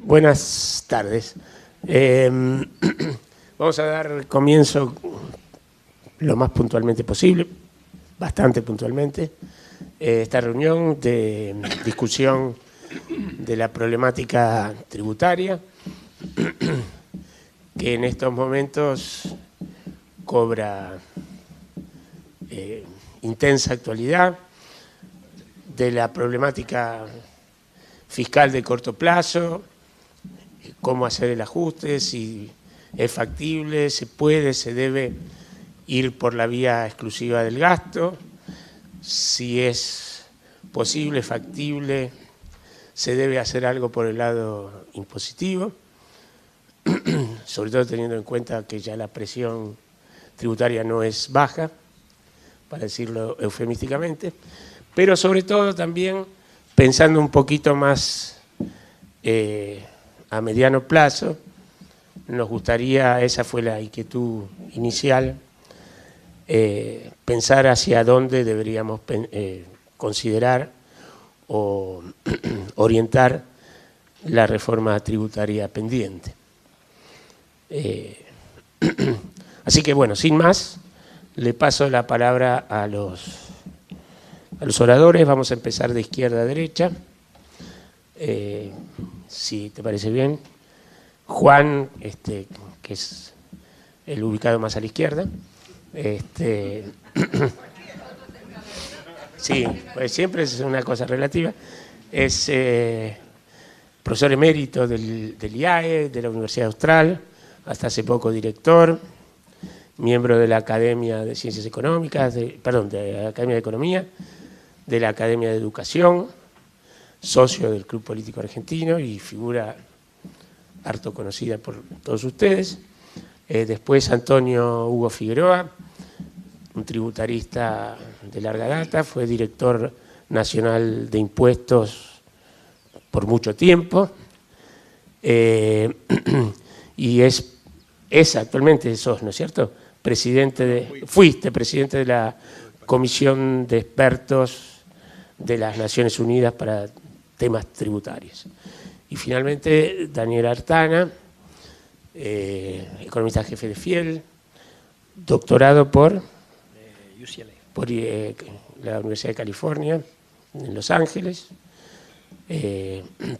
Buenas tardes. Vamos a dar comienzo lo más puntualmente posible, bastante puntualmente, esta reunión de discusión de la problemática tributaria que en estos momentos cobra intensa actualidad, de la problemática fiscal de corto plazo, cómo hacer el ajuste, si es factible, se puede, se debe ir por la vía exclusiva del gasto, si es posible, factible, se debe hacer algo por el lado impositivo, sobre todo teniendo en cuenta que ya la presión tributaria no es baja, para decirlo eufemísticamente, pero sobre todo también pensando un poquito más a mediano plazo, nos gustaría, esa fue la inquietud inicial, pensar hacia dónde deberíamos considerar o orientar la reforma tributaria pendiente. Así que bueno, sin más, le paso la palabra a los oradores. Vamos a empezar de izquierda a derecha. Si te parece bien. Juan, que es el ubicado más a la izquierda. Sí, pues siempre es una cosa relativa. Es profesor emérito del IAE, de la Universidad Austral, hasta hace poco director, miembro de la Academia de Ciencias Económicas, de la Academia de Economía, de la Academia de Educación, socio del Club Político Argentino y figura harto conocida por todos ustedes. Después Antonio Hugo Figueroa, un tributarista de larga data, fue director nacional de impuestos por mucho tiempo y es actualmente, ¿no es cierto?, fuiste presidente de la Comisión de Expertos de las Naciones Unidas para temas tributarios. Y finalmente, Daniel Artana, economista jefe de Fiel, doctorado por la Universidad de California, en Los Ángeles,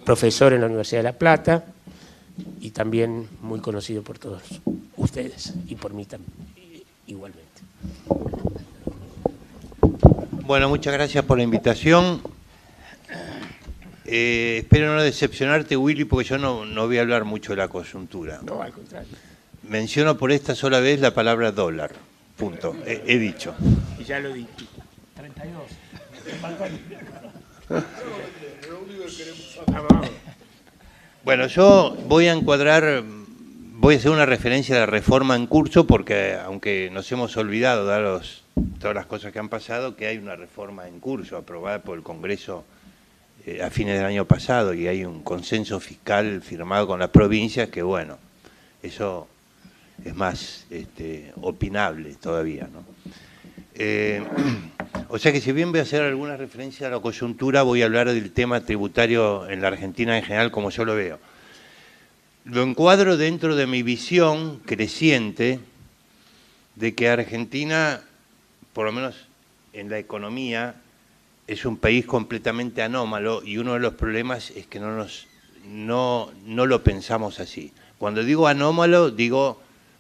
profesor en la Universidad de La Plata y también muy conocido por todos ustedes y por mí también, igualmente. Bueno, muchas gracias por la invitación. Espero no decepcionarte, Willy, porque yo no voy a hablar mucho de la coyuntura. No, al contrario. Menciono por esta sola vez la palabra dólar. Punto. He dicho. Y ya lo dije. 32. Bueno, yo voy a voy a hacer una referencia a la reforma en curso, porque aunque nos hemos olvidado, dadas todas las cosas que han pasado, que hay una reforma en curso aprobada por el Congreso a fines del año pasado y hay un consenso fiscal firmado con las provincias que, bueno, eso es más opinable todavía, ¿no? O sea que si bien voy a hacer alguna referencia a la coyuntura, voy a hablar del tema tributario en la Argentina en general como yo lo veo. Lo encuadro dentro de mi visión creciente de que Argentina, por lo menos en la economía, es un país completamente anómalo y uno de los problemas es que no lo pensamos así. Cuando digo anómalo,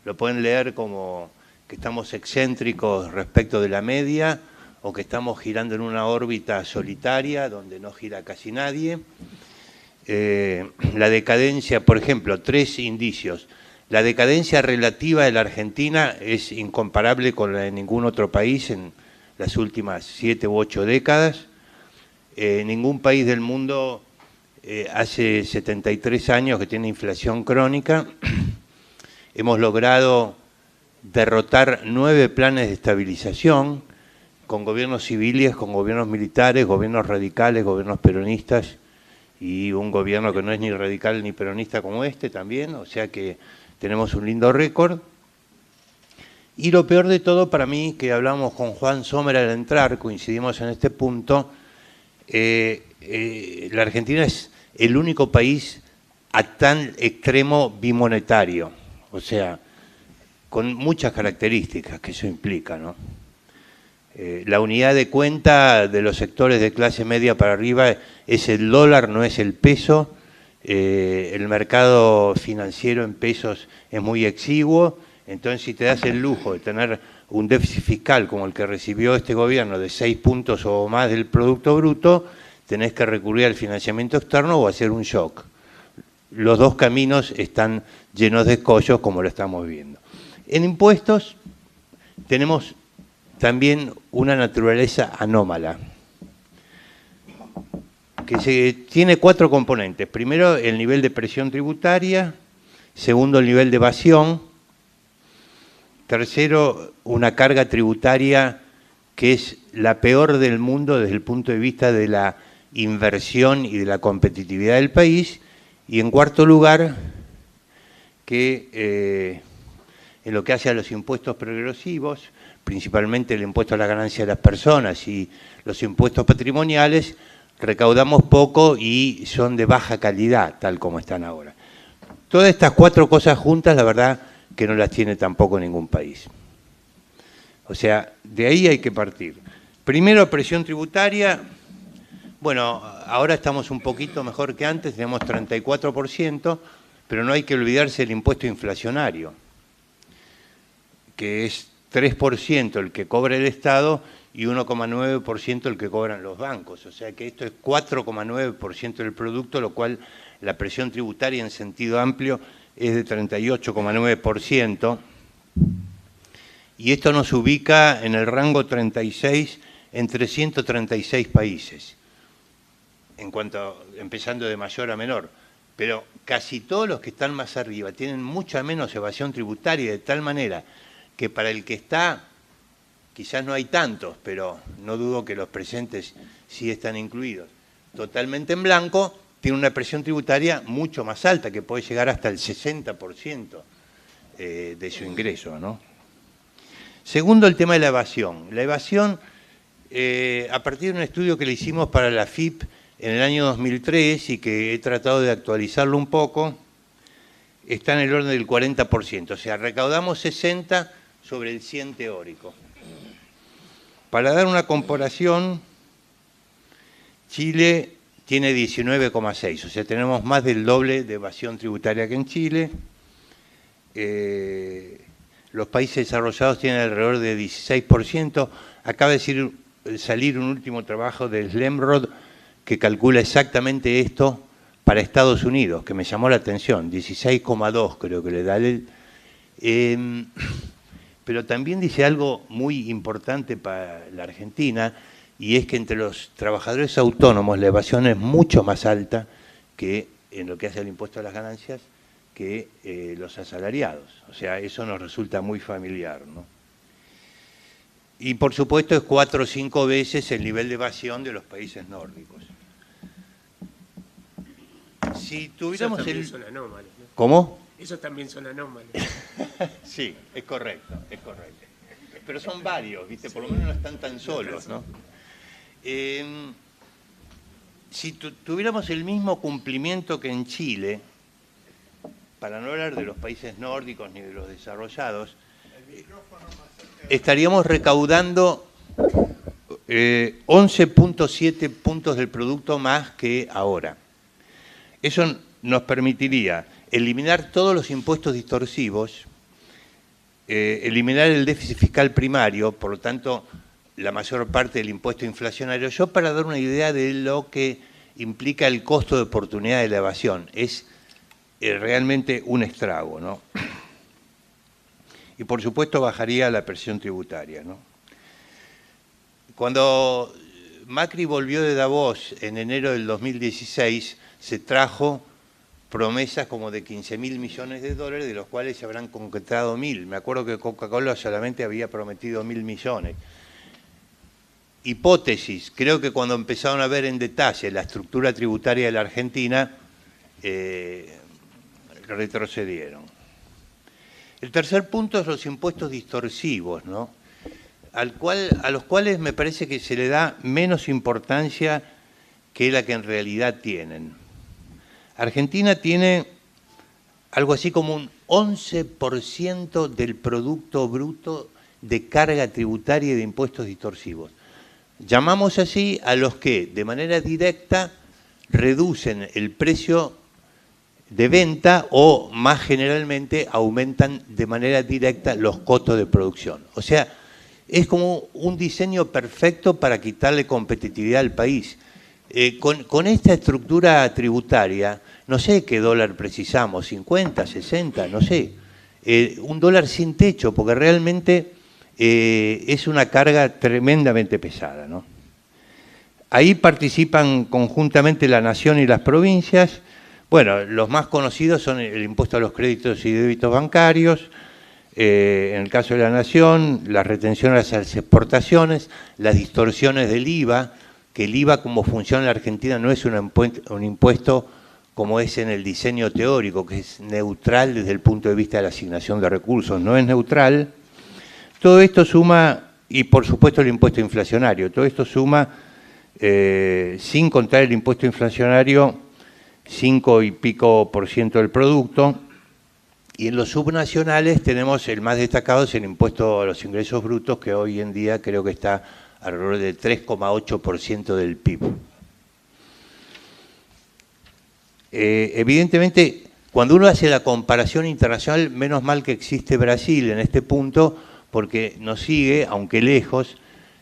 lo pueden leer como que estamos excéntricos respecto de la media o que estamos girando en una órbita solitaria donde no gira casi nadie. La decadencia, por ejemplo, 3 indicios. La decadencia relativa de la Argentina es incomparable con la de ningún otro país en las últimas 7 u 8 décadas. Ningún país del mundo hace 73 años que tiene inflación crónica. Hemos logrado derrotar 9 planes de estabilización con gobiernos civiles, con gobiernos militares, gobiernos radicales, gobiernos peronistas y un gobierno que no es ni radical ni peronista como este también, o sea que tenemos un lindo récord. Y lo peor de todo para mí, que hablamos con Juan Sommer al entrar, coincidimos en este punto, la Argentina es el único país a tan extremo bimonetario, o sea, con muchas características que eso implica, ¿no? La unidad de cuenta de los sectores de clase media para arriba es el dólar, no es el peso. El mercado financiero en pesos es muy exiguo, entonces si te das el lujo de tener un déficit fiscal como el que recibió este gobierno de 6 puntos o más del Producto Bruto, tenés que recurrir al financiamiento externo o hacer un shock. Los dos caminos están llenos de escollos, como lo estamos viendo. En impuestos tenemos también una naturaleza anómala, que tiene 4 componentes. Primero, el nivel de presión tributaria. Segundo, el nivel de evasión. Tercero, una carga tributaria que es la peor del mundo desde el punto de vista de la inversión y de la competitividad del país. Y en cuarto lugar, que en lo que hace a los impuestos progresivos, principalmente el impuesto a la ganancia de las personas y los impuestos patrimoniales, recaudamos poco y son de baja calidad, tal como están ahora. Todas estas 4 cosas juntas, la verdad que no las tiene tampoco ningún país. O sea, de ahí hay que partir. Primero, presión tributaria. Bueno, ahora estamos un poquito mejor que antes, tenemos 34%, pero no hay que olvidarse del impuesto inflacionario, que es 3% el que cobra el Estado y 1,9% el que cobran los bancos. O sea que esto es 4,9% del producto, lo cual la presión tributaria en sentido amplio es de 38,9%. Y esto nos ubica en el rango 36 entre 136 países, empezando de mayor a menor. Pero casi todos los que están más arriba tienen mucha menos evasión tributaria, de tal manera que para el que está, quizás no hay tantos, pero no dudo que los presentes sí están incluidos, totalmente en blanco, tiene una presión tributaria mucho más alta, que puede llegar hasta el 60% de su ingreso, ¿no? Segundo, el tema de la evasión. La evasión, a partir de un estudio que le hicimos para la FIP en el año 2003 y que he tratado de actualizarlo un poco, está en el orden del 40%, o sea, recaudamos 60 sobre el 100 teórico. Para dar una comparación, Chile tiene 19,6, o sea, tenemos más del doble de evasión tributaria que en Chile. Los países desarrollados tienen alrededor de 16%. Acaba de salir un último trabajo de Slemrod que calcula exactamente esto para Estados Unidos, que me llamó la atención, 16,2 creo que le da él. Pero también dice algo muy importante para la Argentina, y es que entre los trabajadores autónomos la evasión es mucho más alta que en lo que hace al impuesto a las ganancias que los asalariados. O sea, eso nos resulta muy familiar, ¿no? Y por supuesto es 4 o 5 veces el nivel de evasión de los países nórdicos. Si tuviéramos Eso también son anómalos, ¿no? ¿Cómo? Esos también son anómalos. Sí, es correcto, es correcto. Pero son varios, ¿viste? Por lo menos no están tan solos, ¿no? Si tuviéramos el mismo cumplimiento que en Chile, para no hablar de los países nórdicos ni de los desarrollados, estaríamos recaudando 11,7 puntos del producto más que ahora. Eso nos permitiría eliminar todos los impuestos distorsivos, eliminar el déficit fiscal primario, por lo tanto, la mayor parte del impuesto inflacionario. Yo, para dar una idea de lo que implica el costo de oportunidad de la evasión, es realmente un estrago, ¿no? Y por supuesto bajaría la presión tributaria, ¿no? Cuando Macri volvió de Davos en enero del 2016, se trajo promesas como de 15.000 millones de dólares, de los cuales se habrán concretado 1.000. Me acuerdo que Coca-Cola solamente había prometido 1.000 millones. Hipótesis, creo que cuando empezaron a ver en detalle la estructura tributaria de la Argentina, retrocedieron. El tercer punto es los impuestos distorsivos, ¿no? A los cuales me parece que se le da menos importancia que la que en realidad tienen. Argentina tiene algo así como un 11% del Producto Bruto de carga tributaria y de impuestos distorsivos. Llamamos así a los que de manera directa reducen el precio de venta o más generalmente aumentan de manera directa los costos de producción. O sea, es como un diseño perfecto para quitarle competitividad al país. Con esta estructura tributaria, no sé qué dólar precisamos, 50, 60, no sé. Un dólar sin techo, porque realmente es una carga tremendamente pesada, ¿no? Ahí participan conjuntamente la Nación y las provincias. Bueno, los más conocidos son el impuesto a los créditos y débitos bancarios, en el caso de la Nación, las retenciones a las exportaciones, las distorsiones del IVA, que el IVA como funciona en la Argentina no es un impuesto como es en el diseño teórico, que es neutral desde el punto de vista de la asignación de recursos, no es neutral. Todo esto suma, y por supuesto el impuesto inflacionario, todo esto suma, sin contar el impuesto inflacionario, 5 y pico % del producto, y en los subnacionales tenemos el más destacado, es el impuesto a los ingresos brutos, que hoy en día creo que está alrededor del 3,8% del PIB. Evidentemente, cuando uno hace la comparación internacional, menos mal que existe Brasil en este punto, porque nos sigue, aunque lejos.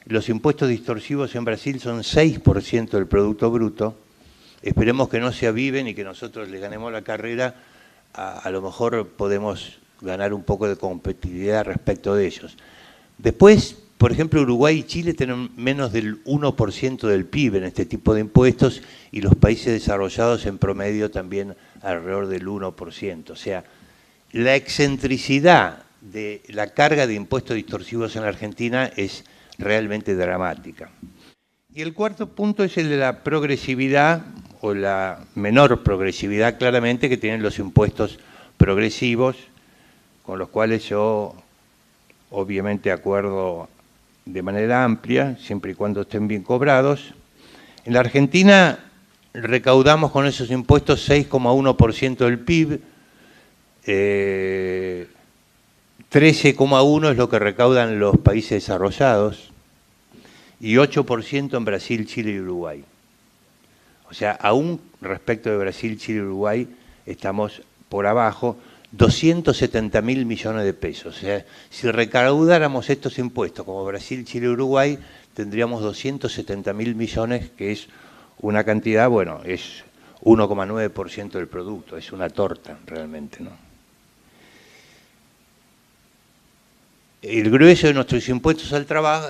Los impuestos distorsivos en Brasil son 6% del Producto Bruto. Esperemos que no se aviven y que nosotros le ganemos la carrera. A lo mejor podemos ganar un poco de competitividad respecto de ellos. Después, por ejemplo, Uruguay y Chile tienen menos del 1% del PIB en este tipo de impuestos y los países desarrollados en promedio también alrededor del 1%. O sea, la excentricidad de la carga de impuestos distorsivos en la Argentina es realmente dramática. Y el cuarto punto es el de la progresividad o la menor progresividad claramente que tienen los impuestos progresivos, con los cuales yo obviamente acuerdo de manera amplia, siempre y cuando estén bien cobrados. En la Argentina recaudamos con esos impuestos 6,1% del PIB, 13,1% es lo que recaudan los países desarrollados y 8% en Brasil, Chile y Uruguay. O sea, aún respecto de Brasil, Chile y Uruguay estamos por abajo, 270.000 millones de pesos. O sea, si recaudáramos estos impuestos como Brasil, Chile y Uruguay, tendríamos 270.000 millones, que es una cantidad, bueno, es 1,9% del producto, es una torta realmente, ¿no? El grueso de nuestros impuestos al trabajo,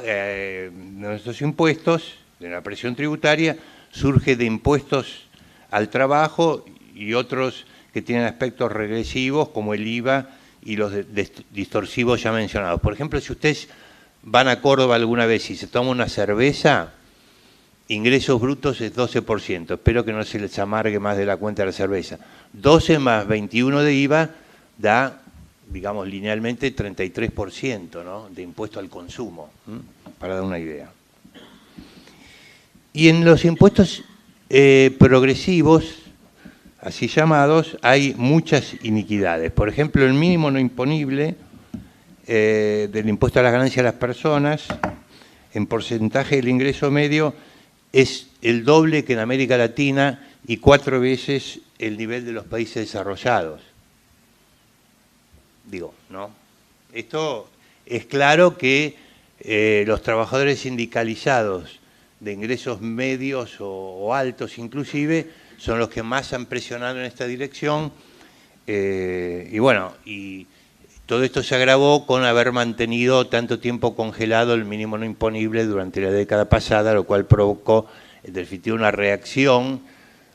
nuestros impuestos de la presión tributaria, surge de impuestos al trabajo y otros que tienen aspectos regresivos como el IVA y los distorsivos ya mencionados. Por ejemplo, si ustedes van a Córdoba alguna vez y se toman una cerveza, ingresos brutos es 12%. Espero que no se les amargue más de la cuenta de la cerveza. 12 más 21 de IVA da, digamos, linealmente 33%, ¿no?, de impuesto al consumo, para dar una idea. Y en los impuestos progresivos, así llamados, hay muchas iniquidades. Por ejemplo, el mínimo no imponible del impuesto a las ganancias de las personas, en porcentaje del ingreso medio, es el doble que en América Latina y 4 veces el nivel de los países desarrollados. Digo, ¿no? Esto es claro que los trabajadores sindicalizados de ingresos medios o altos inclusive, son los que más han presionado en esta dirección. Y bueno, y todo esto se agravó con haber mantenido tanto tiempo congelado el mínimo no imponible durante la década pasada, lo cual provocó, en definitiva, una reacción.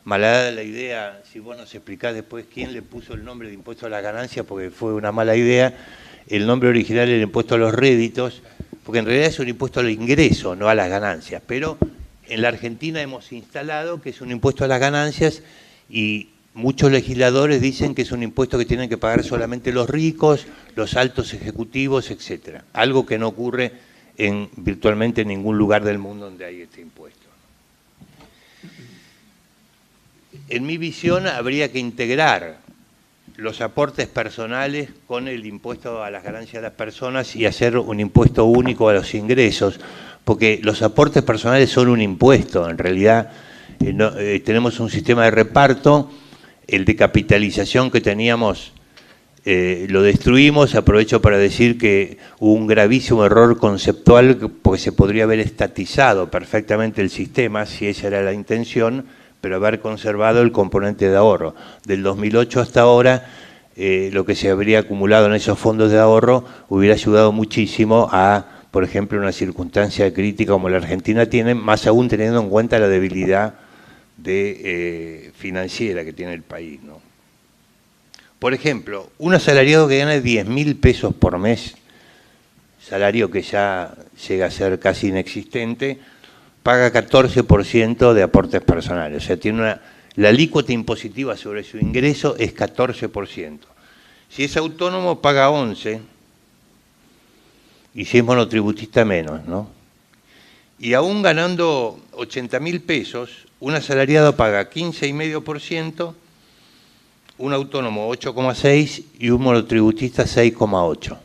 Malhada la idea, si vos nos explicás después quién le puso el nombre de impuesto a la ganancia, porque fue una mala idea, el nombre original era el impuesto a los réditos, porque en realidad es un impuesto al ingreso, no a las ganancias, pero en la Argentina hemos instalado que es un impuesto a las ganancias y muchos legisladores dicen que es un impuesto que tienen que pagar solamente los ricos, los altos ejecutivos, etcétera. Algo que no ocurre en virtualmente en ningún lugar del mundo donde hay este impuesto. en mi visión habría que integrar los aportes personales con el impuesto a las ganancias de las personas y hacer un impuesto único a los ingresos, porque los aportes personales son un impuesto, en realidad tenemos un sistema de reparto, el de capitalización que teníamos lo destruimos. Aprovecho para decir que hubo un gravísimo error conceptual porque se podría haber estatizado perfectamente el sistema, si esa era la intención, pero haber conservado el componente de ahorro. Del 2008 hasta ahora, lo que se habría acumulado en esos fondos de ahorro hubiera ayudado muchísimo a, por ejemplo, una circunstancia crítica como la Argentina tiene, más aún teniendo en cuenta la debilidad financiera que tiene el país, ¿no? Por ejemplo, un asalariado que gana 10.000 pesos por mes, salario que ya llega a ser casi inexistente, paga 14% de aportes personales. O sea, tiene la alícuota impositiva sobre su ingreso es 14%. Si es autónomo, paga 11%, y si es monotributista, menos, ¿no? Y aún ganando 80.000 pesos, un asalariado paga 15,5%, un autónomo 8,6% y un monotributista 6,8%.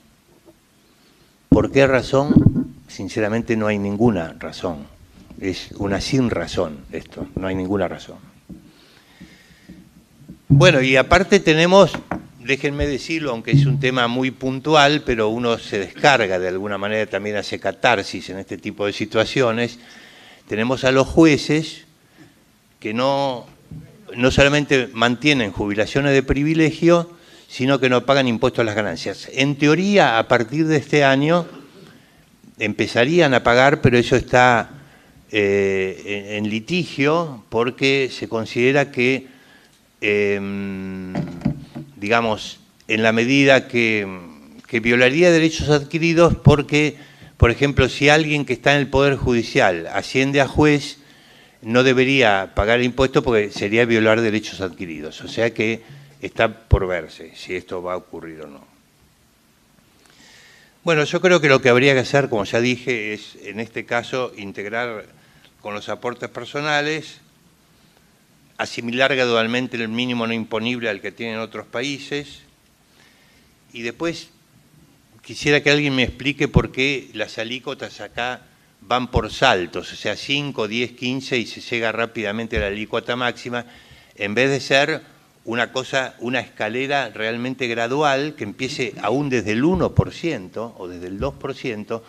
¿Por qué razón? Sinceramente no hay ninguna razón. Es una sin razón esto, no hay ninguna razón. Bueno, y aparte tenemos, déjenme decirlo, aunque es un tema muy puntual, pero uno se descarga de alguna manera, también hace catarsis en este tipo de situaciones, tenemos a los jueces que no solamente mantienen jubilaciones de privilegio, sino que no pagan impuestos a las ganancias. En teoría, a partir de este año, empezarían a pagar, pero eso está en litigio, porque se considera que, digamos, en la medida que violaría derechos adquiridos, porque, por ejemplo, si alguien que está en el Poder Judicial asciende a juez, no debería pagar impuestos porque sería violar derechos adquiridos. O sea que está por verse si esto va a ocurrir o no. Bueno, yo creo que lo que habría que hacer, como ya dije, es en este caso integrar con los aportes personales, asimilar gradualmente el mínimo no imponible al que tienen otros países, y después quisiera que alguien me explique por qué las alícuotas acá van por saltos, o sea, 5, 10, 15 y se llega rápidamente a la alícuota máxima, en vez de ser una cosa, una escalera realmente gradual que empiece aún desde el 1% o desde el 2%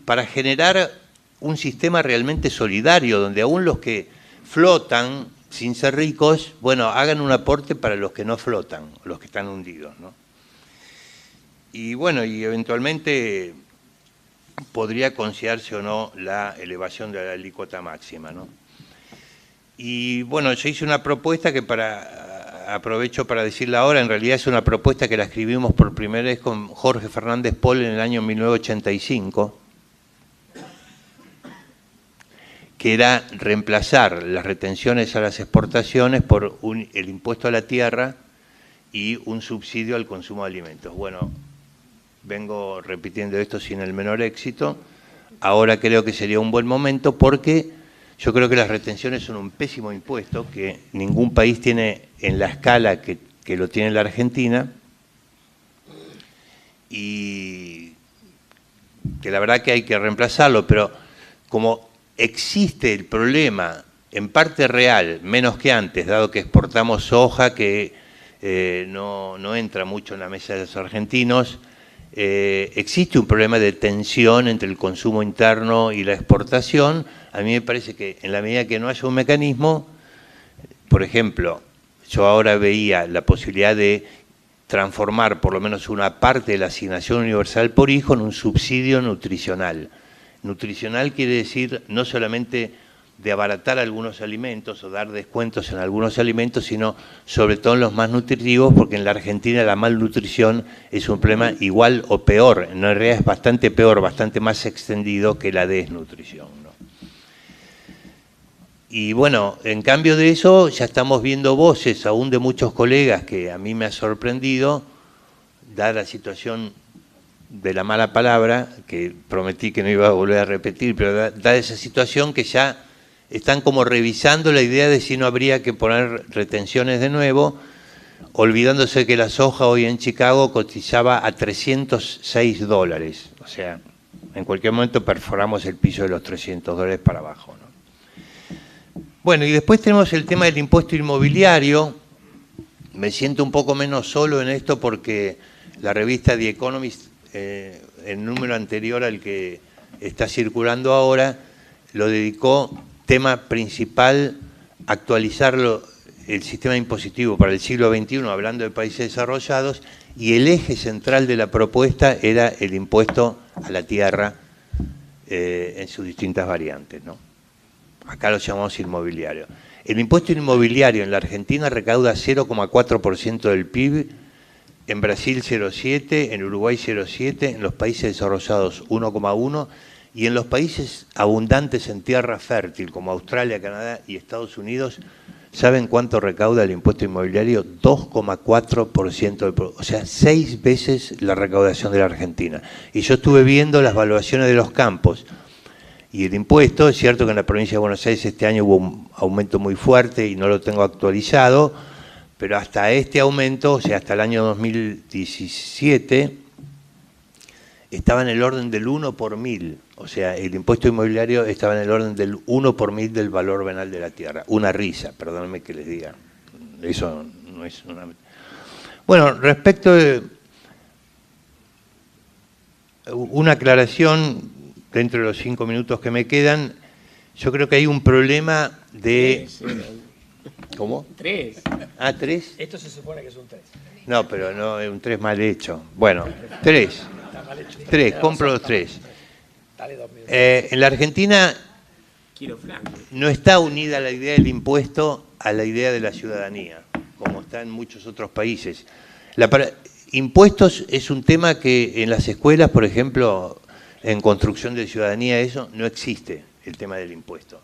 para generar un sistema realmente solidario donde aún los que flotan sin ser ricos, bueno, hagan un aporte para los que no flotan, los que están hundidos, ¿no? Y bueno, y eventualmente podría considerarse o no la elevación de la alícuota máxima, ¿no? Y bueno, yo hice una propuesta que aprovecho para decirla ahora, en realidad es una propuesta que la escribimos por primera vez con Jorge Fernández Pol en el año 1985, que era reemplazar las retenciones a las exportaciones por el impuesto a la tierra y un subsidio al consumo de alimentos. Bueno, vengo repitiendo esto sin el menor éxito. Ahora creo que sería un buen momento porque yo creo que las retenciones son un pésimo impuesto que ningún país tiene en la escala que lo tiene la Argentina y que la verdad que hay que reemplazarlo, pero como existe el problema en parte real, menos que antes, dado que exportamos soja que no entra mucho en la mesa de los argentinos, existe un problema de tensión entre el consumo interno y la exportación. A mí me parece que en la medida que no haya un mecanismo, por ejemplo, yo ahora veía la posibilidad de transformar por lo menos una parte de la asignación universal por hijo en un subsidio nutricional. Nutricional quiere decir no solamente de abaratar algunos alimentos o dar descuentos en algunos alimentos, sino sobre todo en los más nutritivos, porque en la Argentina la malnutrición es un problema igual o peor, en realidad es bastante peor, bastante más extendido que la desnutrición, ¿no? Y bueno, en cambio de eso ya estamos viendo voces aún de muchos colegas que a mí me ha sorprendido, dada la situación de la mala palabra, que prometí que no iba a volver a repetir, pero dada esa situación que ya están como revisando la idea de si no habría que poner retenciones de nuevo, olvidándose que la soja hoy en Chicago cotizaba a $306. O sea, en cualquier momento perforamos el piso de los $300 para abajo, ¿no? Bueno, y después tenemos el tema del impuesto inmobiliario. Me siento un poco menos solo en esto porque la revista The Economist, el número anterior al que está circulando ahora, lo dedicó tema principal actualizarlo el sistema impositivo para el siglo XXI, hablando de países desarrollados, y el eje central de la propuesta era el impuesto a la tierra en sus distintas variantes, ¿no? Acá lo llamamos inmobiliario. El impuesto inmobiliario en la Argentina recauda 0,4% del PIB, en Brasil 0,7%, en Uruguay 0,7%, en los países desarrollados 1,1%, y en los países abundantes en tierra fértil, como Australia, Canadá y Estados Unidos, ¿saben cuánto recauda el impuesto inmobiliario? 2,4%, o sea, 6 veces la recaudación de la Argentina. Y yo estuve viendo las valuaciones de los campos. Y el impuesto, es cierto que en la provincia de Buenos Aires este año hubo un aumento muy fuerte y no lo tengo actualizado, pero hasta este aumento, o sea, hasta el año 2017, estaba en el orden del 1 por 1000. O sea, el impuesto inmobiliario estaba en el orden del 1 por 1000 del valor venal de la tierra. Una risa, perdónenme que les diga. Eso no es una... Bueno, respecto de una aclaración, dentro de los 5 minutos que me quedan, yo creo que hay un problema de... ¿Cómo? 3. Ah, 3. Esto se supone que es un 3. No, pero no, es un 3 mal hecho. Bueno, 3. 3, compro los 3. Dale 2 minutos. En la Argentina no está unida la idea del impuesto a la idea de la ciudadanía, como está en muchos otros países. Impuestos es un tema que en las escuelas, por ejemplo, en construcción de ciudadanía, eso no existe, el tema del impuesto.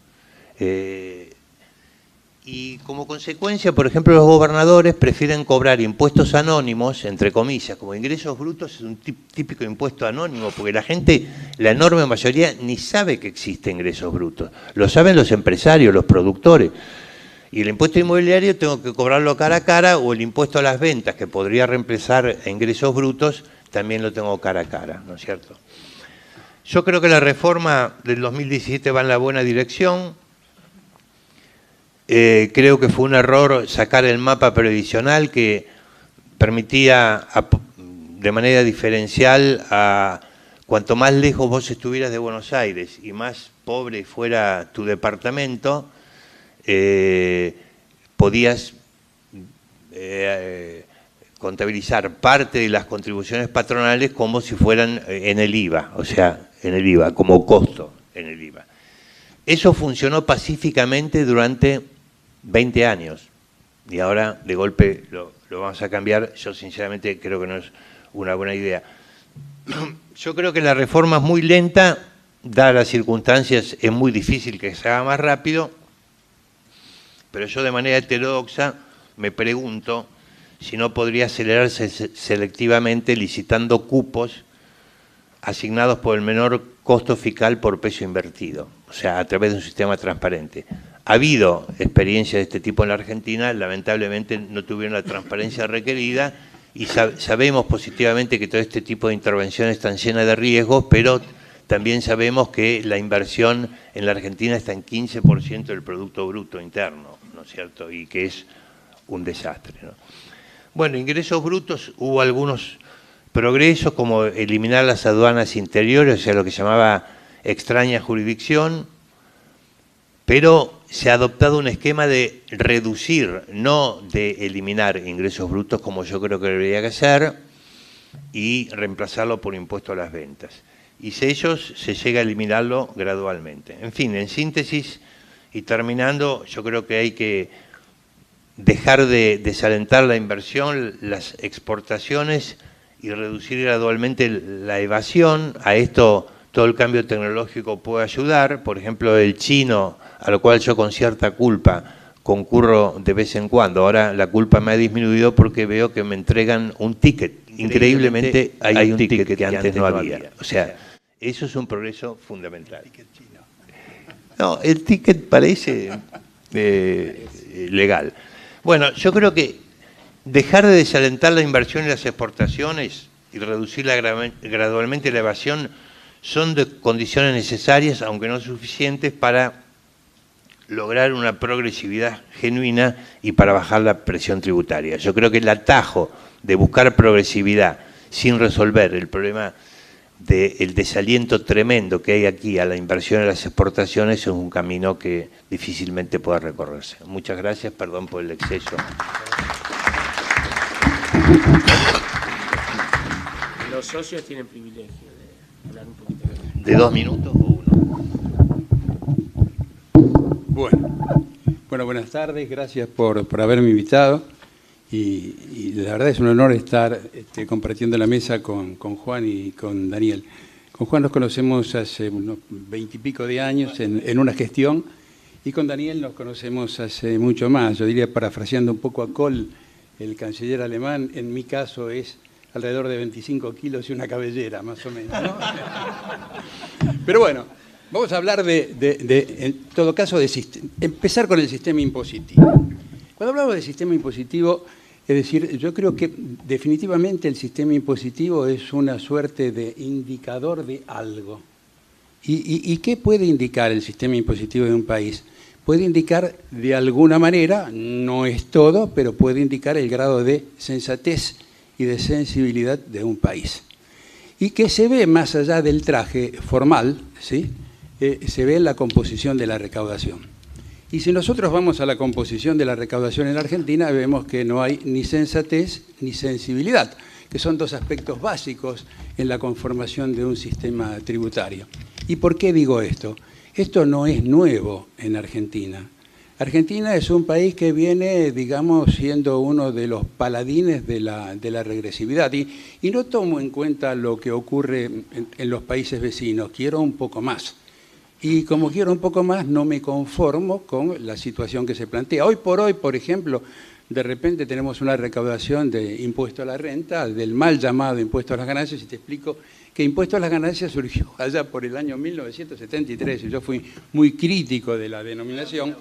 Y como consecuencia, por ejemplo, los gobernadores prefieren cobrar impuestos anónimos, entre comillas, como ingresos brutos, es un típico impuesto anónimo, porque la gente, la enorme mayoría, ni sabe que existe ingresos brutos. Lo saben los empresarios, los productores. Y el impuesto inmobiliario tengo que cobrarlo cara a cara, o el impuesto a las ventas, que podría reemplazar a ingresos brutos, también lo tengo cara a cara, ¿no es cierto? Yo creo que la reforma del 2017 va en la buena dirección. Creo que fue un error sacar el mapa previsional que permitía de manera diferencial a cuanto más lejos vos estuvieras de Buenos Aires y más pobre fuera tu departamento, podías contabilizar parte de las contribuciones patronales como si fueran en el IVA, o sea, en el IVA, como costo en el IVA. Eso funcionó pacíficamente durante 20 años y ahora de golpe lo vamos a cambiar. Yo sinceramente creo que no es una buena idea. Yo creo que la reforma es muy lenta, dadas las circunstancias es muy difícil que se haga más rápido, pero yo de manera heterodoxa me pregunto si no podría acelerarse selectivamente licitando cupos asignados por el menor costo fiscal por peso invertido, o sea, a través de un sistema transparente. Ha habido experiencias de este tipo en la Argentina, lamentablemente no tuvieron la transparencia requerida y sabemos positivamente que todo este tipo de intervenciones están llenas de riesgos, pero también sabemos que la inversión en la Argentina está en 15% del Producto Bruto Interno, ¿no es cierto? Y que es un desastre, ¿no? Bueno, ingresos brutos, hubo algunos progresos como eliminar las aduanas interiores, o sea, lo que llamaba extraña jurisdicción, pero se ha adoptado un esquema de reducir, no de eliminar ingresos brutos como yo creo que debería hacer, y reemplazarlo por impuesto a las ventas. Y si ellos se llega a eliminarlo gradualmente. En fin, en síntesis y terminando, yo creo que hay que dejar de desalentar la inversión, las exportaciones y reducir gradualmente la evasión. A esto todo el cambio tecnológico puede ayudar. Por ejemplo, el chino, a lo cual yo con cierta culpa concurro de vez en cuando. Ahora la culpa me ha disminuido porque veo que me entregan un ticket. Increíblemente hay un ticket que antes no había. O sea, eso es un progreso fundamental. No, el ticket parece legal. Bueno, yo creo que dejar de desalentar la inversión y las exportaciones y reducir gradualmente la evasión son condiciones necesarias, aunque no suficientes, para lograr una progresividad genuina y para bajar la presión tributaria. Yo creo que el atajo de buscar progresividad sin resolver el problema del desaliento tremendo que hay aquí a la inversión y a las exportaciones es un camino que difícilmente pueda recorrerse. Muchas gracias, perdón por el exceso. Los socios tienen privilegio de hablar un poquito. ¿De 2 minutos o 1? Bueno, buenas tardes, gracias por haberme invitado y la verdad es un honor estar compartiendo la mesa con Juan y con Daniel. Con Juan nos conocemos hace unos 20 y pico de años en una gestión y con Daniel nos conocemos hace mucho más. Yo diría, parafraseando un poco a Kohl, el canciller alemán, en mi caso es alrededor de 25 kilos y una cabellera, más o menos, ¿no? Pero bueno, vamos a hablar en todo caso, empezar con el sistema impositivo. Cuando hablamos de sistema impositivo, es decir, yo creo que definitivamente el sistema impositivo es una suerte de indicador de algo. ¿Y qué puede indicar el sistema impositivo de un país? Puede indicar de alguna manera, no es todo, pero puede indicar el grado de sensatez y de sensibilidad de un país. Y que se ve más allá del traje formal, ¿sí? Se ve en la composición de la recaudación. Y si nosotros vamos a la composición de la recaudación en Argentina, vemos que no hay ni sensatez ni sensibilidad, que son dos aspectos básicos en la conformación de un sistema tributario. ¿Y por qué digo esto? Esto no es nuevo en Argentina. Argentina es un país que viene, digamos, siendo uno de los paladines de la regresividad. Y no tomo en cuenta lo que ocurre en los países vecinos, quiero un poco más. Y como quiero un poco más, no me conformo con la situación que se plantea. Hoy por hoy, por ejemplo, de repente tenemos una recaudación de impuesto a la renta, del mal llamado impuesto a las ganancias, y te explico que impuesto a las ganancias surgió allá por el año 1973, y yo fui muy crítico de la denominación,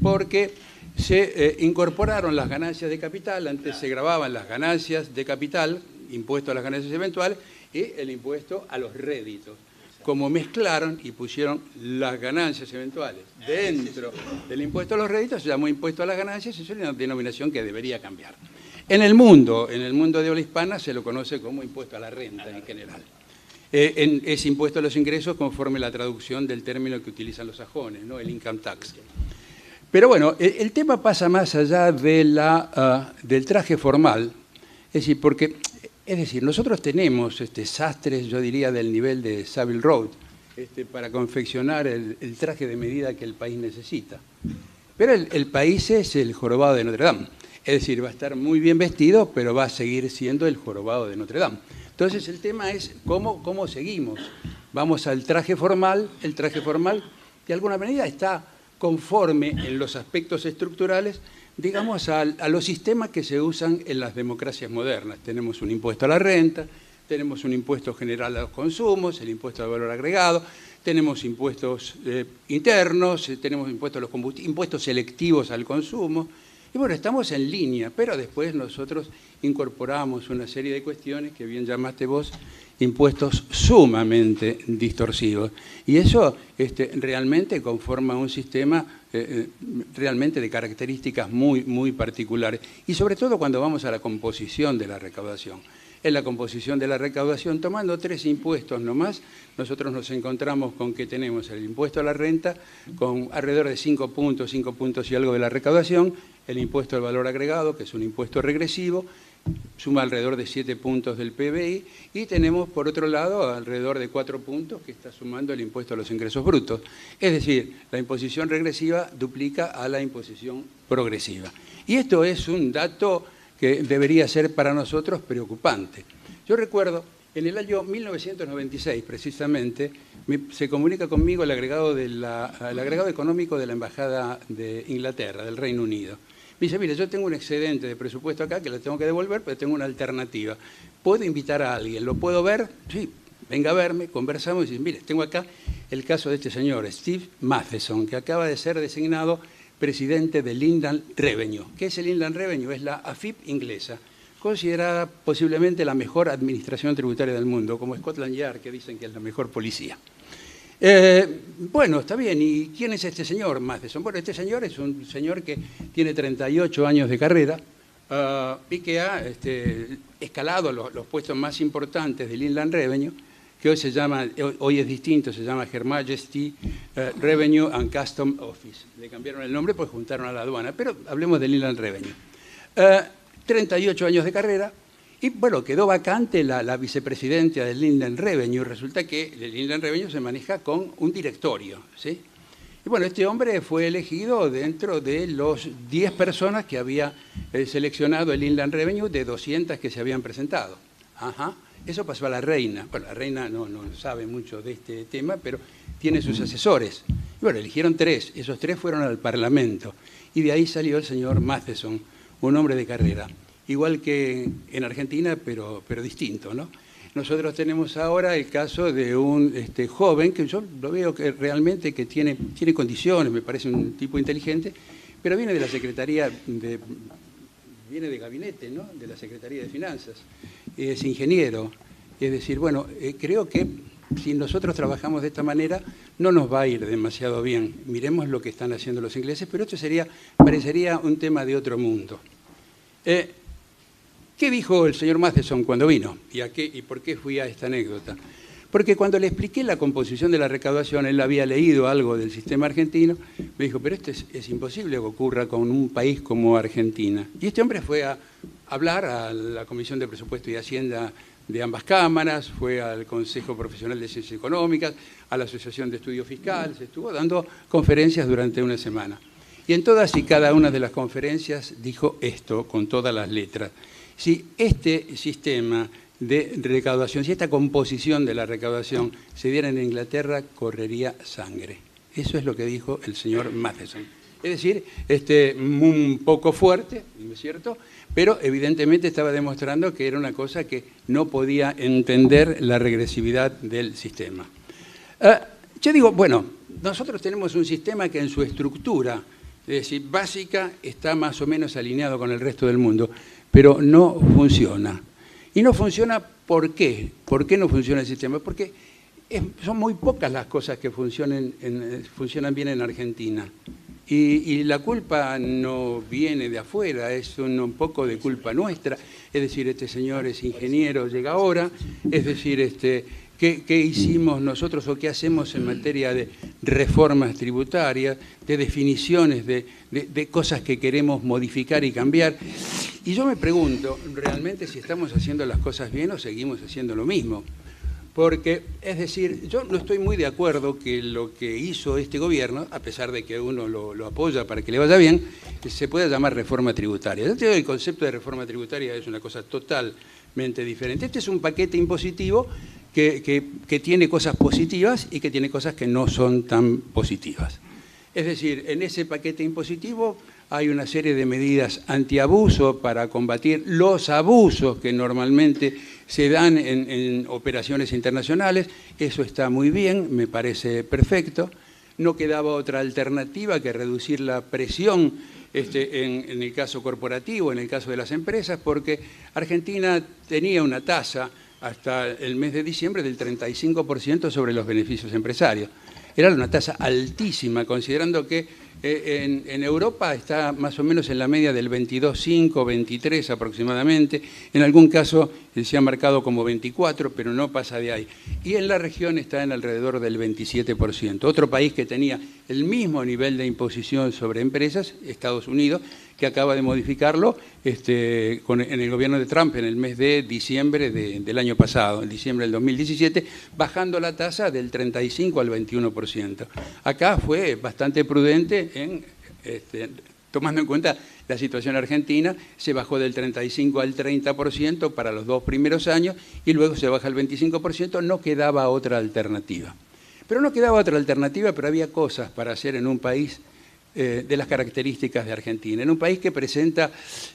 porque se incorporaron las ganancias de capital, antes se grababan las ganancias de capital, impuesto a las ganancias eventuales, y el impuesto a los réditos. Como mezclaron y pusieron las ganancias eventuales dentro del impuesto a los réditos, se llamó impuesto a las ganancias, es una denominación que debería cambiar. En el mundo de habla hispana se lo conoce como impuesto a la renta en general. Es impuesto a los ingresos conforme la traducción del término que utilizan los sajones, ¿no? El income tax. Pero bueno, el tema pasa más allá del traje formal, es decir, nosotros tenemos sastres, yo diría, del nivel de Savile Row, para confeccionar el traje de medida que el país necesita. Pero el país es el jorobado de Notre Dame. Es decir, va a estar muy bien vestido, pero va a seguir siendo el jorobado de Notre Dame. Entonces el tema es cómo seguimos. Vamos al traje formal. El traje formal, de alguna manera, está conforme en los aspectos estructurales, digamos, a los sistemas que se usan en las democracias modernas. Tenemos un impuesto a la renta, tenemos un impuesto general a los consumos, el impuesto al valor agregado, tenemos impuestos internos, tenemos impuestos a los combustibles, impuestos selectivos al consumo. Y bueno, estamos en línea, pero después nosotros incorporamos una serie de cuestiones que bien llamaste vos, impuestos sumamente distorsivos. Y eso realmente conforma un sistema realmente de características muy, muy particulares. Y sobre todo cuando vamos a la composición de la recaudación. En la composición de la recaudación, tomando 3 impuestos nomás, nosotros nos encontramos con que tenemos el impuesto a la renta con alrededor de 5 puntos y algo de la recaudación, el impuesto al valor agregado, que es un impuesto regresivo, suma alrededor de 7 puntos del PBI, y tenemos por otro lado alrededor de 4 puntos que está sumando el impuesto a los ingresos brutos. Es decir, la imposición regresiva duplica a la imposición progresiva. Y esto es un dato que debería ser para nosotros preocupante. Yo recuerdo, en el año 1996 precisamente, se comunica conmigo el agregado económico de la Embajada de Inglaterra, del Reino Unido. Me dice, mire, yo tengo un excedente de presupuesto acá que lo tengo que devolver, pero tengo una alternativa. ¿Puedo invitar a alguien? ¿Lo puedo ver? Sí, venga a verme, conversamos y dice, mire, tengo acá el caso de este señor, Steve Matheson, que acaba de ser designado presidente del Inland Revenue. ¿Qué es el Inland Revenue? Es la AFIP inglesa, considerada posiblemente la mejor administración tributaria del mundo, como Scotland Yard, que dicen que es la mejor policía. Bueno, está bien. ¿Y quién es este señor Matheson? Bueno, este señor es un señor que tiene 38 años de carrera y que ha escalado los puestos más importantes del Inland Revenue, que hoy se llama, hoy es distinto, se llama Her Majesty Revenue and Custom Office. Le cambiaron el nombre porque juntaron a la aduana, pero hablemos del Inland Revenue. 38 años de carrera. Y bueno, quedó vacante la vicepresidencia del Inland Revenue. Resulta que el Inland Revenue se maneja con un directorio, ¿sí? Y bueno, este hombre fue elegido dentro de los 10 personas que había seleccionado el Inland Revenue de 200 que se habían presentado. Ajá. Eso pasó a la reina. Bueno, la reina no sabe mucho de este tema, pero tiene sus asesores. Y bueno, eligieron 3. Esos 3 fueron al Parlamento. Y de ahí salió el señor Matheson, un hombre de carrera. Igual que en Argentina, pero distinto, ¿no? Nosotros tenemos ahora el caso de un joven, que yo lo veo que realmente que tiene condiciones, me parece un tipo inteligente, pero viene de la Secretaría, viene de gabinete, ¿no? De la Secretaría de Finanzas, es ingeniero. Es decir, bueno, creo que si nosotros trabajamos de esta manera, no nos va a ir demasiado bien. Miremos lo que están haciendo los ingleses, pero esto parecería un tema de otro mundo. ¿Qué dijo el señor Matheson cuando vino? ¿Y por qué fui a esta anécdota? Porque cuando le expliqué la composición de la recaudación, él había leído algo del sistema argentino, me dijo, pero esto es imposible que ocurra con un país como Argentina. Y este hombre fue a hablar a la Comisión de Presupuesto y Hacienda de ambas cámaras, fue al Consejo Profesional de Ciencias Económicas, a la Asociación de Estudios Fiscales, estuvo dando conferencias durante una semana. Y en todas y cada una de las conferencias dijo esto, con todas las letras. Si este sistema de recaudación, si esta composición de la recaudación se diera en Inglaterra, correría sangre. Eso es lo que dijo el señor Matheson. Es decir, un poco fuerte, ¿no es cierto? Pero evidentemente estaba demostrando que era una cosa que no podía entender la regresividad del sistema. Yo digo, bueno, nosotros tenemos un sistema que en su estructura, es decir, básica, está más o menos alineado con el resto del mundo, pero no funciona. Y no funciona, ¿por qué? ¿Por qué no funciona el sistema? Porque son muy pocas las cosas que funcionan bien en Argentina. Y la culpa no viene de afuera, es un poco de culpa nuestra. Es decir, este señor es ingeniero, llega ahora, es decir, ¿qué hicimos nosotros o qué hacemos en materia de reformas tributarias, de definiciones de cosas que queremos modificar y cambiar? Y yo me pregunto, ¿realmente si estamos haciendo las cosas bien o seguimos haciendo lo mismo? Porque, es decir, yo no estoy muy de acuerdo que lo que hizo este gobierno, a pesar de que uno lo apoya para que le vaya bien, se pueda llamar reforma tributaria. Yo creo que el concepto de reforma tributaria es una cosa totalmente diferente. Este es un paquete impositivo que tiene cosas positivas y que tiene cosas que no son tan positivas. Es decir, en ese paquete impositivo hay una serie de medidas antiabuso para combatir los abusos que normalmente se dan en operaciones internacionales. Eso está muy bien, me parece perfecto. No quedaba otra alternativa que reducir la presión en el caso corporativo, en el caso de las empresas, porque Argentina tenía una tasa hasta el mes de diciembre del 35% sobre los beneficios empresarios. Era una tasa altísima, considerando que en Europa está más o menos en la media del 22,5, 23 aproximadamente. En algún caso se ha marcado como 24, pero no pasa de ahí. Y en la región está en alrededor del 27%. Otro país que tenía el mismo nivel de imposición sobre empresas, Estados Unidos, que acaba de modificarlo en el gobierno de Trump en el mes de diciembre del año pasado, en diciembre del 2017, bajando la tasa del 35 al 21%. Acá fue bastante prudente tomando en cuenta la situación argentina, se bajó del 35 al 30% para los 2 primeros años y luego se baja al 25%, no quedaba otra alternativa. Pero no quedaba otra alternativa, pero había cosas para hacer en un país de las características de Argentina, en un país que presenta,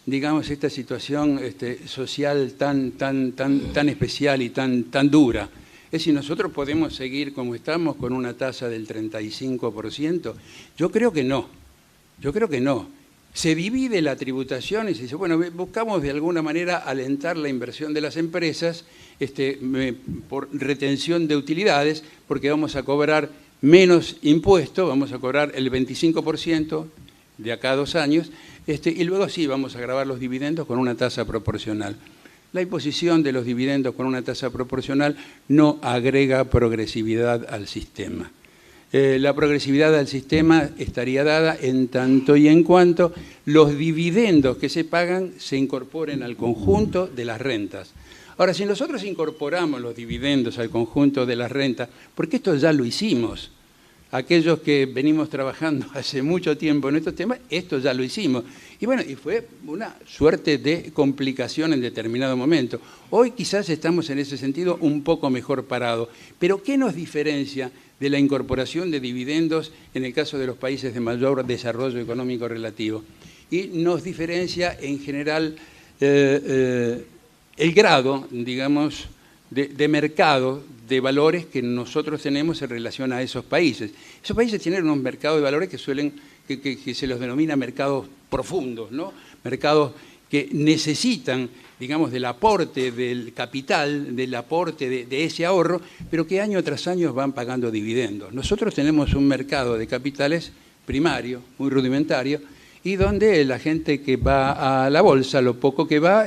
digamos, esta situación social tan especial y tan dura. Es decir, nosotros podemos seguir como estamos con una tasa del 35%. Yo creo que no. Yo creo que no. Se divide la tributación y se dice, bueno, buscamos de alguna manera alentar la inversión de las empresas por retención de utilidades, porque vamos a cobrar menos impuestos, vamos a cobrar el 25% de acá a 2 años, y luego sí vamos a gravar los dividendos con una tasa proporcional. La imposición de los dividendos con una tasa proporcional no agrega progresividad al sistema. La progresividad al sistema estaría dada en tanto y en cuanto los dividendos que se pagan se incorporen al conjunto de las rentas. Ahora, si nosotros incorporamos los dividendos al conjunto de las rentas, porque esto ya lo hicimos, aquellos que venimos trabajando hace mucho tiempo en estos temas, esto ya lo hicimos. Y bueno, y fue una suerte de complicación en determinado momento. Hoy quizás estamos en ese sentido un poco mejor parados. Pero ¿qué nos diferencia de la incorporación de dividendos en el caso de los países de mayor desarrollo económico relativo? Y nos diferencia en general el grado, digamos, de mercado de valores que nosotros tenemos en relación a esos países. Esos países tienen unos mercados de valores que se los denomina mercados profundos, ¿no? Mercados que necesitan, digamos, del aporte del capital, del aporte de ese ahorro, pero que año tras año van pagando dividendos. Nosotros tenemos un mercado de capitales primario, muy rudimentario, y donde la gente que va a la bolsa, lo poco que va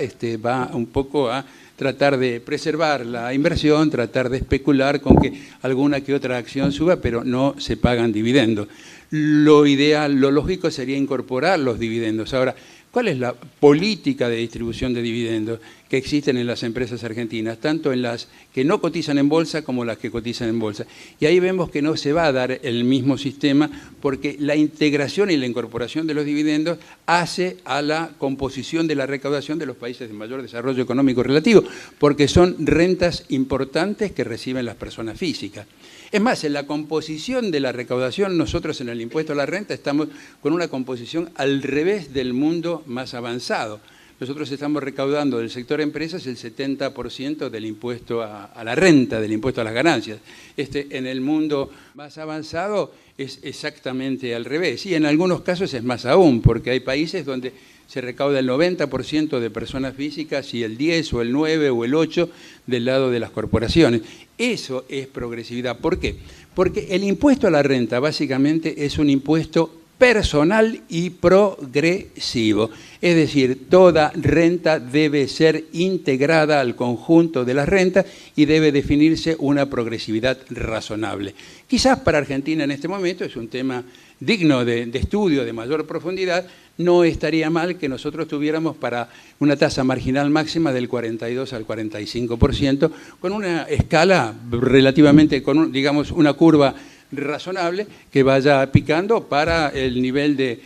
un poco a tratar de preservar la inversión, tratar de especular con que alguna que otra acción suba, pero no se pagan dividendos. Lo ideal, lo lógico sería incorporar los dividendos. Ahora, ¿cuál es la política de distribución de dividendos que existen en las empresas argentinas, tanto en las que no cotizan en bolsa como las que cotizan en bolsa? Y ahí vemos que no se va a dar el mismo sistema porque la integración y la incorporación de los dividendos hace a la composición de la recaudación de los países de mayor desarrollo económico relativo, porque son rentas importantes que reciben las personas físicas. Es más, en la composición de la recaudación, nosotros en el impuesto a la renta estamos con una composición al revés del mundo más avanzado. Nosotros estamos recaudando del sector empresas el 70% del impuesto a la renta, del impuesto a las ganancias. En el mundo más avanzado es exactamente al revés. Y en algunos casos es más aún, porque hay países donde se recauda el 90% de personas físicas y el 10 o el 9 o el 8 del lado de las corporaciones. Eso es progresividad. ¿Por qué? Porque el impuesto a la renta básicamente es un impuesto personal y progresivo. Es decir, toda renta debe ser integrada al conjunto de las rentas y debe definirse una progresividad razonable. Quizás para Argentina en este momento es un tema digno de estudio, de mayor profundidad. No estaría mal que nosotros tuviéramos para una tasa marginal máxima del 42 al 45%, con una escala relativamente, digamos, una curva razonable que vaya picando para el nivel de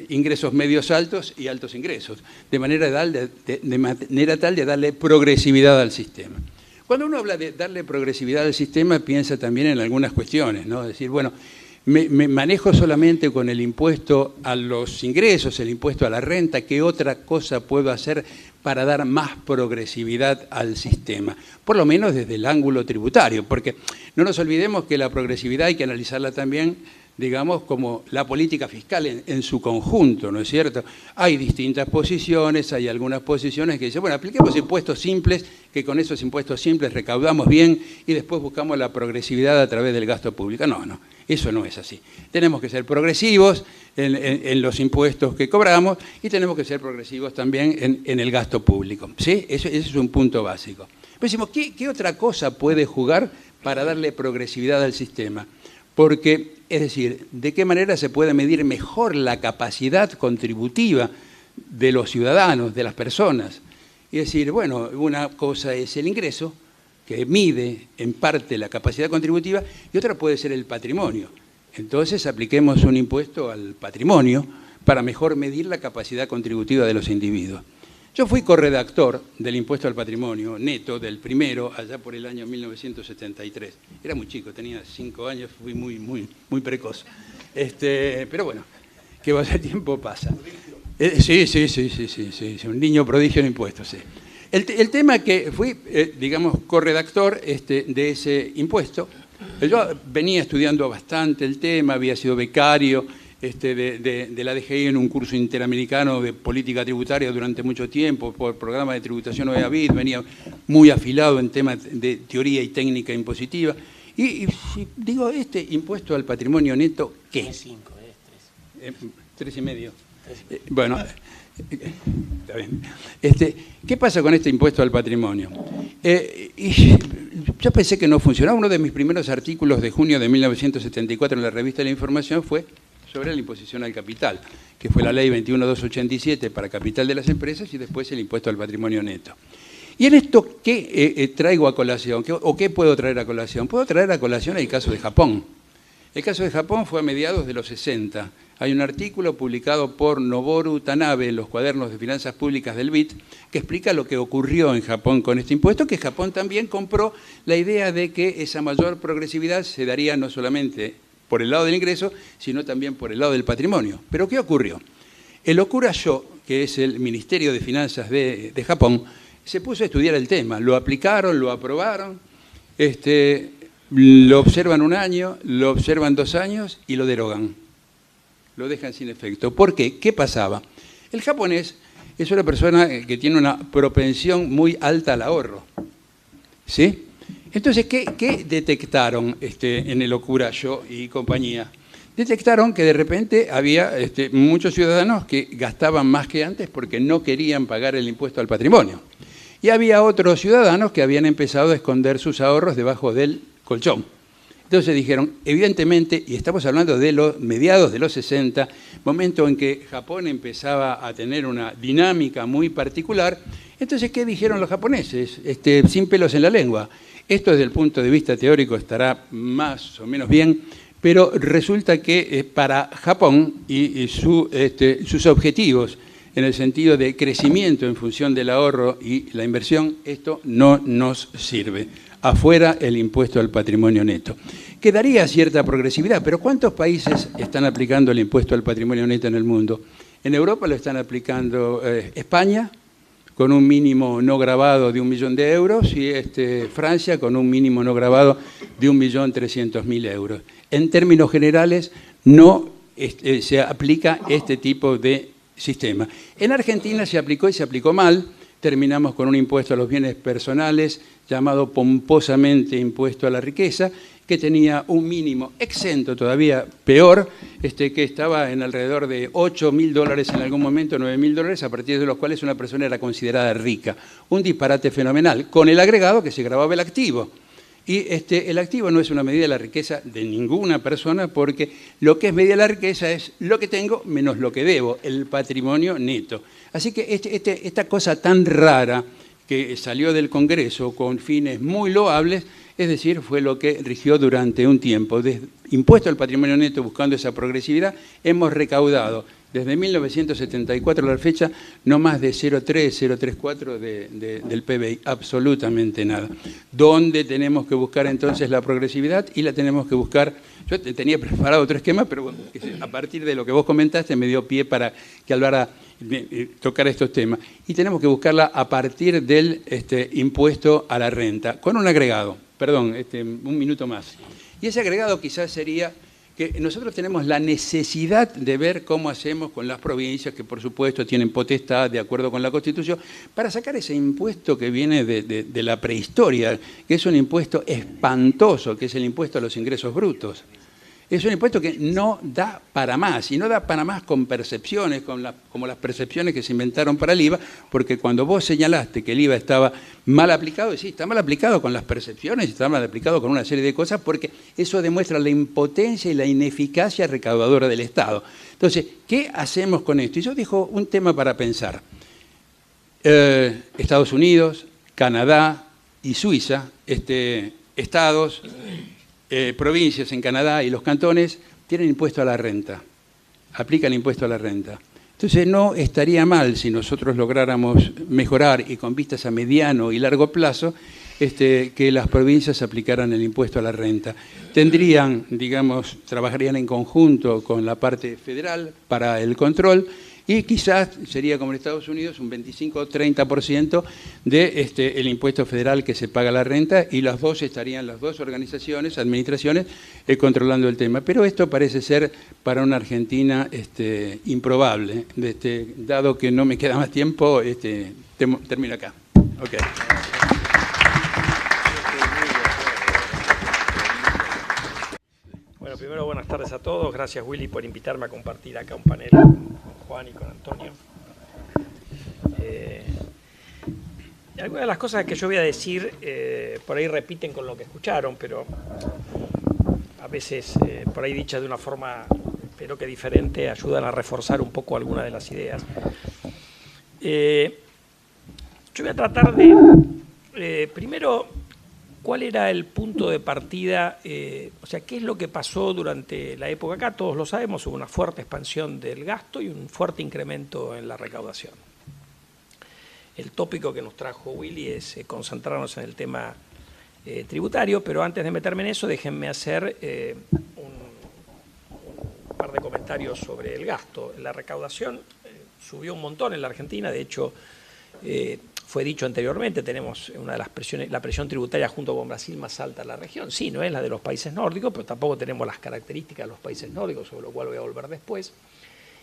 ingresos medios altos y altos ingresos, de manera tal de darle progresividad al sistema. Cuando uno habla de darle progresividad al sistema, piensa también en algunas cuestiones, ¿no? Es decir, bueno, me manejo solamente con el impuesto a los ingresos, el impuesto a la renta, ¿qué otra cosa puedo hacer para dar más progresividad al sistema? Por lo menos desde el ángulo tributario, porque no nos olvidemos que la progresividad hay que analizarla también, digamos, como la política fiscal en su conjunto, ¿no es cierto? Hay distintas posiciones, hay algunas posiciones que dicen, bueno, apliquemos impuestos simples, que con esos impuestos simples recaudamos bien y después buscamos la progresividad a través del gasto público. No, eso no es así. Tenemos que ser progresivos en los impuestos que cobramos y tenemos que ser progresivos también en el gasto público, ¿sí? Ese es un punto básico. Pero decimos, ¿qué otra cosa puede jugar para darle progresividad al sistema? Porque, es decir, ¿de qué manera se puede medir mejor la capacidad contributiva de los ciudadanos, de las personas? Y decir, bueno, una cosa es el ingreso, que mide en parte la capacidad contributiva, y otra puede ser el patrimonio. Entonces apliquemos un impuesto al patrimonio para mejor medir la capacidad contributiva de los individuos. Yo fui corredactor del impuesto al patrimonio neto, del primero, allá por el año 1973. Era muy chico, tenía 5 años, fui muy precoz. Pero bueno, que el tiempo pasa. Sí, un niño prodigio en impuestos, sí. El tema que fui, digamos, corredactor de ese impuesto, yo venía estudiando bastante el tema, había sido becario de la DGI en un curso interamericano de política tributaria durante mucho tiempo, por programa de tributación OEABID, venía muy afilado en temas de teoría y técnica impositiva. Y digo, este impuesto al patrimonio neto, ¿qué? 3,5. Bueno, está bien. ¿Qué pasa con este impuesto al patrimonio? Yo pensé que no funcionaba. Uno de mis primeros artículos de junio de 1974 en la revista de la Información fue sobre la imposición al capital, que fue la ley 21.287 para capital de las empresas y después el impuesto al patrimonio neto. Y en esto, ¿qué traigo a colación? ¿O qué puedo traer a colación? Puedo traer a colación el caso de Japón. El caso de Japón fue a mediados de los 60. Hay un artículo publicado por Noboru Tanabe en los cuadernos de finanzas públicas del BIT que explica lo que ocurrió en Japón con este impuesto, que Japón también compró la idea de que esa mayor progresividad se daría no solamente por el lado del ingreso, sino también por el lado del patrimonio. ¿Pero qué ocurrió? El Okurasho, que es el Ministerio de Finanzas de Japón, se puso a estudiar el tema. Lo aplicaron, lo aprobaron, lo observan 1 año, lo observan 2 años y lo derogan. Lo dejan sin efecto. ¿Por qué? ¿Qué pasaba? El japonés es una persona que tiene una propensión muy alta al ahorro. ¿Sí? Entonces, ¿qué detectaron en el Okurasho y compañía? Detectaron que de repente había muchos ciudadanos que gastaban más que antes porque no querían pagar el impuesto al patrimonio. Y había otros ciudadanos que habían empezado a esconder sus ahorros debajo del colchón. Entonces dijeron, evidentemente, y estamos hablando de los mediados de los 60, momento en que Japón empezaba a tener una dinámica muy particular. Entonces, ¿qué dijeron los japoneses? Sin pelos en la lengua. Esto desde el punto de vista teórico estará más o menos bien, pero resulta que para Japón y sus objetivos en el sentido de crecimiento en función del ahorro y la inversión, esto no nos sirve. Afuera el impuesto al patrimonio neto. Quedaría cierta progresividad, pero ¿cuántos países están aplicando el impuesto al patrimonio neto en el mundo? En Europa lo están aplicando España, con un mínimo no gravado de 1 millón de euros, y Francia con un mínimo no gravado de 1.300.000 euros. En términos generales, no se aplica este tipo de sistema. En Argentina se aplicó y se aplicó mal. Terminamos con un impuesto a los bienes personales llamado pomposamente impuesto a la riqueza, que tenía un mínimo exento, todavía peor, que estaba en alrededor de $8.000 en algún momento, $9.000, a partir de los cuales una persona era considerada rica. Un disparate fenomenal, con el agregado que se grababa el activo. Y el activo no es una medida de la riqueza de ninguna persona, porque lo que es medida de la riqueza es lo que tengo menos lo que debo, el patrimonio neto. Así que esta cosa tan rara que salió del Congreso con fines muy loables, es decir, fue lo que rigió durante un tiempo. Desde impuesto al patrimonio neto, buscando esa progresividad, hemos recaudado desde 1974 a la fecha no más de 0,3, 0,34 del PBI, absolutamente nada. ¿Dónde tenemos que buscar entonces la progresividad? Y la tenemos que buscar, yo tenía preparado otro esquema, pero bueno, a partir de lo que vos comentaste me dio pie para que Álvaro tocar estos temas. Y tenemos que buscarla a partir del impuesto a la renta, con un agregado, perdón, un minuto más. Y ese agregado quizás sería que nosotros tenemos la necesidad de ver cómo hacemos con las provincias, que por supuesto tienen potestad de acuerdo con la Constitución, para sacar ese impuesto que viene de la prehistoria, que es un impuesto espantoso, que es el impuesto a los ingresos brutos. Es un impuesto que no da para más, y no da para más con percepciones, como las percepciones que se inventaron para el IVA, porque cuando vos señalaste que el IVA estaba mal aplicado, sí, está mal aplicado con las percepciones, está mal aplicado con una serie de cosas, porque eso demuestra la impotencia y la ineficacia recaudadora del Estado. Entonces, ¿qué hacemos con esto? Y yo dejo un tema para pensar. Estados Unidos, Canadá y Suiza, estados, provincias en Canadá y los cantones tienen impuesto a la renta, aplican impuesto a la renta. Entonces no estaría mal si nosotros lográramos mejorar, y con vistas a mediano y largo plazo, que las provincias aplicaran el impuesto a la renta. Tendrían, digamos, trabajarían en conjunto con la parte federal para el control, y quizás sería como en Estados Unidos un 25 o 30% de el impuesto federal que se paga a la renta, y las dos organizaciones, administraciones, controlando el tema. Pero esto parece ser para una Argentina improbable. Dado que no me queda más tiempo, termino acá. Okay. Bueno, primero buenas tardes a todos. Gracias, Willy, por invitarme a compartir acá un panel con Juan y con Antonio. Algunas de las cosas que yo voy a decir por ahí repiten con lo que escucharon, pero a veces por ahí dichas de una forma, espero que diferente, ayudan a reforzar un poco algunas de las ideas. Yo voy a tratar de, primero, ¿cuál era el punto de partida? O sea, ¿qué es lo que pasó durante la época acá? Todos lo sabemos, hubo una fuerte expansión del gasto y un fuerte incremento en la recaudación. El tópico que nos trajo Willy es concentrarnos en el tema tributario, pero antes de meterme en eso, déjenme hacer un par de comentarios sobre el gasto. La recaudación subió un montón en la Argentina, de hecho, fue dicho anteriormente, tenemos una de las presiones, la presión tributaria junto con Brasil más alta en la región. Sí, no es la de los países nórdicos, pero tampoco tenemos las características de los países nórdicos, sobre lo cual voy a volver después.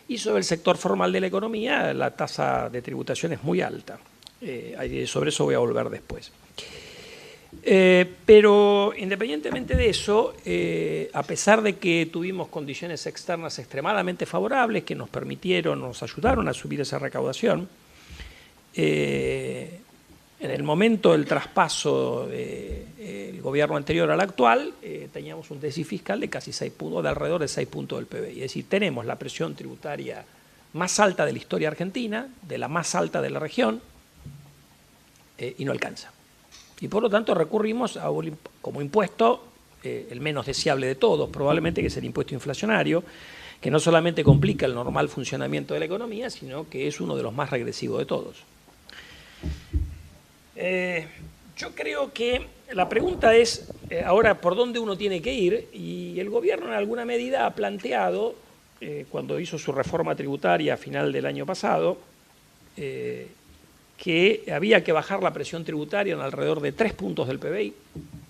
Y sobre el sector formal de la economía, la tasa de tributación es muy alta. Sobre eso voy a volver después. Pero independientemente de eso, a pesar de que tuvimos condiciones externas extremadamente favorables que nos ayudaron a subir esa recaudación, en el momento del traspaso del gobierno anterior al actual, teníamos un déficit fiscal de casi 6 puntos, de alrededor de 6 puntos del PBI. Es decir, tenemos la presión tributaria más alta de la historia argentina, de la más alta de la región, y no alcanza. Y por lo tanto recurrimos a como impuesto, el menos deseable de todos, probablemente, que es el impuesto inflacionario, que no solamente complica el normal funcionamiento de la economía, sino que es uno de los más regresivos de todos. Yo creo que la pregunta es ahora por dónde uno tiene que ir, y el gobierno en alguna medida ha planteado, cuando hizo su reforma tributaria a final del año pasado, que había que bajar la presión tributaria en alrededor de 3 puntos del PBI.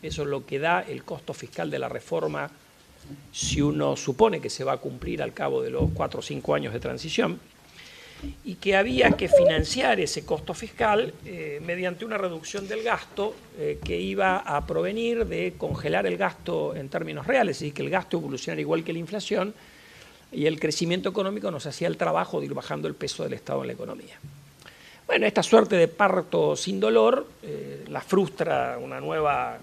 Eso es lo que da el costo fiscal de la reforma si uno supone que se va a cumplir al cabo de los 4 o 5 años de transición, y que había que financiar ese costo fiscal mediante una reducción del gasto que iba a provenir de congelar el gasto en términos reales, es decir, que el gasto evolucionara igual que la inflación, y el crecimiento económico nos hacía el trabajo de ir bajando el peso del Estado en la economía. Bueno, esta suerte de parto sin dolor la frustra una nueva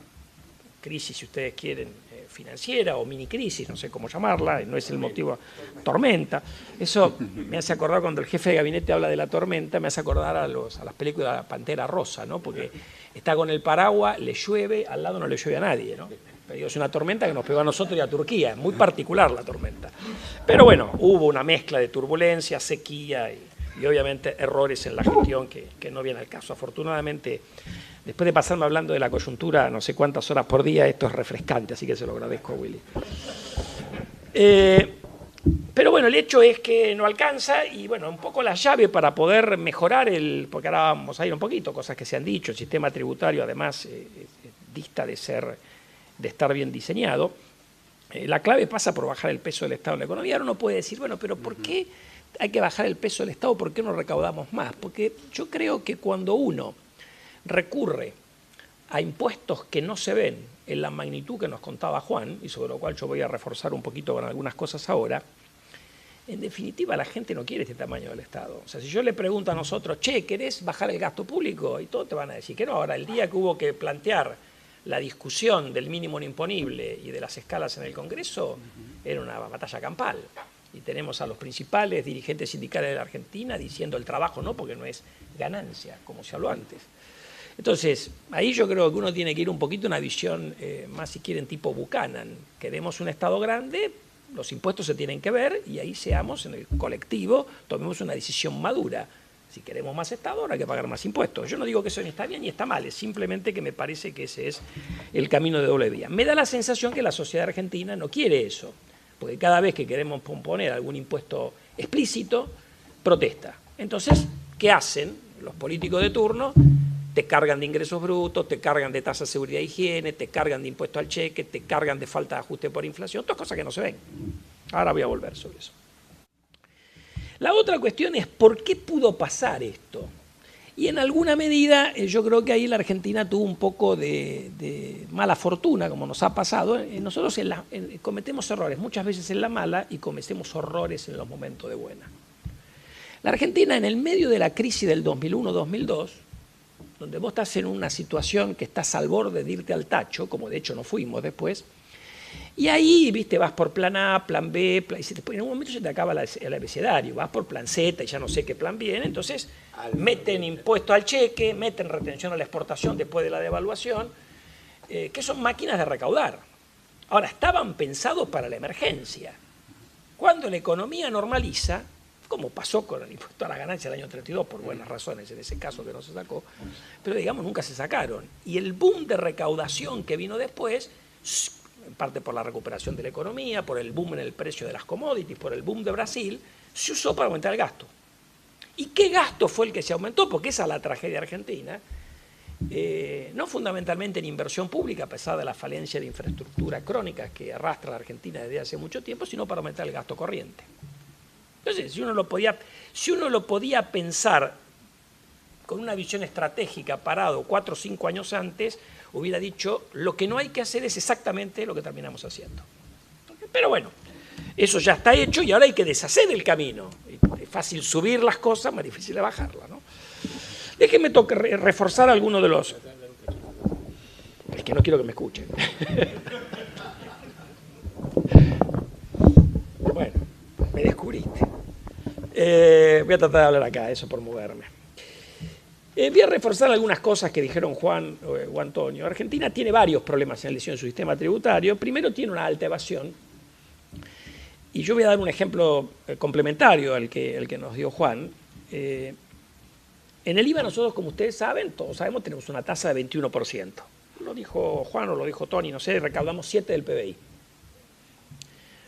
crisis, si ustedes quieren, financiera o mini crisis, no sé cómo llamarla, no es el motivo, tormenta. Eso me hace acordar, cuando el jefe de gabinete habla de la tormenta, me hace acordar a las películas de la Pantera Rosa, ¿no? Porque está con el paraguas, le llueve, al lado no le llueve a nadie, ¿no? Pero es una tormenta que nos pegó a nosotros y a Turquía, es muy particular la tormenta. Pero bueno, hubo una mezcla de turbulencia, sequía y obviamente errores en la gestión que no viene al caso. Afortunadamente, después de pasarme hablando de la coyuntura no sé cuántas horas por día, esto es refrescante, así que se lo agradezco a Willy. Pero bueno, el hecho es que no alcanza, y bueno, un poco la llave para poder mejorar porque ahora vamos a ir un poquito, cosas que se han dicho, el sistema tributario además dista de estar bien diseñado. La clave pasa por bajar el peso del Estado en la economía. Ahora uno puede decir, bueno, pero ¿por qué hay que bajar el peso del Estado? ¿Por qué no recaudamos más? Porque yo creo que cuando uno recurre a impuestos que no se ven en la magnitud que nos contaba Juan, y sobre lo cual yo voy a reforzar un poquito con algunas cosas ahora, en definitiva la gente no quiere este tamaño del Estado. O sea, si yo le pregunto a nosotros, che, ¿querés bajar el gasto público? Y todos te van a decir que no. Ahora, el día que hubo que plantear la discusión del mínimo imponible y de las escalas en el Congreso, era una batalla campal. Y tenemos a los principales dirigentes sindicales de la Argentina diciendo el trabajo no, porque no es ganancia, como se habló antes. Entonces, ahí yo creo que uno tiene que ir un poquito a una visión más, si quieren, tipo Buchanan. Queremos un Estado grande, los impuestos se tienen que ver, y ahí seamos, en el colectivo, tomemos una decisión madura. Si queremos más Estado, ahora hay que pagar más impuestos. Yo no digo que eso ni está bien ni está mal, es simplemente que me parece que ese es el camino de doble vía. Me da la sensación que la sociedad argentina no quiere eso, porque cada vez que queremos poner algún impuesto explícito, protesta. Entonces, ¿qué hacen los políticos de turno? Te cargan de ingresos brutos, te cargan de tasa de seguridad e higiene, te cargan de impuesto al cheque, te cargan de falta de ajuste por inflación, todas cosas que no se ven. Ahora voy a volver sobre eso. La otra cuestión es ¿por qué pudo pasar esto? Y en alguna medida yo creo que ahí la Argentina tuvo un poco de mala fortuna, como nos ha pasado. Nosotros cometemos errores muchas veces en la mala y cometemos horrores en los momentos de buena. La Argentina, en el medio de la crisis del 2001-2002, donde vos estás en una situación que estás al borde de irte al tacho, como de hecho no fuimos después, y ahí, viste, vas por plan A, plan B, en un momento se te acaba el abecedario, vas por plan Z y ya no sé qué plan viene, entonces meten impuesto al cheque, meten retención a la exportación después de la devaluación, que son máquinas de recaudar. Ahora, estaban pensados para la emergencia. Cuando la economía normaliza, como pasó con el impuesto a la ganancia del año 32, por buenas razones en ese caso que no se sacó, pero digamos nunca se sacaron. Y el boom de recaudación que vino después, en parte por la recuperación de la economía, por el boom en el precio de las commodities, por el boom de Brasil, se usó para aumentar el gasto. ¿Y qué gasto fue el que se aumentó? Porque esa es la tragedia argentina. No fundamentalmente en inversión pública, a pesar de la falencia de infraestructura crónica que arrastra la Argentina desde hace mucho tiempo, sino para aumentar el gasto corriente. Entonces, si uno lo podía pensar con una visión estratégica parado 4 o 5 años antes, hubiera dicho, lo que no hay que hacer es exactamente lo que terminamos haciendo. Pero bueno, eso ya está hecho y ahora hay que deshacer el camino. Es fácil subir las cosas, más difícil de bajarlas, ¿no? Déjenme reforzar algunos de los... Es que no quiero que me escuchen. Bueno, me descubriste. Voy a tratar de hablar acá, eso por moverme. Voy a reforzar algunas cosas que dijeron Juan o Antonio. Argentina tiene varios problemas en la elección de su sistema tributario. Primero, tiene una alta evasión. Y yo voy a dar un ejemplo complementario al que nos dio Juan. En el IVA nosotros, como ustedes saben, todos sabemos, tenemos una tasa de 21%. Lo dijo Juan o lo dijo Tony, no sé, recaudamos 7 del PBI.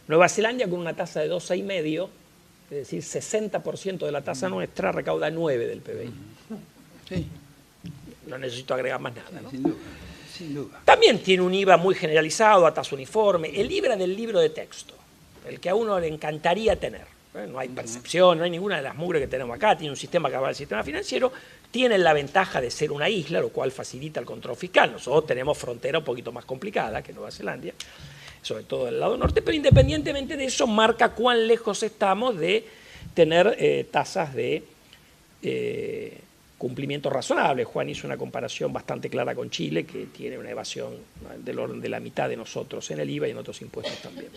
Nueva Zelanda con una tasa de 2,5, es decir, 60% de la tasa nuestra recauda 9 del PBI. Sí. No necesito agregar más nada, ¿no? Sin duda, sin duda. También tiene un IVA muy generalizado, a tasa uniforme. El IVA del libro de texto, el que a uno le encantaría tener. No hay percepción, no hay ninguna de las mugres que tenemos acá. Tiene un sistema que va al sistema financiero. Tiene la ventaja de ser una isla, lo cual facilita el control fiscal. Nosotros tenemos frontera un poquito más complicada que Nueva Zelanda, sobre todo del lado norte, pero independientemente de eso, marca cuán lejos estamos de tener tasas de cumplimiento razonable. Juan hizo una comparación bastante clara con Chile, que tiene una evasión del orden de la mitad de nosotros en el IVA y en otros impuestos también.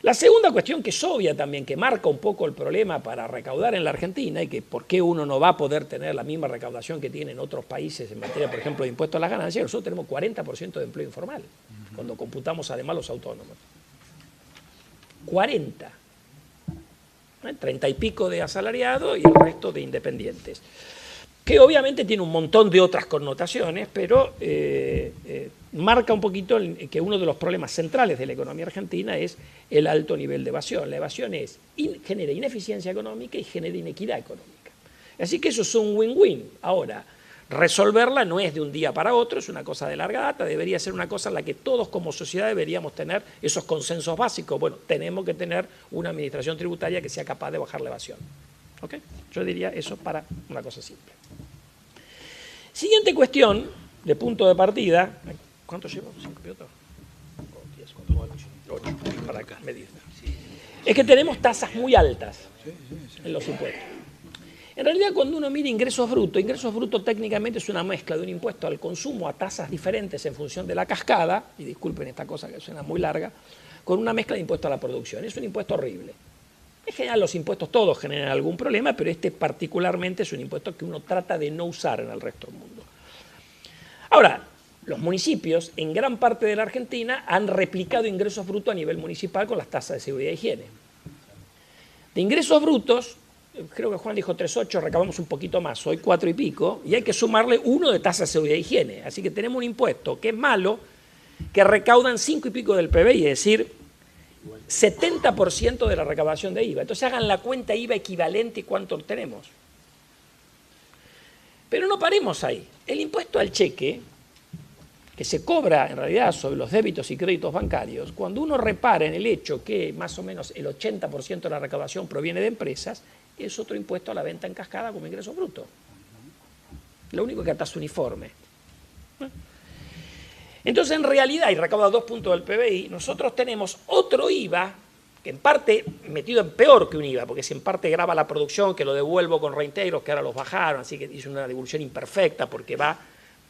La segunda cuestión, que es obvia también, que marca un poco el problema para recaudar en la Argentina y que por qué uno no va a poder tener la misma recaudación que tiene en otros países en materia, por ejemplo, de impuestos a las ganancias, nosotros tenemos 40% de empleo informal, cuando computamos además los autónomos. 40. 30 y pico de asalariados y el resto de independientes. Que obviamente tiene un montón de otras connotaciones, pero marca un poquito que uno de los problemas centrales de la economía argentina es el alto nivel de evasión. La evasión genera ineficiencia económica y genera inequidad económica. Así que eso es un win-win. Ahora, resolverla no es de un día para otro, es una cosa de larga data, debería ser una cosa en la que todos como sociedad deberíamos tener esos consensos básicos. Bueno, tenemos que tener una administración tributaria que sea capaz de bajar la evasión. ¿Ok? Yo diría eso para una cosa simple. Siguiente cuestión, de punto de partida. ¿Cuánto llevo? ¿5 minutos? 8 para acá, medir. Es que tenemos tasas muy altas en los impuestos. En realidad, cuando uno mira ingresos brutos técnicamente es una mezcla de un impuesto al consumo a tasas diferentes en función de la cascada, y disculpen esta cosa que suena muy larga, con una mezcla de impuesto a la producción. Es un impuesto horrible. En general los impuestos todos generan algún problema, pero este particularmente es un impuesto que uno trata de no usar en el resto del mundo. Ahora, los municipios en gran parte de la Argentina han replicado ingresos brutos a nivel municipal con las tasas de seguridad e higiene. De ingresos brutos, creo que Juan dijo 3,8, recabamos un poquito más, hoy 4 y pico, y hay que sumarle 1 de tasa de seguridad e higiene. Así que tenemos un impuesto que es malo, que recaudan 5 y pico del PBI, es decir, 70% de la recaudación de IVA. Entonces hagan la cuenta IVA equivalente y cuánto tenemos. Pero no paremos ahí. El impuesto al cheque, que se cobra en realidad sobre los débitos y créditos bancarios, cuando uno repara en el hecho que más o menos el 80% de la recaudación proviene de empresas, es otro impuesto a la venta en cascada como ingreso bruto. Lo único que es uniforme. Entonces, en realidad, y recauda 2 puntos del PBI, nosotros tenemos otro IVA, que en parte metido en peor que un IVA, porque si en parte grava la producción, que lo devuelvo con reintegros, que ahora los bajaron, así que hizo una devolución imperfecta, porque va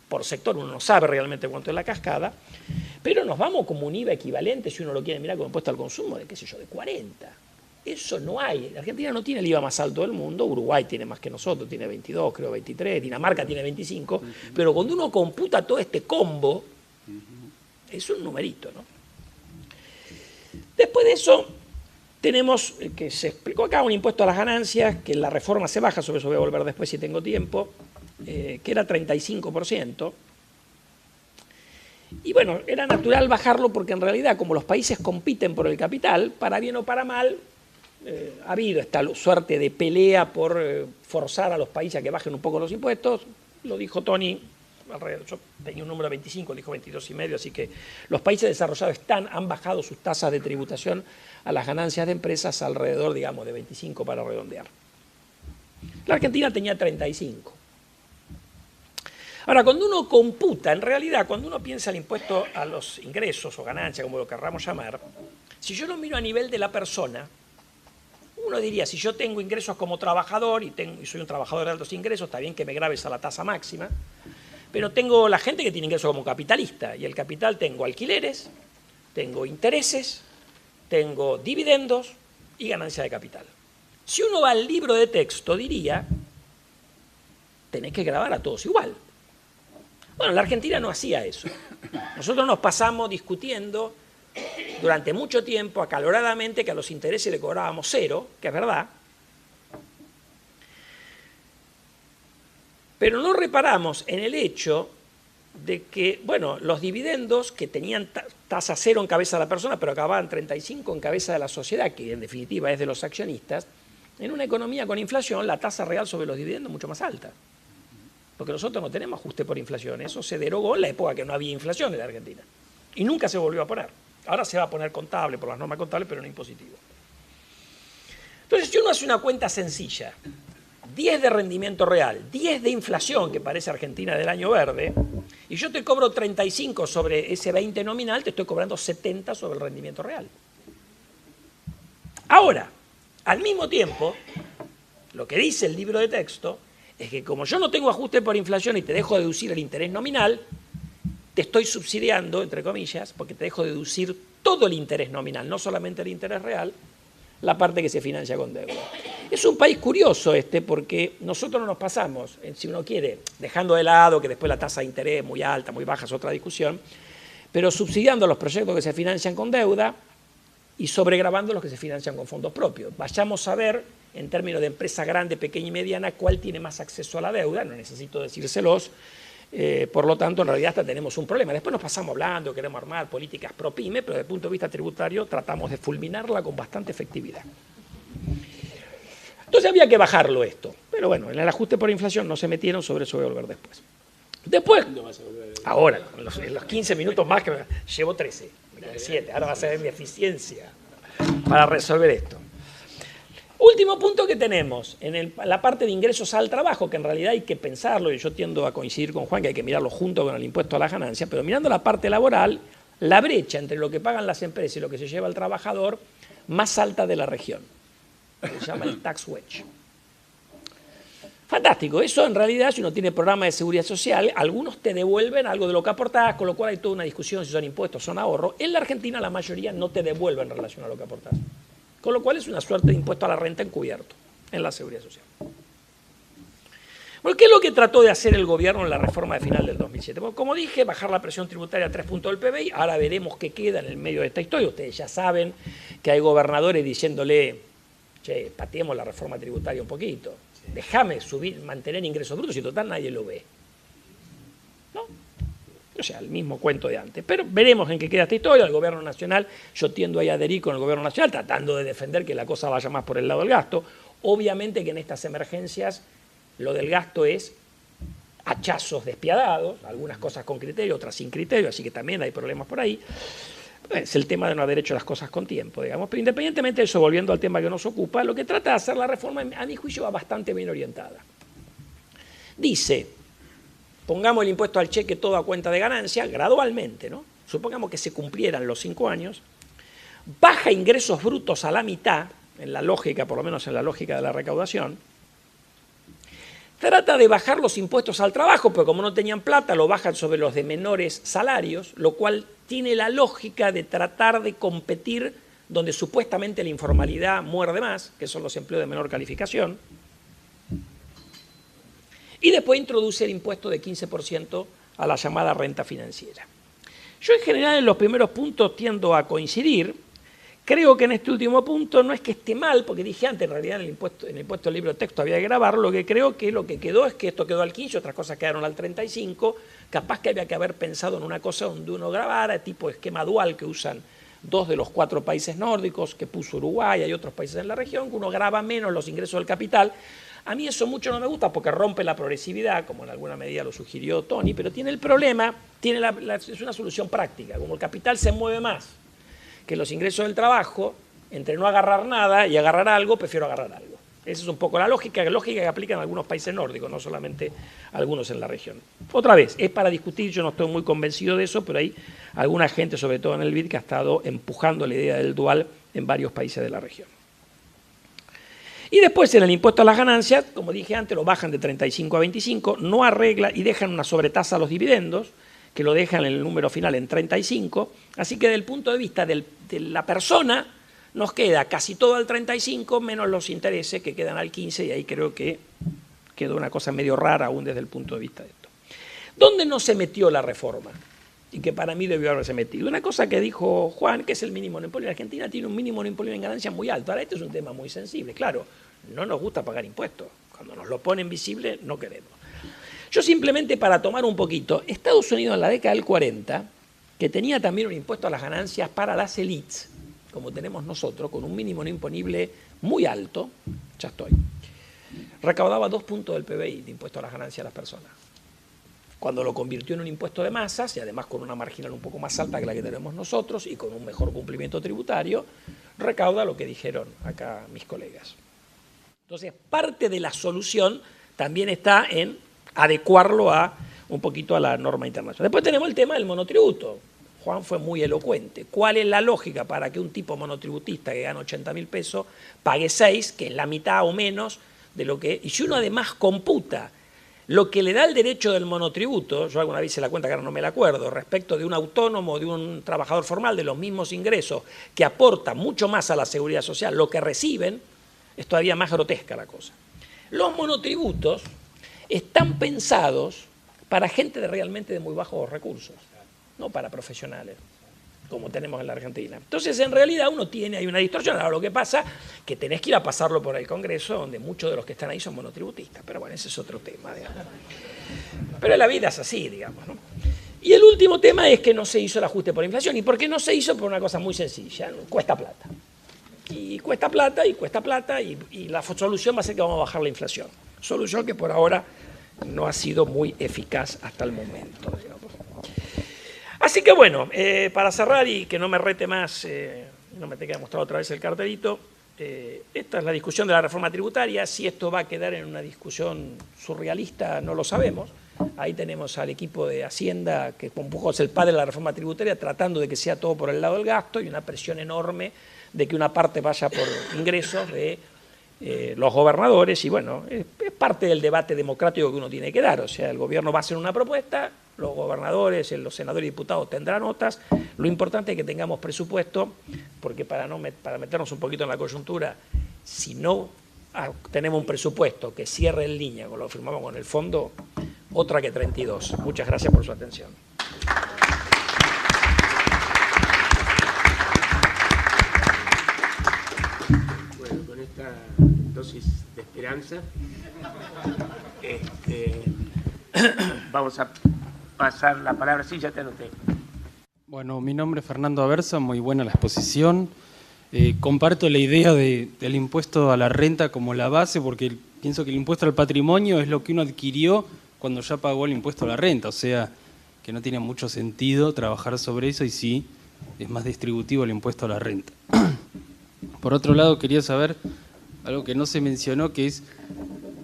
por sector, uno no sabe realmente cuánto es la cascada, pero nos vamos como un IVA equivalente, si uno lo quiere mirar como impuesto al consumo, de qué sé yo, de 40. Eso no hay. Argentina no tiene el IVA más alto del mundo, Uruguay tiene más que nosotros, tiene 22, creo 23, Dinamarca tiene 25, pero cuando uno computa todo este combo, es un numerito, ¿no? Después de eso, tenemos, que se explicó acá, un impuesto a las ganancias, que en la reforma se baja, sobre eso voy a volver después si tengo tiempo, que era 35%. Y bueno, era natural bajarlo porque en realidad, como los países compiten por el capital, para bien o para mal, ha habido esta suerte de pelea por forzar a los países a que bajen un poco los impuestos. Lo dijo Tony, yo tenía un número de 25, dijo 22,5, así que los países desarrollados han bajado sus tasas de tributación a las ganancias de empresas alrededor, digamos, de 25 para redondear. La Argentina tenía 35. Ahora, cuando uno computa, en realidad, cuando uno piensa el impuesto a los ingresos o ganancias, como lo querramos llamar, si yo lo miro a nivel de la persona, uno diría, si yo tengo ingresos como trabajador y soy un trabajador de altos ingresos, está bien que me graves a la tasa máxima, pero tengo la gente que tiene ingresos como capitalista, y el capital tengo alquileres, tengo intereses, tengo dividendos y ganancia de capital. Si uno va al libro de texto, diría, tenés que gravar a todos igual. Bueno, la Argentina no hacía eso. Nosotros nos pasamos discutiendo durante mucho tiempo, acaloradamente, que a los intereses le cobrábamos 0, que es verdad, pero no reparamos en el hecho de que, bueno, los dividendos que tenían tasa 0 en cabeza de la persona, pero acababan 35 en cabeza de la sociedad, que en definitiva es de los accionistas, en una economía con inflación, la tasa real sobre los dividendos es mucho más alta. Porque nosotros no tenemos ajuste por inflación. Eso se derogó en la época que no había inflación en la Argentina. Y nunca se volvió a poner. Ahora se va a poner contable por las normas contables, pero no impositivo. Entonces, si uno hace una cuenta sencilla, 10 de rendimiento real, 10 de inflación, que parece Argentina del año verde, y yo te cobro 35 sobre ese 20 nominal, te estoy cobrando 70 sobre el rendimiento real. Ahora, al mismo tiempo, lo que dice el libro de texto es que como yo no tengo ajuste por inflación y te dejo deducir el interés nominal, te estoy subsidiando, entre comillas, porque te dejo deducir todo el interés nominal, no solamente el interés real, la parte que se financia con deuda. Es un país curioso porque nosotros no nos pasamos, si uno quiere, dejando de lado que después la tasa de interés es muy alta, muy baja, es otra discusión, pero subsidiando los proyectos que se financian con deuda y sobregravando los que se financian con fondos propios. Vayamos a ver, en términos de empresa grande, pequeña y mediana, cuál tiene más acceso a la deuda, no necesito decírselos, por lo tanto, en realidad hasta tenemos un problema. Después nos pasamos hablando, queremos armar políticas pro pyme, pero desde el punto de vista tributario tratamos de fulminarla con bastante efectividad. Entonces había que bajarlo esto, pero bueno, en el ajuste por inflación no se metieron, sobre eso voy a volver después. Después, ahora, en los 15 minutos más que llevo 13, 7, ahora vas a ver mi eficiencia para resolver esto. Último punto que tenemos, en la parte de ingresos al trabajo, que en realidad hay que pensarlo, y yo tiendo a coincidir con Juan, que hay que mirarlo junto con el impuesto a las ganancias, pero mirando la parte laboral, la brecha entre lo que pagan las empresas y lo que se lleva el trabajador, más alta de la región. Se llama el tax wedge. Fantástico, eso en realidad, si uno tiene programa de seguridad social, algunos te devuelven algo de lo que aportás, con lo cual hay toda una discusión si son impuestos o son ahorros. En la Argentina la mayoría no te devuelven en relación a lo que aportás. Con lo cual es una suerte de impuesto a la renta encubierto en la seguridad social. Bueno, ¿qué es lo que trató de hacer el gobierno en la reforma de final del 2007? Bueno, como dije, bajar la presión tributaria a 3 puntos del PBI. Ahora veremos qué queda en el medio de esta historia. Ustedes ya saben que hay gobernadores diciéndole, che, pateemos la reforma tributaria un poquito. Déjame subir, mantener ingresos brutos y total nadie lo ve. ¿No? O sea, el mismo cuento de antes. Pero veremos en qué queda esta historia. El gobierno nacional, yo tiendo ahí a adherir con el gobierno nacional, tratando de defender que la cosa vaya más por el lado del gasto. Obviamente que en estas emergencias lo del gasto es hachazos despiadados, algunas cosas con criterio, otras sin criterio, así que también hay problemas por ahí. Es el tema de no haber hecho las cosas con tiempo, digamos. Pero independientemente de eso, volviendo al tema que nos ocupa, lo que trata de hacer la reforma, a mi juicio, va bastante bien orientada. Dice, pongamos el impuesto al cheque todo a cuenta de ganancia, gradualmente, ¿no? Supongamos que se cumplieran los 5 años, baja ingresos brutos a la mitad, en la lógica, por lo menos en la lógica de la recaudación, trata de bajar los impuestos al trabajo, pero como no tenían plata, lo bajan sobre los de menores salarios, lo cual tiene la lógica de tratar de competir donde supuestamente la informalidad muerde más, que son los empleos de menor calificación, y después introduce el impuesto de 15% a la llamada renta financiera. Yo en general en los primeros puntos tiendo a coincidir. Creo que en este último punto no es que esté mal, porque dije antes, en realidad en el impuesto al libro de texto había que grabarlo. Lo que creo que lo que quedó es que esto quedó al 15, otras cosas quedaron al 35. Capaz que había que haber pensado en una cosa donde uno grabara, tipo esquema dual que usan 2 de los 4 países nórdicos, que puso Uruguay, hay otros países en la región, que uno graba menos los ingresos del capital. A mí eso mucho no me gusta porque rompe la progresividad, como en alguna medida lo sugirió Tony, pero tiene el problema, es una solución práctica. Como el capital se mueve más que los ingresos del trabajo, entre no agarrar nada y agarrar algo, prefiero agarrar algo. Esa es un poco la lógica que aplican algunos países nórdicos, no solamente algunos en la región. Otra vez, es para discutir, yo no estoy muy convencido de eso, pero hay alguna gente, sobre todo en el BID, que ha estado empujando la idea del dual en varios países de la región. Y después en el impuesto a las ganancias, como dije antes, lo bajan de 35 a 25, no arregla y dejan una sobretasa a los dividendos, que lo dejan en el número final en 35, así que desde el punto de vista de la persona nos queda casi todo al 35 menos los intereses que quedan al 15 y ahí creo que quedó una cosa medio rara aún desde el punto de vista de esto. ¿Dónde no se metió la reforma? Y que para mí debió haberse metido. Una cosa que dijo Juan, que es el mínimo monopolio. La Argentina tiene un mínimo monopolio en ganancias muy alto. Ahora, este es un tema muy sensible. Claro, no nos gusta pagar impuestos. Cuando nos lo ponen visible, no queremos. Yo simplemente para tomar un poquito, Estados Unidos en la década del 40, que tenía también un impuesto a las ganancias para las élites, como tenemos nosotros, con un mínimo no imponible muy alto, ya estoy, recaudaba 2 puntos del PBI de impuesto a las ganancias a las personas. Cuando lo convirtió en un impuesto de masas, y además con una marginal un poco más alta que la que tenemos nosotros, y con un mejor cumplimiento tributario, recauda lo que dijeron acá mis colegas. Entonces, parte de la solución también está en adecuarlo un poquito a la norma internacional. Después tenemos el tema del monotributo. Juan fue muy elocuente. ¿Cuál es la lógica para que un tipo monotributista que gana 80.000 pesos pague 6, que es la mitad o menos de lo que... Y si uno además computa lo que le da el derecho del monotributo, yo alguna vez hice la cuenta que ahora no me la acuerdo, respecto de un autónomo o de un trabajador formal de los mismos ingresos que aporta mucho más a la seguridad social, lo que reciben, es todavía más grotesca la cosa. Los monotributos están pensados para gente realmente de muy bajos recursos, no para profesionales, como tenemos en la Argentina. Entonces, en realidad, hay una distorsión. Ahora, lo que pasa es que tenés que ir a pasarlo por el Congreso, donde muchos de los que están ahí son monotributistas. Pero bueno, ese es otro tema, digamos. Pero la vida es así, digamos, ¿no? Y el último tema es que no se hizo el ajuste por inflación. ¿Y por qué no se hizo? Por una cosa muy sencilla, ¿no? Cuesta plata. Y cuesta plata, y la solución va a ser que vamos a bajar la inflación. Solución que por ahora no ha sido muy eficaz hasta el momento, digamos. Así que bueno, para cerrar y que no me rete más, no me tenga que mostrar otra vez el cartelito, esta es la discusión de la reforma tributaria. Si esto va a quedar en una discusión surrealista, no lo sabemos. Ahí tenemos al equipo de Hacienda, que con Pujols es el padre de la reforma tributaria, tratando de que sea todo por el lado del gasto y una presión enorme de que una parte vaya por ingresos de los gobernadores. Y bueno, es parte del debate democrático que uno tiene que dar. O sea, el gobierno va a hacer una propuesta, los gobernadores, los senadores y diputados tendrán otras. Lo importante es que tengamos presupuesto, porque para meternos un poquito en la coyuntura, si no tenemos un presupuesto que cierre en línea con lo que firmamos con el fondo, otra que 32. Muchas gracias por su atención. Bueno, con esta dosis de esperanza, vamos a pasar la palabra. Sí, ya te anoté. Bueno, mi nombre es Fernando Aversa, muy buena la exposición. Comparto la idea del impuesto a la renta como la base, porque pienso que el impuesto al patrimonio es lo que uno adquirió cuando ya pagó el impuesto a la renta, o sea, que no tiene mucho sentido trabajar sobre eso y sí es más distributivo el impuesto a la renta. Por otro lado, quería saber algo que no se mencionó, que es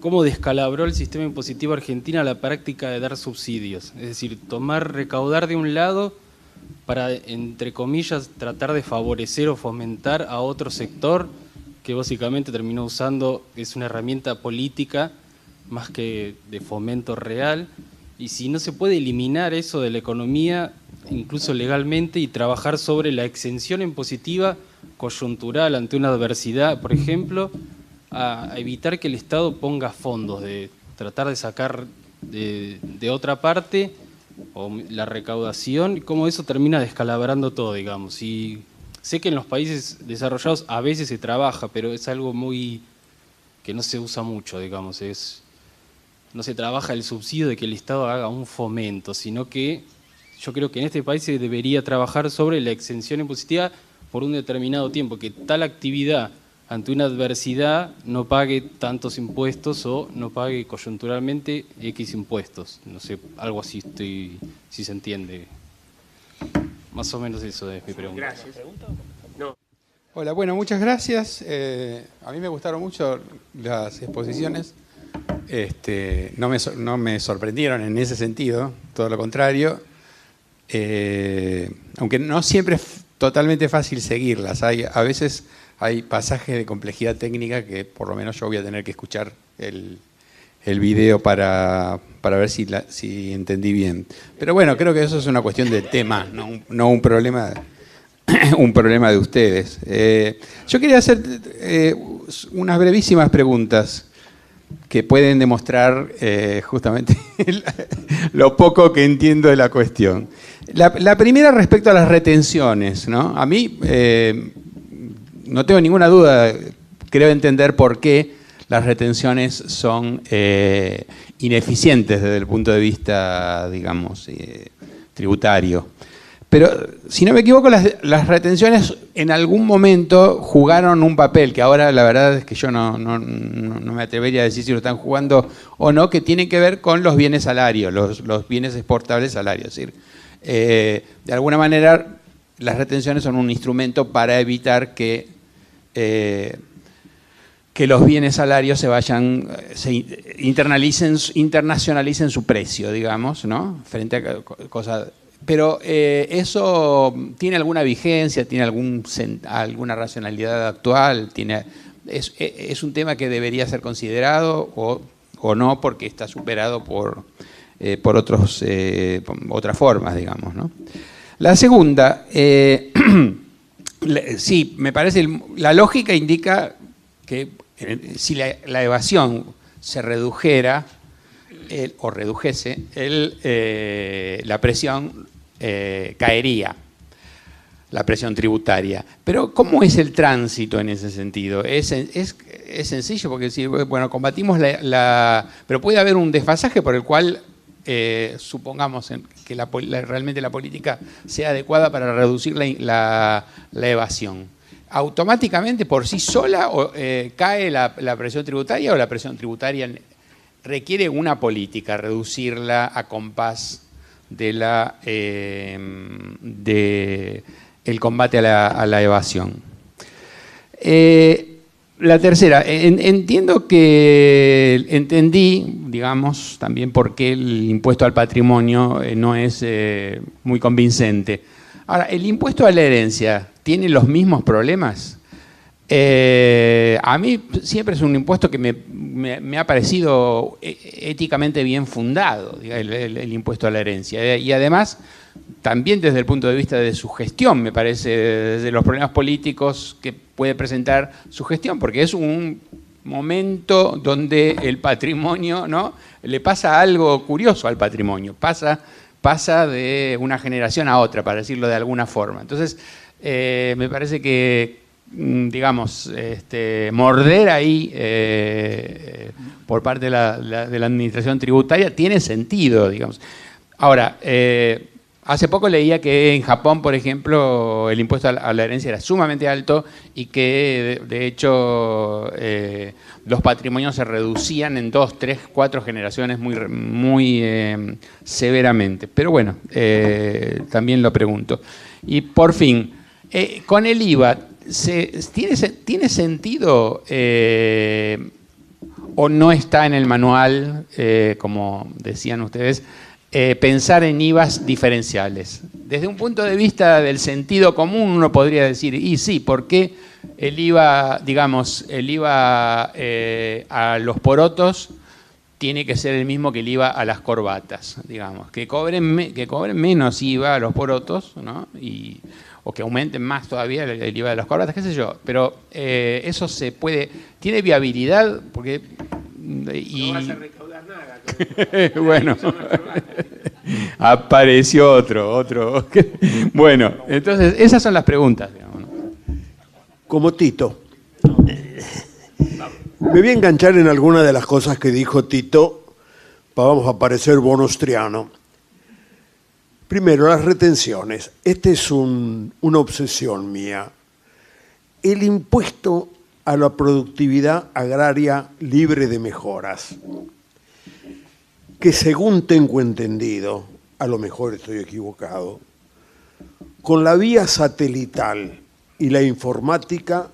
cómo descalabró el sistema impositivo argentino la práctica de dar subsidios. Es decir, recaudar de un lado para, entre comillas, tratar de favorecer o fomentar a otro sector que básicamente terminó usando, es una herramienta política más que de fomento real. Y si no se puede eliminar eso de la economía, incluso legalmente, y trabajar sobre la exención impositiva coyuntural ante una adversidad, por ejemplo, a evitar que el Estado ponga fondos, de tratar de sacar de otra parte o la recaudación, y cómo eso termina descalabrando todo, digamos. Y sé que en los países desarrollados a veces se trabaja, pero es algo muy que no se usa mucho, digamos. No se trabaja el subsidio de que el Estado haga un fomento, sino que yo creo que en este país se debería trabajar sobre la exención impositiva por un determinado tiempo, que tal actividad ante una adversidad no pague tantos impuestos o no pague coyunturalmente X impuestos. No sé, algo así si se entiende. Más o menos eso es mi pregunta. Gracias. No. Hola, bueno, muchas gracias. A mí me gustaron mucho las exposiciones. No me sorprendieron en ese sentido, todo lo contrario. Aunque no siempre es totalmente fácil seguirlas. A veces hay pasajes de complejidad técnica que por lo menos yo voy a tener que escuchar el video para ver si entendí bien. Pero bueno, creo que eso es una cuestión de tema, no un problema, un problema de ustedes. Yo quería hacer unas brevísimas preguntas que pueden demostrar justamente lo poco que entiendo de la cuestión. La primera respecto a las retenciones, ¿no? A mí no tengo ninguna duda, creo entender por qué las retenciones son ineficientes desde el punto de vista, digamos, tributario. Pero, si no me equivoco, las retenciones en algún momento jugaron un papel, que ahora la verdad es que yo no me atrevería a decir si lo están jugando o no, que tiene que ver con los bienes salarios, los bienes exportables salarios. Es decir, de alguna manera, las retenciones son un instrumento para evitar que los bienes salarios internacionalicen su precio, digamos, ¿no? Frente a cosas. Pero ¿eso tiene alguna vigencia, tiene alguna racionalidad actual? ¿Es un tema que debería ser considerado o no porque está superado por otras formas, digamos, ¿no? La segunda, sí, me parece, la lógica indica que si la evasión se redujera o redujese, la presión caería, la presión tributaria. Pero ¿cómo es el tránsito en ese sentido? Es sencillo porque si, bueno, combatimos pero puede haber un desfasaje por el cual supongamos que realmente la política sea adecuada para reducir la evasión. ¿Automáticamente por sí sola cae la presión tributaria o la presión tributaria requiere una política, reducirla a compás de el combate a la evasión? La tercera, entendí, digamos, también por qué el impuesto al patrimonio no es muy convincente. Ahora, ¿el impuesto a la herencia tiene los mismos problemas? A mí siempre es un impuesto que me ha parecido éticamente bien fundado, el impuesto a la herencia. Y además, también desde el punto de vista de su gestión, me parece, desde los problemas políticos que puede presentar su gestión, porque es un momento donde el patrimonio, ¿no?, le pasa algo curioso al patrimonio, pasa de una generación a otra, para decirlo de alguna forma. Entonces, me parece que, digamos, morder ahí por parte de la administración tributaria tiene sentido, digamos. Ahora, hace poco leía que en Japón, por ejemplo, el impuesto a la herencia era sumamente alto y que, de hecho, los patrimonios se reducían en 2, 3, 4 generaciones muy severamente. Pero bueno, también lo pregunto. Y por fin, con el IVA, ¿tiene sentido o no está en el manual, como decían ustedes, pensar en IVAs diferenciales? Desde un punto de vista del sentido común uno podría decir, y sí, ¿por qué el IVA, digamos, el IVA a los porotos tiene que ser el mismo que el IVA a las corbatas? Digamos, que cobren menos IVA a los porotos, ¿no? O que aumenten más todavía el IVA de las corbatas, qué sé yo. Pero eso se puede, ¿tiene viabilidad? Porque no vas a recaudar nada. Bueno, apareció otro. Bueno, entonces esas son las preguntas, digamos, ¿no? Como Tito. Me voy a enganchar en alguna de las cosas que dijo Tito, vamos a parecer bonostriano. Primero, las retenciones. Esta es una obsesión mía. El impuesto a la productividad agraria libre de mejoras, que según tengo entendido, a lo mejor estoy equivocado, con la vía satelital y la informática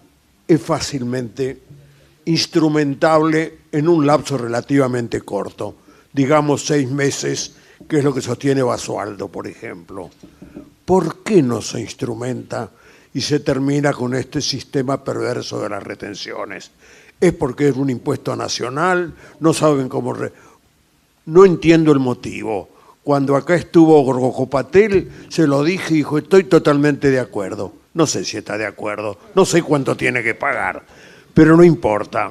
es fácilmente instrumentable en un lapso relativamente corto, digamos 6 meses, que es lo que sostiene Basualdo, por ejemplo. ¿Por qué no se instrumenta y se termina con este sistema perverso de las retenciones? ¿Es porque es un impuesto nacional? ¿No saben cómo...? No entiendo el motivo. Cuando acá estuvo Gorgocopatel, se lo dije y dijo, estoy totalmente de acuerdo. No sé si está de acuerdo, no sé cuánto tiene que pagar, pero no importa.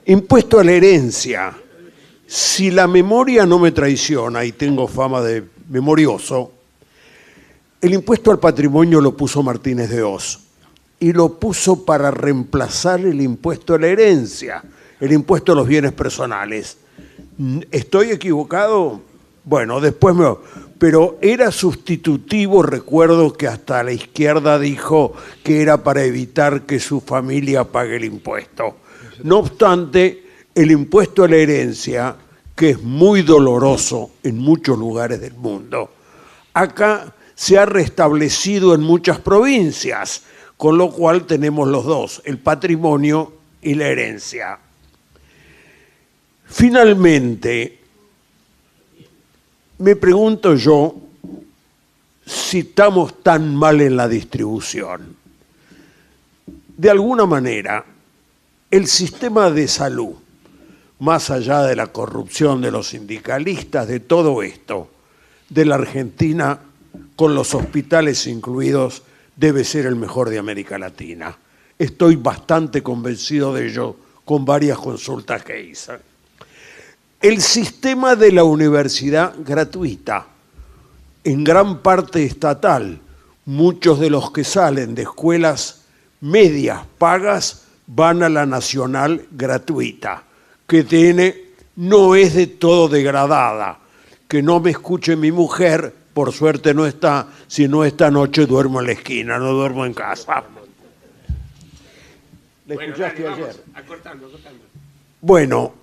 Impuesto a la herencia. Si la memoria no me traiciona y tengo fama de memorioso, el impuesto al patrimonio lo puso Martínez de Hoz y lo puso para reemplazar el impuesto a la herencia, el impuesto a los bienes personales. ¿Estoy equivocado? Bueno, después me... Pero era sustitutivo, recuerdo que hasta la izquierda dijo que era para evitar que su familia pague el impuesto. No obstante, el impuesto a la herencia, que es muy doloroso en muchos lugares del mundo, acá se ha restablecido en muchas provincias, con lo cual tenemos los dos, el patrimonio y la herencia. Finalmente, me pregunto yo si estamos tan mal en la distribución. De alguna manera, el sistema de salud, más allá de la corrupción de los sindicalistas, de todo esto, de la Argentina, con los hospitales incluidos, debe ser el mejor de América Latina. Estoy bastante convencido de ello con varias consultas que hice. El sistema de la universidad gratuita, en gran parte estatal, muchos de los que salen de escuelas medias pagas van a la nacional gratuita, que no es de todo degradada. Que no me escuche mi mujer, por suerte no está, si no esta noche duermo en la esquina, no duermo en casa. ¿La escuchaste ayer? Acortando. Bueno,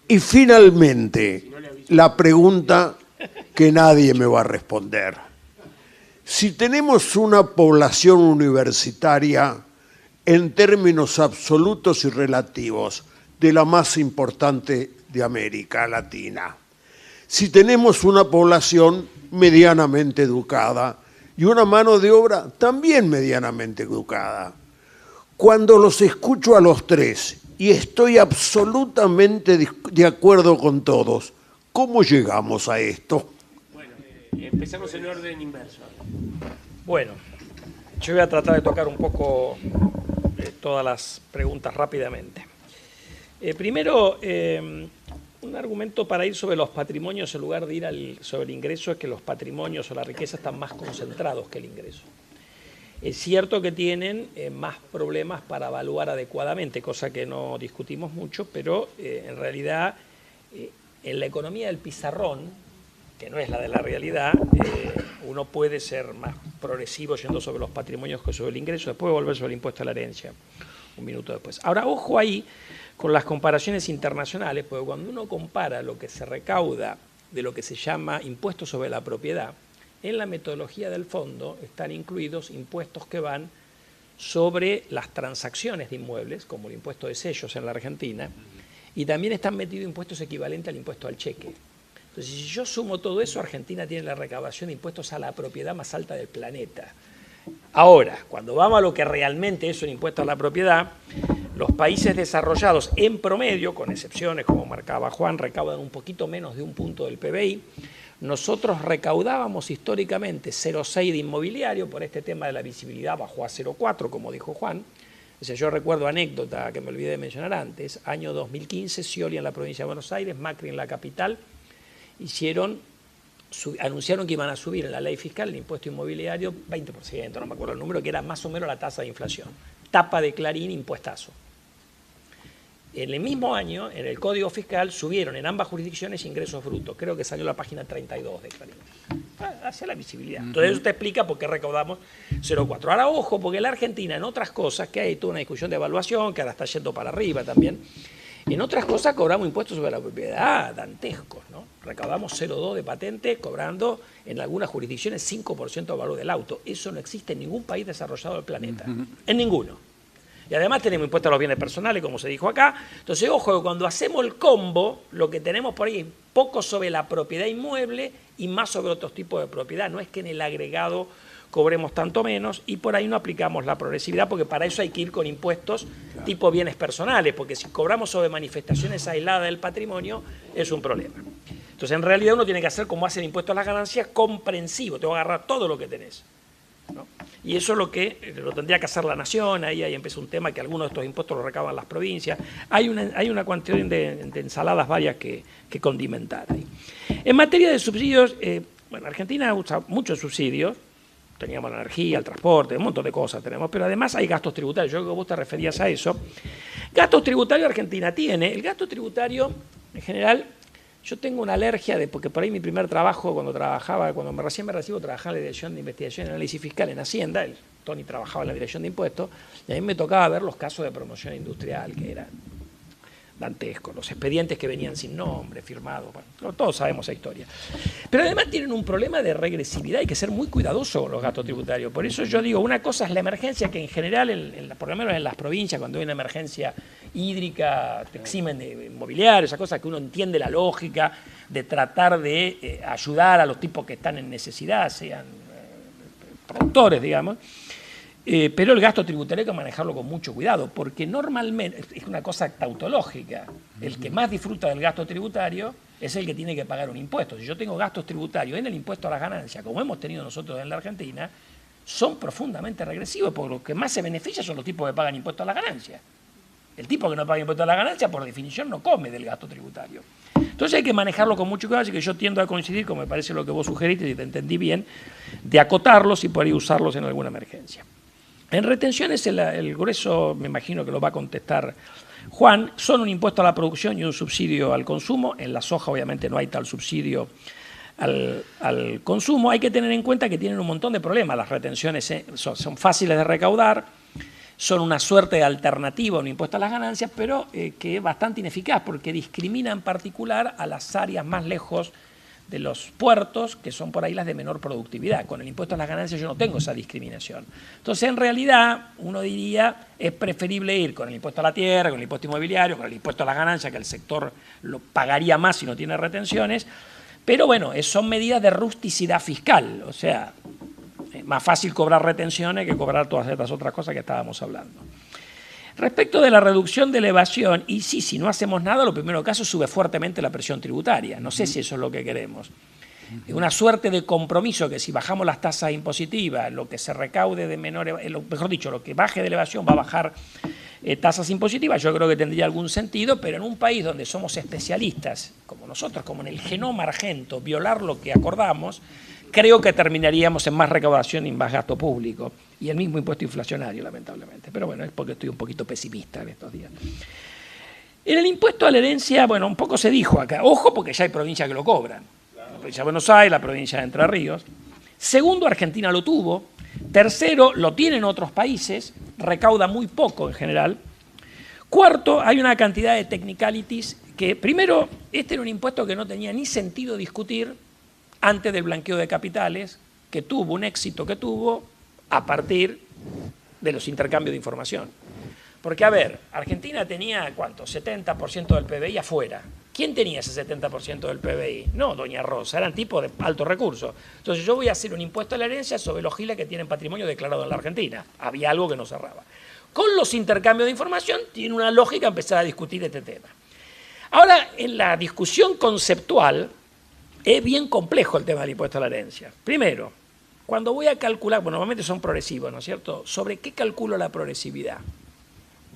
y finalmente, la pregunta que nadie me va a responder. Si tenemos una población universitaria en términos absolutos y relativos de la más importante de América Latina, si tenemos una población medianamente educada y una mano de obra también medianamente educada, cuando los escucho a los tres y estoy absolutamente de acuerdo con todos, ¿cómo llegamos a esto? Bueno, empezamos en orden inverso. Bueno, yo voy a tratar de tocar un poco todas las preguntas rápidamente. Primero, un argumento para ir sobre los patrimonios en lugar de ir sobre el ingreso es que los patrimonios o la riqueza están más concentrados que el ingreso. Es cierto que tienen más problemas para evaluar adecuadamente, cosa que no discutimos mucho, pero en realidad en la economía del pizarrón, que no es la de la realidad, uno puede ser más progresivo yendo sobre los patrimonios que sobre el ingreso, después volver sobre el impuesto a la herencia, un minuto después. Ahora, ojo ahí con las comparaciones internacionales, porque cuando uno compara lo que se recauda de lo que se llama impuesto sobre la propiedad, en la metodología del fondo están incluidos impuestos que van sobre las transacciones de inmuebles, como el impuesto de sellos en la Argentina, y también están metidos impuestos equivalentes al impuesto al cheque. Entonces, si yo sumo todo eso, Argentina tiene la recaudación de impuestos a la propiedad más alta del planeta. Ahora, cuando vamos a lo que realmente es un impuesto a la propiedad, los países desarrollados en promedio, con excepciones como marcaba Juan, recaudan un poquito menos de un punto del PBI. Nosotros recaudábamos históricamente 0,6 de inmobiliario, por este tema de la visibilidad bajó a 0,4, como dijo Juan. O sea, yo recuerdo anécdota que me olvidé de mencionar antes, año 2015, Scioli en la provincia de Buenos Aires, Macri en la capital, anunciaron que iban a subir en la ley fiscal el impuesto inmobiliario 20%, no me acuerdo el número, que era más o menos la tasa de inflación. Tapa de Clarín, impuestazo. En el mismo año, en el Código Fiscal, subieron en ambas jurisdicciones ingresos brutos. Creo que salió la página 32 de Clarín. Hacia la visibilidad. Entonces eso te explica por qué recaudamos 0,4. Ahora, ojo, porque la Argentina, en otras cosas, que hay toda una discusión de evaluación, que ahora está yendo para arriba también, en otras cosas cobramos impuestos sobre la propiedad dantescos, ¿no? Recaudamos 0,2 de patente, cobrando en algunas jurisdicciones 5% del valor del auto. Eso no existe en ningún país desarrollado del planeta. En ninguno. Y además tenemos impuestos a los bienes personales, como se dijo acá. Entonces, ojo, cuando hacemos el combo, lo que tenemos por ahí es poco sobre la propiedad inmueble y más sobre otros tipos de propiedad. No es que en el agregado cobremos tanto menos y por ahí no aplicamos la progresividad, porque para eso hay que ir con impuestos tipo bienes personales, porque si cobramos sobre manifestaciones aisladas del patrimonio, es un problema. Entonces, en realidad uno tiene que hacer, como hace el impuesto a las ganancias, comprensivo. Te va a agarrar todo lo que tenés, ¿no? Y eso es lo que lo tendría que hacer la nación. Ahí empieza un tema que algunos de estos impuestos los recaudan las provincias. Hay una cuestión de ensaladas varias que condimentar ahí. En materia de subsidios, bueno, Argentina usa muchos subsidios. Teníamos la energía, el transporte, un montón de cosas tenemos, pero además hay gastos tributarios. Yo creo que vos te referías a eso. Gastos tributarios Argentina tiene. El gasto tributario, en general, yo tengo una alergia, porque por ahí mi primer trabajo, cuando recién me recibo, trabajaba en la Dirección de Investigación y Análisis Fiscal en Hacienda, Tony trabajaba en la Dirección de Impuestos, y a mí me tocaba ver los casos de promoción industrial, que eran dantescos, los expedientes que venían sin nombre, firmados, bueno, todos sabemos esa historia. Pero además tienen un problema de regresividad, hay que ser muy cuidadoso con los gastos tributarios. Por eso yo digo, una cosa es la emergencia, que en general, por lo menos en las provincias, cuando hay una emergencia hídrica, te eximen de inmobiliario, esa cosa que uno entiende la lógica de tratar de ayudar a los tipos que están en necesidad, sean productores, digamos. Pero el gasto tributario hay que manejarlo con mucho cuidado, porque normalmente es una cosa tautológica. El que más disfruta del gasto tributario es el que tiene que pagar un impuesto. Si yo tengo gastos tributarios en el impuesto a las ganancias, como hemos tenido nosotros en la Argentina, son profundamente regresivos, porque los que más se benefician son los tipos que pagan impuesto a las ganancias. El tipo que no paga impuesto a las ganancias, por definición, no come del gasto tributario. Entonces hay que manejarlo con mucho cuidado, así que yo tiendo a coincidir, como me parece lo que vos sugeriste, si te entendí bien, de acotarlos y poder usarlos en alguna emergencia. En retenciones, el grueso, me imagino que lo va a contestar Juan, son un impuesto a la producción y un subsidio al consumo. En la soja, obviamente, no hay tal subsidio al consumo. Hay que tener en cuenta que tienen un montón de problemas. Las retenciones son fáciles de recaudar, son una suerte de alternativa a un impuesto a las ganancias, pero que es bastante ineficaz porque discrimina en particular a las áreas más lejos de los puertos, que son por ahí las de menor productividad. Con el impuesto a las ganancias yo no tengo esa discriminación. Entonces, en realidad, uno diría, es preferible ir con el impuesto a la tierra, con el impuesto inmobiliario, con el impuesto a las ganancias, que el sector lo pagaría más si no tiene retenciones, pero bueno, son medidas de rusticidad fiscal, o sea, es más fácil cobrar retenciones que cobrar todas estas otras cosas que estábamos hablando. Respecto de la reducción de la evasión, y sí, si no hacemos nada, lo primero caso sube fuertemente la presión tributaria. No sé si eso es lo que queremos. Una suerte de compromiso que si bajamos las tasas impositivas, lo que se recaude de menor, mejor dicho, lo que baje de la evasión va a bajar tasas impositivas, yo creo que tendría algún sentido, pero en un país donde somos especialistas, como nosotros, como en el genoma argento, violar lo que acordamos, creo que terminaríamos en más recaudación y más gasto público. Y el mismo impuesto inflacionario, lamentablemente. Pero bueno, es porque estoy un poquito pesimista en estos días. En el impuesto a la herencia, bueno, un poco se dijo acá, ojo porque ya hay provincias que lo cobran. La provincia de Buenos Aires, la provincia de Entre Ríos. Segundo, Argentina lo tuvo. Tercero, lo tienen otros países, recauda muy poco en general. Cuarto, hay una cantidad de technicalities que, primero, este era un impuesto que no tenía ni sentido discutir antes del blanqueo de capitales, que tuvo un éxito que tuvo a partir de los intercambios de información. Porque, a ver, Argentina tenía, ¿cuánto? 70% del PBI afuera. ¿Quién tenía ese 70% del PBI? No, doña Rosa, eran tipos de alto recurso. Entonces yo voy a hacer un impuesto a la herencia sobre los giles que tienen patrimonio declarado en la Argentina. Había algo que no cerraba. Con los intercambios de información tiene una lógica empezar a discutir este tema. Ahora, en la discusión conceptual, es bien complejo el tema del impuesto a la herencia. Primero, cuando voy a calcular, bueno, normalmente son progresivos, ¿no es cierto? ¿Sobre qué calculo la progresividad?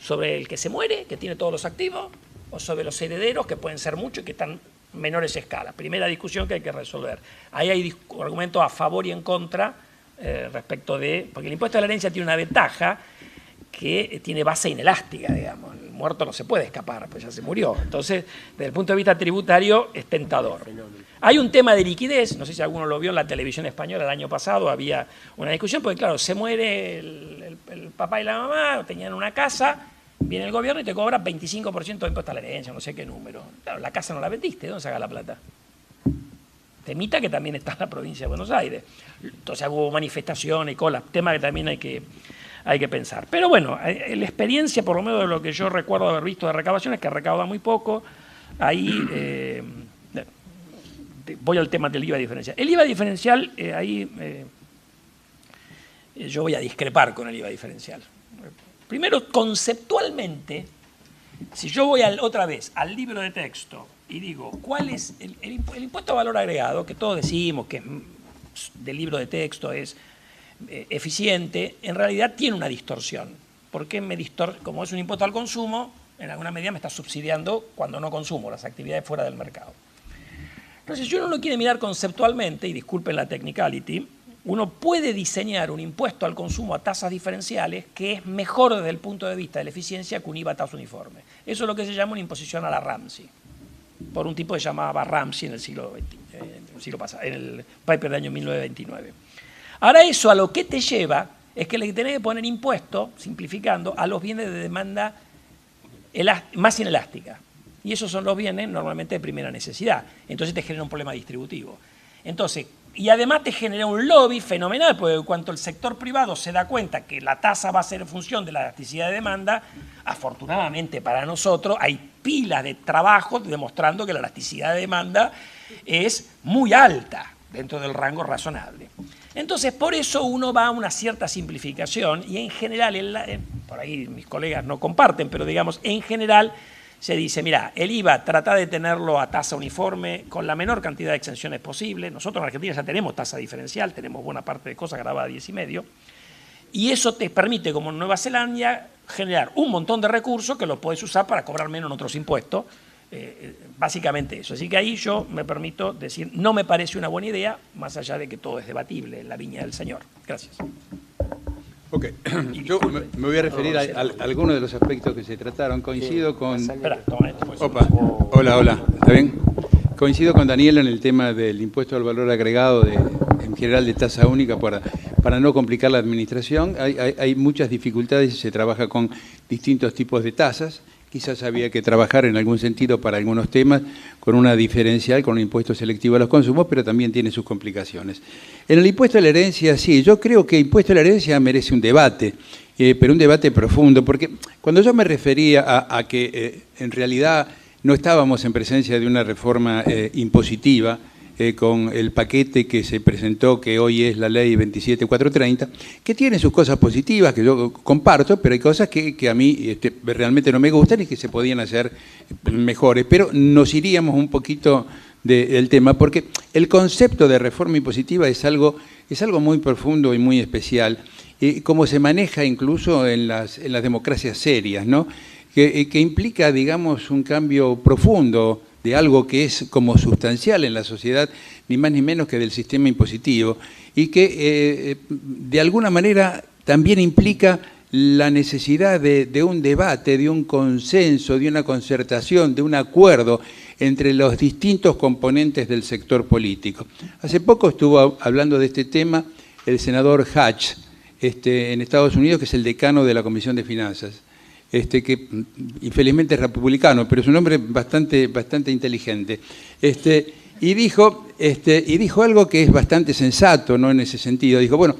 ¿Sobre el que se muere, que tiene todos los activos? ¿O sobre los herederos, que pueden ser muchos y que están menores escalas? Primera discusión que hay que resolver. Ahí hay argumentos a favor y en contra respecto de... Porque el impuesto a la herencia tiene una ventaja que tiene base inelástica, digamos. El muerto no se puede escapar, pues ya se murió. Entonces, desde el punto de vista tributario, es tentador. Hay un tema de liquidez, no sé si alguno lo vio en la televisión española el año pasado, había una discusión, porque claro, se muere el papá y la mamá, tenían una casa, viene el gobierno y te cobra 25% de impuesto a la herencia, no sé qué número. Claro, la casa no la vendiste, ¿dónde saca la plata? Temita que también está en la provincia de Buenos Aires. Entonces hubo manifestaciones y colas, tema que también hay que pensar. Pero bueno, la experiencia, por lo menos de lo que yo recuerdo haber visto de recaudación, es que recauda muy poco. Ahí voy al tema del IVA diferencial. El IVA diferencial, yo voy a discrepar con el IVA diferencial. Primero, conceptualmente, si yo voy otra vez al libro de texto y digo, ¿cuál es el impuesto a valor agregado? Que todos decimos que del libro de texto es eficiente, en realidad tiene una distorsión. Porque como es un impuesto al consumo, en alguna medida me está subsidiando cuando no consumo, las actividades fuera del mercado. Entonces, si uno lo quiere mirar conceptualmente, y disculpen la technicality, uno puede diseñar un impuesto al consumo a tasas diferenciales que es mejor desde el punto de vista de la eficiencia que un IVA a tasa uniforme. Eso es lo que se llama una imposición a la Ramsey, por un tipo que se llamaba Ramsey en el siglo pasado, en el paper del año 1929. Ahora, eso a lo que te lleva es que le tenés que poner impuesto, simplificando, a los bienes de demanda más inelástica. Y esos son los bienes normalmente de primera necesidad. Entonces te genera un problema distributivo. Entonces, y además te genera un lobby fenomenal, porque en cuanto el sector privado se da cuenta que la tasa va a ser en función de la elasticidad de demanda, afortunadamente para nosotros hay pilas de trabajo demostrando que la elasticidad de demanda es muy alta dentro del rango razonable. Entonces, por eso uno va a una cierta simplificación y en general, por ahí mis colegas no comparten, pero digamos, en general se dice, mira, el IVA trata de tenerlo a tasa uniforme con la menor cantidad de exenciones posible. Nosotros en Argentina ya tenemos tasa diferencial, tenemos buena parte de cosas grabadas a 10,5. Y eso te permite, como en Nueva Zelanda, generar un montón de recursos que los puedes usar para cobrar menos en otros impuestos. Básicamente eso. Así que ahí yo me permito decir, no me parece una buena idea, más allá de que todo es debatible en la viña del Señor. Gracias. Ok, yo me voy a referir a algunos de los aspectos que se trataron. Coincido con... Espera, toma esto. Opa, hola, ¿está bien? Coincido con Daniel en el tema del impuesto al valor agregado, en general de tasa única, para no complicar la administración. Hay muchas dificultades y se trabaja con distintos tipos de tasas. Quizás había que trabajar en algún sentido para algunos temas con una diferencial, con un impuesto selectivo a los consumos, pero también tiene sus complicaciones. En el impuesto a la herencia, sí, yo creo que el impuesto a la herencia merece un debate, pero un debate profundo, porque cuando yo me refería a que en realidad no estábamos en presencia de una reforma impositiva, con el paquete que se presentó, que hoy es la ley 27430, que tiene sus cosas positivas, que yo comparto, pero hay cosas que a mí realmente no me gustan y que se podían hacer mejores. Pero nos iríamos un poquito del tema, porque el concepto de reforma impositiva es algo muy profundo y muy especial, como se maneja incluso en las democracias serias, ¿no? Que implica, digamos, un cambio profundo de algo que es como sustancial en la sociedad, ni más ni menos que del sistema impositivo, y que de alguna manera también implica la necesidad de un debate, de un consenso, de una concertación, de un acuerdo entre los distintos componentes del sector político. Hace poco estuvo hablando de este tema el senador Hatch, en Estados Unidos, que es el decano de la Comisión de Finanzas, que infelizmente es republicano, pero es un hombre bastante inteligente. Y dijo algo que es bastante sensato, ¿no?, en ese sentido. Dijo, bueno,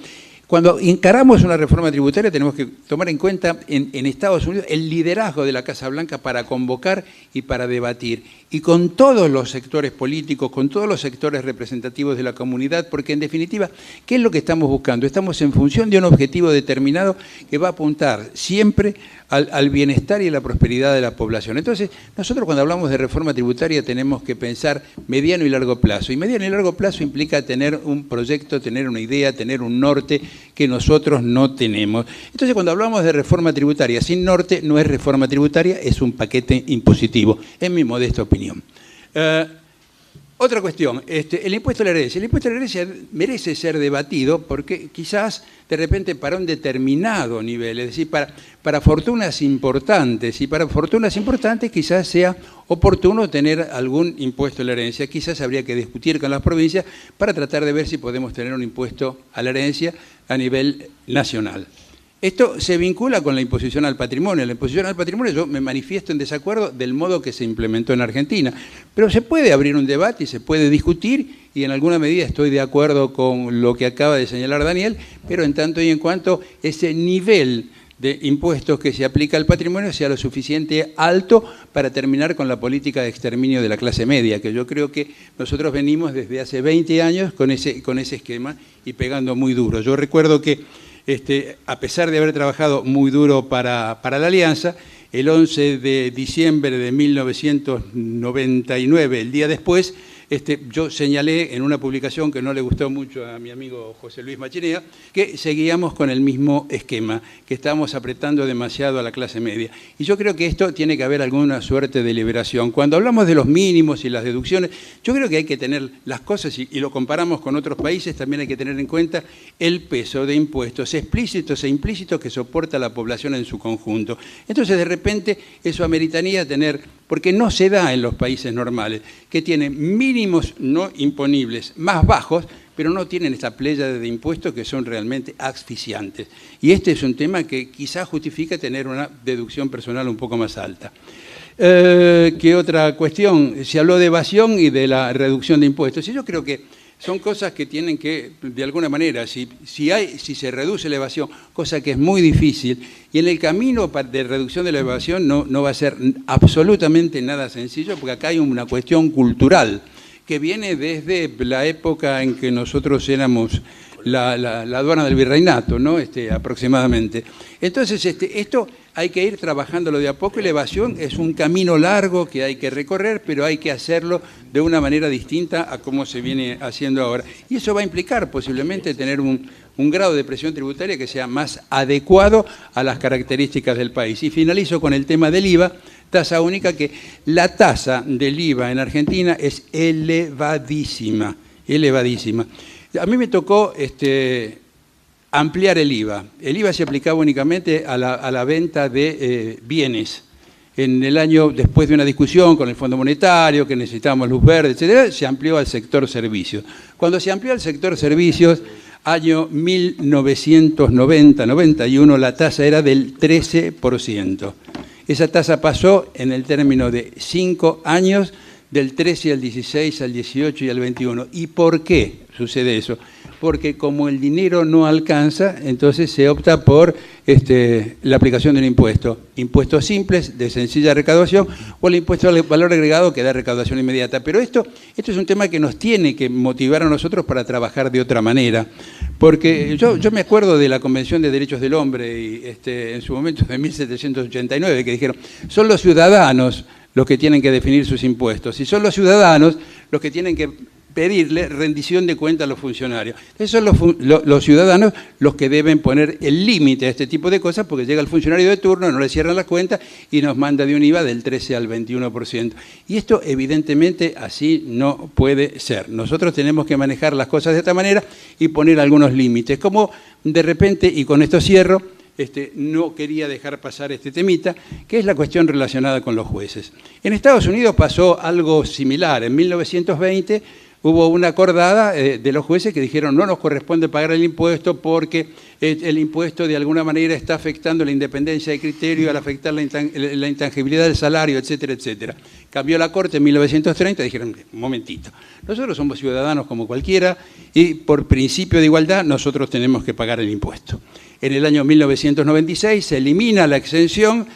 cuando encaramos una reforma tributaria tenemos que tomar en cuenta en Estados Unidos el liderazgo de la Casa Blanca para convocar y para debatir, y con todos los sectores políticos, con todos los sectores representativos de la comunidad, porque en definitiva, ¿qué es lo que estamos buscando? Estamos en función de un objetivo determinado que va a apuntar siempre al bienestar y a la prosperidad de la población. Entonces, nosotros cuando hablamos de reforma tributaria tenemos que pensar mediano y largo plazo. Y mediano y largo plazo implica tener un proyecto, tener una idea, tener un norte que nosotros no tenemos. Entonces, cuando hablamos de reforma tributaria sin norte, no es reforma tributaria, es un paquete impositivo, en mi modesta opinión. Otra cuestión, el impuesto a la herencia. El impuesto a la herencia merece ser debatido porque quizás de repente para un determinado nivel, es decir, para fortunas importantes, y para fortunas importantes quizás sea oportuno tener algún impuesto a la herencia. Quizás habría que discutir con las provincias para tratar de ver si podemos tener un impuesto a la herencia a nivel nacional. Esto se vincula con la imposición al patrimonio. La imposición al patrimonio yo me manifiesto en desacuerdo del modo que se implementó en Argentina. Pero se puede abrir un debate y se puede discutir, y en alguna medida estoy de acuerdo con lo que acaba de señalar Daniel, pero en tanto y en cuanto ese nivel de impuestos que se aplica al patrimonio sea lo suficiente alto para terminar con la política de exterminio de la clase media, que yo creo que nosotros venimos desde hace 20 años con ese esquema y pegando muy duro. Yo recuerdo que a pesar de haber trabajado muy duro para la Alianza, el 11 de diciembre de 1999, el día después, yo señalé en una publicación que no le gustó mucho a mi amigo José Luis Machinea, que seguíamos con el mismo esquema, que estábamos apretando demasiado a la clase media. Y yo creo que esto tiene que haber alguna suerte de liberación. Cuando hablamos de los mínimos y las deducciones, yo creo que hay que tener las cosas, y lo comparamos con otros países, también hay que tener en cuenta el peso de impuestos explícitos e implícitos que soporta la población en su conjunto. Entonces, de repente, eso ameritaría tener, porque no se da en los países normales, que tienen mínimos no imponibles más bajos, pero no tienen esta pléyade de impuestos que son realmente asfixiantes. Y este es un tema que quizás justifica tener una deducción personal un poco más alta. ¿Qué otra cuestión? Se habló de evasión y de la reducción de impuestos. Y yo creo que son cosas que tienen que, de alguna manera, si se reduce la evasión, cosa que es muy difícil, y en el camino de reducción de la evasión no va a ser absolutamente nada sencillo, porque acá hay una cuestión cultural que viene desde la época en que nosotros éramos la aduana del virreinato, ¿no? Aproximadamente. Entonces, esto hay que ir trabajándolo de a poco, y la evasión es un camino largo que hay que recorrer, pero hay que hacerlo de una manera distinta a cómo se viene haciendo ahora. Y eso va a implicar posiblemente tener un grado de presión tributaria que sea más adecuado a las características del país. Y finalizo con el tema del IVA, tasa única, que la tasa del IVA en Argentina es elevadísima, elevadísima. A mí me tocó ampliar el IVA. El IVA se aplicaba únicamente a la venta de bienes. En el año, después de una discusión con el Fondo Monetario, que necesitábamos luz verde, etcétera, se amplió al sector servicios. Cuando se amplió al sector servicios, año 1990-91, la tasa era del 13%. Esa tasa pasó en el término de 5 años, del 13 al 16, al 18 y al 21. ¿Y por qué sucede eso? Porque como el dinero no alcanza, entonces se opta por la aplicación de un impuesto. Impuestos simples, de sencilla recaudación, o el impuesto al valor agregado, que da recaudación inmediata. Pero esto es un tema que nos tiene que motivar a nosotros para trabajar de otra manera. Porque yo me acuerdo de la Convención de Derechos del Hombre, y en su momento de 1789, que dijeron, son los ciudadanos los que tienen que definir sus impuestos, y son los ciudadanos los que tienen que pedirle rendición de cuentas a los funcionarios. Esos son los ciudadanos los que deben poner el límite a este tipo de cosas, porque llega el funcionario de turno, no le cierran las cuentas y nos manda de un IVA del 13 al 21%. Y esto evidentemente así no puede ser. Nosotros tenemos que manejar las cosas de esta manera y poner algunos límites, como de repente, y con esto cierro, no quería dejar pasar este temita, que es la cuestión relacionada con los jueces. En Estados Unidos pasó algo similar. En 1920 hubo una acordada de los jueces que dijeron no nos corresponde pagar el impuesto porque el impuesto de alguna manera está afectando la independencia de criterio, al afectar la intangibilidad del salario, etcétera, etcétera. Cambió la Corte en 1930 y dijeron, un momentito, nosotros somos ciudadanos como cualquiera y por principio de igualdad nosotros tenemos que pagar el impuesto. En el año 1996 se elimina la exención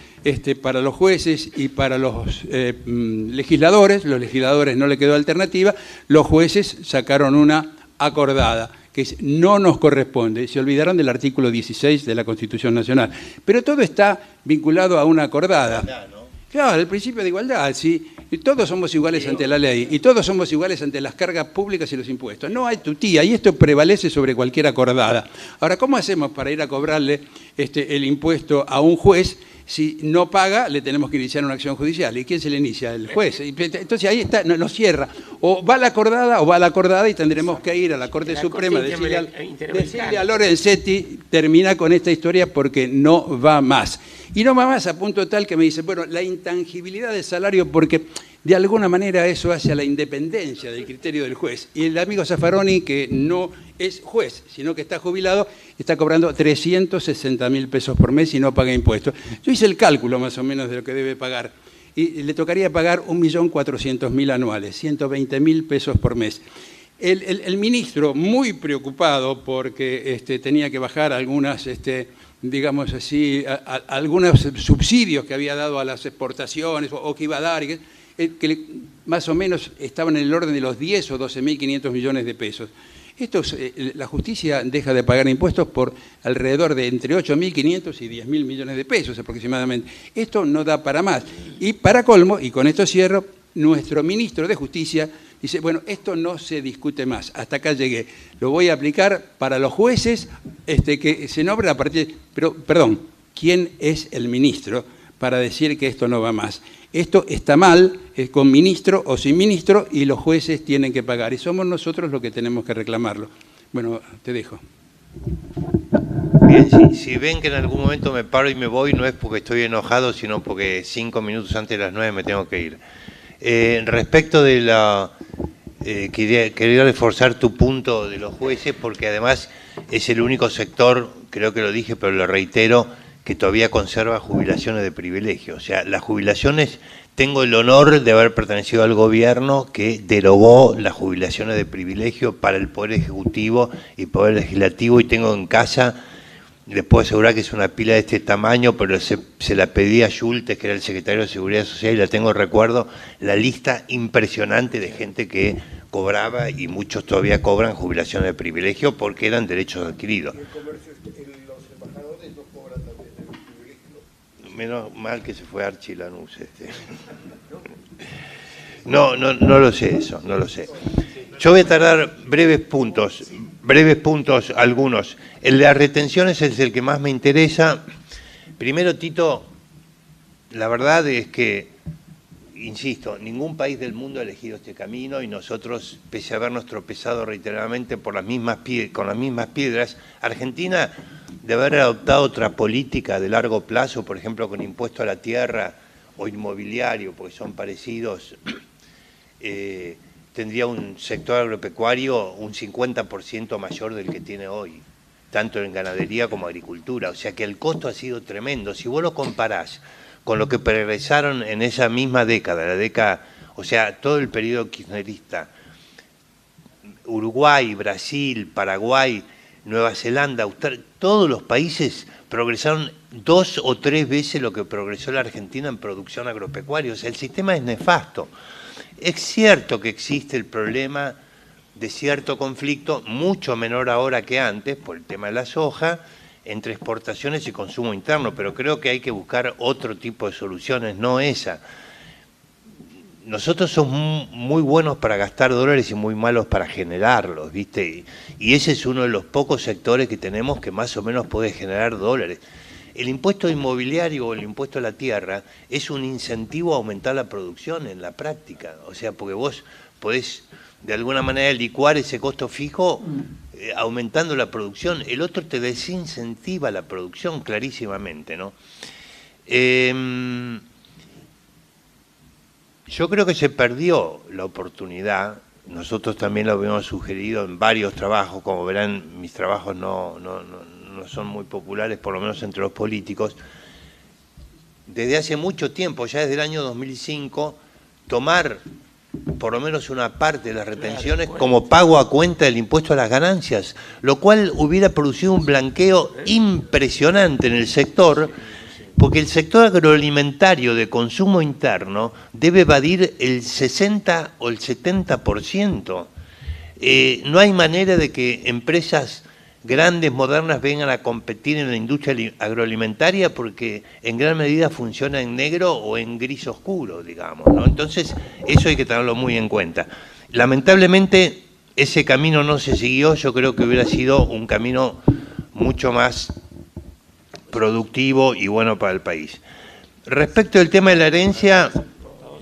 para los jueces y para los legisladores. Los legisladores no le quedó alternativa. Los jueces sacaron una acordada, que es, no nos corresponde. Se olvidaron del artículo 16 de la Constitución Nacional. Pero todo está vinculado a una acordada. Claro, el principio de igualdad, sí. Y todos somos iguales ante la ley y todos somos iguales ante las cargas públicas y los impuestos. No hay tutía y esto prevalece sobre cualquier acordada. Ahora, ¿cómo hacemos para ir a cobrarle el impuesto a un juez? Si no paga, le tenemos que iniciar una acción judicial. ¿Y quién se le inicia? El juez. Entonces ahí está, nos cierra. O va a la acordada y tendremos que ir a la Corte Suprema, decirle a Lorenzetti, termina con esta historia porque no va más. Y no va más a punto tal que me dice, bueno, la intangibilidad del salario, porque de alguna manera eso hace a la independencia del criterio del juez. Y el amigo Zaffaroni, que no es juez, sino que está jubilado, está cobrando 360.000 pesos por mes y no paga impuestos. Yo hice el cálculo más o menos de lo que debe pagar. Y le tocaría pagar 1.400.000 anuales, 120.000 pesos por mes. El ministro, muy preocupado porque tenía que bajar algunas... digamos así, algunos subsidios que había dado a las exportaciones o que iba a dar, que más o menos estaban en el orden de los 10 o 12.500 millones de pesos. La justicia deja de pagar impuestos por alrededor de entre 8.500 y 10.000 millones de pesos aproximadamente. Esto no da para más. Y para colmo, y con esto cierro, nuestro ministro de Justicia dice, bueno, esto no se discute más, hasta acá llegué. Lo voy a aplicar para los jueces que se nombran a partir... Pero, perdón, ¿quién es el ministro para decir que esto no va más? Esto está mal, es con ministro o sin ministro, y los jueces tienen que pagar. Y somos nosotros los que tenemos que reclamarlo. Bueno, te dejo. Bien, si ven que en algún momento me paro y me voy, no es porque estoy enojado, sino porque 5 minutos antes de las 9 me tengo que ir. Respecto de la... quería reforzar tu punto de los jueces, porque además es el único sector, creo que lo dije, pero lo reitero, que todavía conserva jubilaciones de privilegio. O sea, las jubilaciones, tengo el honor de haber pertenecido al gobierno que derogó las jubilaciones de privilegio para el Poder Ejecutivo y Poder Legislativo, y tengo en casa, les puedo asegurar que es una pila de este tamaño, pero se la pedí a Schultes, que era el secretario de Seguridad Social, y la tengo, recuerdo, la lista impresionante de gente que cobraba, y muchos todavía cobran jubilaciones de privilegio porque eran derechos adquiridos. Los embajadores no cobran también el privilegio. Menos mal que se fue Archie Lanús. No lo sé eso, no lo sé. Yo voy a tardar breves puntos, algunos. El de las retenciones es el que más me interesa. Primero, Tito, la verdad es que, insisto, ningún país del mundo ha elegido este camino, y nosotros, pese a habernos tropezado reiteradamente con las mismas piedras, Argentina debe haber adoptado otra política de largo plazo, por ejemplo, con impuesto a la tierra o inmobiliario, porque son parecidos. Tendría un sector agropecuario un 50% mayor del que tiene hoy, tanto en ganadería como agricultura. O sea que el costo ha sido tremendo. Si vos lo comparás con lo que progresaron en esa misma década, o sea, todo el periodo kirchnerista, Uruguay, Brasil, Paraguay, Nueva Zelanda, Australia, todos los países progresaron 2 o 3 veces lo que progresó la Argentina en producción agropecuaria. O sea, el sistema es nefasto. Es cierto que existe el problema de cierto conflicto, mucho menor ahora que antes, por el tema de la soja, entre exportaciones y consumo interno, pero creo que hay que buscar otro tipo de soluciones, no esa. Nosotros somos muy buenos para gastar dólares y muy malos para generarlos, ¿viste? Y ese es uno de los pocos sectores que tenemos que más o menos puede generar dólares. El impuesto inmobiliario o el impuesto a la tierra es un incentivo a aumentar la producción en la práctica. O sea, porque vos podés de alguna manera licuar ese costo fijo aumentando la producción, el otro te desincentiva la producción clarísimamente, ¿no? Yo creo que se perdió la oportunidad, nosotros también lo habíamos sugerido en varios trabajos, como verán, mis trabajos no son muy populares, por lo menos entre los políticos. Desde hace mucho tiempo, ya desde el año 2005, tomar por lo menos una parte de las retenciones como pago a cuenta del impuesto a las ganancias, lo cual hubiera producido un blanqueo impresionante en el sector, porque el sector agroalimentario de consumo interno debe evadir el 60 o el 70%. No hay manera de que empresas grandes, modernas, vengan a competir en la industria agroalimentaria porque en gran medida funciona en negro o en gris oscuro, digamos, ¿no? Entonces, eso hay que tenerlo muy en cuenta. Lamentablemente, ese camino no se siguió, yo creo que hubiera sido un camino mucho más productivo y bueno para el país. Respecto del tema de la herencia,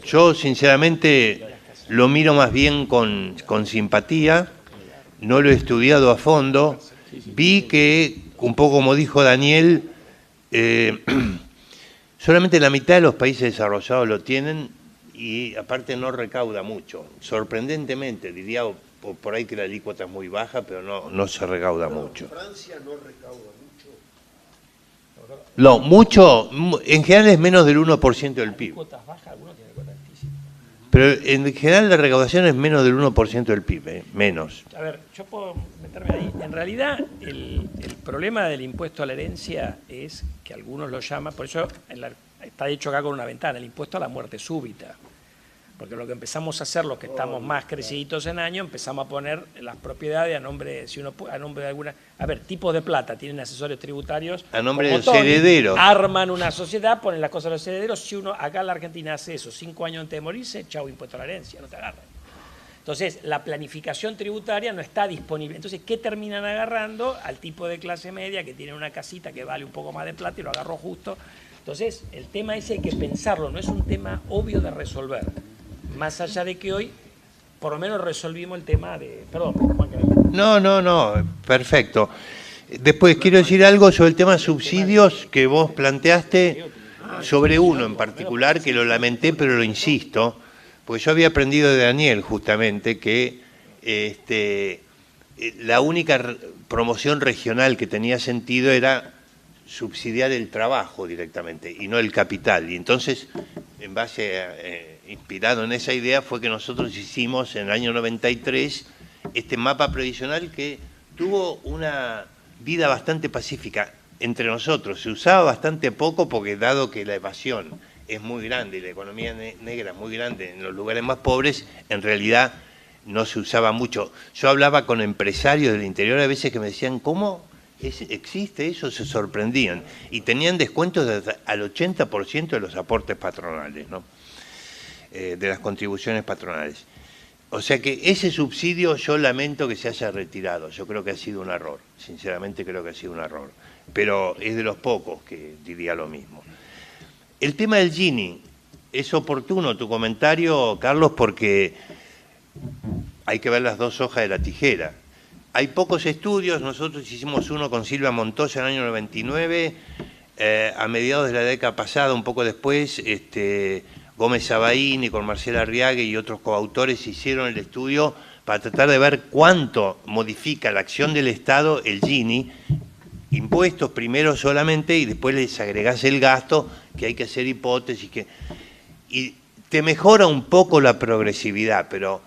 yo sinceramente lo miro más bien con simpatía, no lo he estudiado a fondo, vi que, un poco como dijo Daniel, solamente la mitad de los países desarrollados lo tienen y aparte no recauda mucho. Sorprendentemente, diría por ahí que la alícuota es muy baja, pero no se recauda mucho. Francia no recauda mucho. No, mucho, en general es menos del 1% del PIB. Pero en general la recaudación es menos del 1% del PIB, menos. A ver, yo puedo meterme ahí. En realidad, el problema del impuesto a la herencia es que algunos lo llaman, por eso está hecho acá con una ventana, el impuesto a la muerte súbita. Porque lo que empezamos a hacer, los que estamos más creciditos en año, empezamos a poner las propiedades a nombre, a nombre de alguna... A ver, tipos de plata, tienen asesores tributarios. A nombre de los Tony, herederos. Arman una sociedad, ponen las cosas a los herederos. Si uno acá en la Argentina hace eso 5 años antes de morirse, chau, impuesto a la herencia, no te agarran. Entonces, la planificación tributaria no está disponible. Entonces, ¿qué terminan agarrando? Al tipo de clase media que tiene una casita que vale un poco más de plata y lo agarró justo. Entonces, el tema ese hay que pensarlo, no es un tema obvio de resolver. Más allá de que hoy, por lo menos resolvimos el tema de... Perdón, Juan. No, perfecto. Después quiero decir algo sobre el tema de subsidios que vos planteaste, sobre uno en particular, que lo lamenté, pero lo insisto, porque yo había aprendido de Daniel justamente que la única promoción regional que tenía sentido era subsidiar el trabajo directamente y no el capital. Y entonces, en base inspirado en esa idea, fue que nosotros hicimos en el año 93 este mapa previsional que tuvo una vida bastante pacífica entre nosotros. Se usaba bastante poco porque dado que la evasión es muy grande y la economía negra es muy grande en los lugares más pobres, en realidad no se usaba mucho. Yo hablaba con empresarios del interior a veces que me decían, ¿cómo existe eso? Se sorprendían. Y tenían descuentos al 80% de los aportes patronales, ¿no? De las contribuciones patronales. O sea que ese subsidio yo lamento que se haya retirado. Yo creo que ha sido un error. Sinceramente creo que ha sido un error. Pero es de los pocos que diría lo mismo. El tema del Gini. Es oportuno tu comentario, Carlos, porque hay que ver las dos hojas de la tijera. Hay pocos estudios. Nosotros hicimos uno con Silvia Montoya en el año 99. A mediados de la década pasada, un poco después, Gómez Sabaini con Marcela Arriaga y otros coautores hicieron el estudio para tratar de ver cuánto modifica la acción del Estado el Gini, impuestos primero solamente y después les agregás el gasto, que hay que hacer hipótesis, y te mejora un poco la progresividad, pero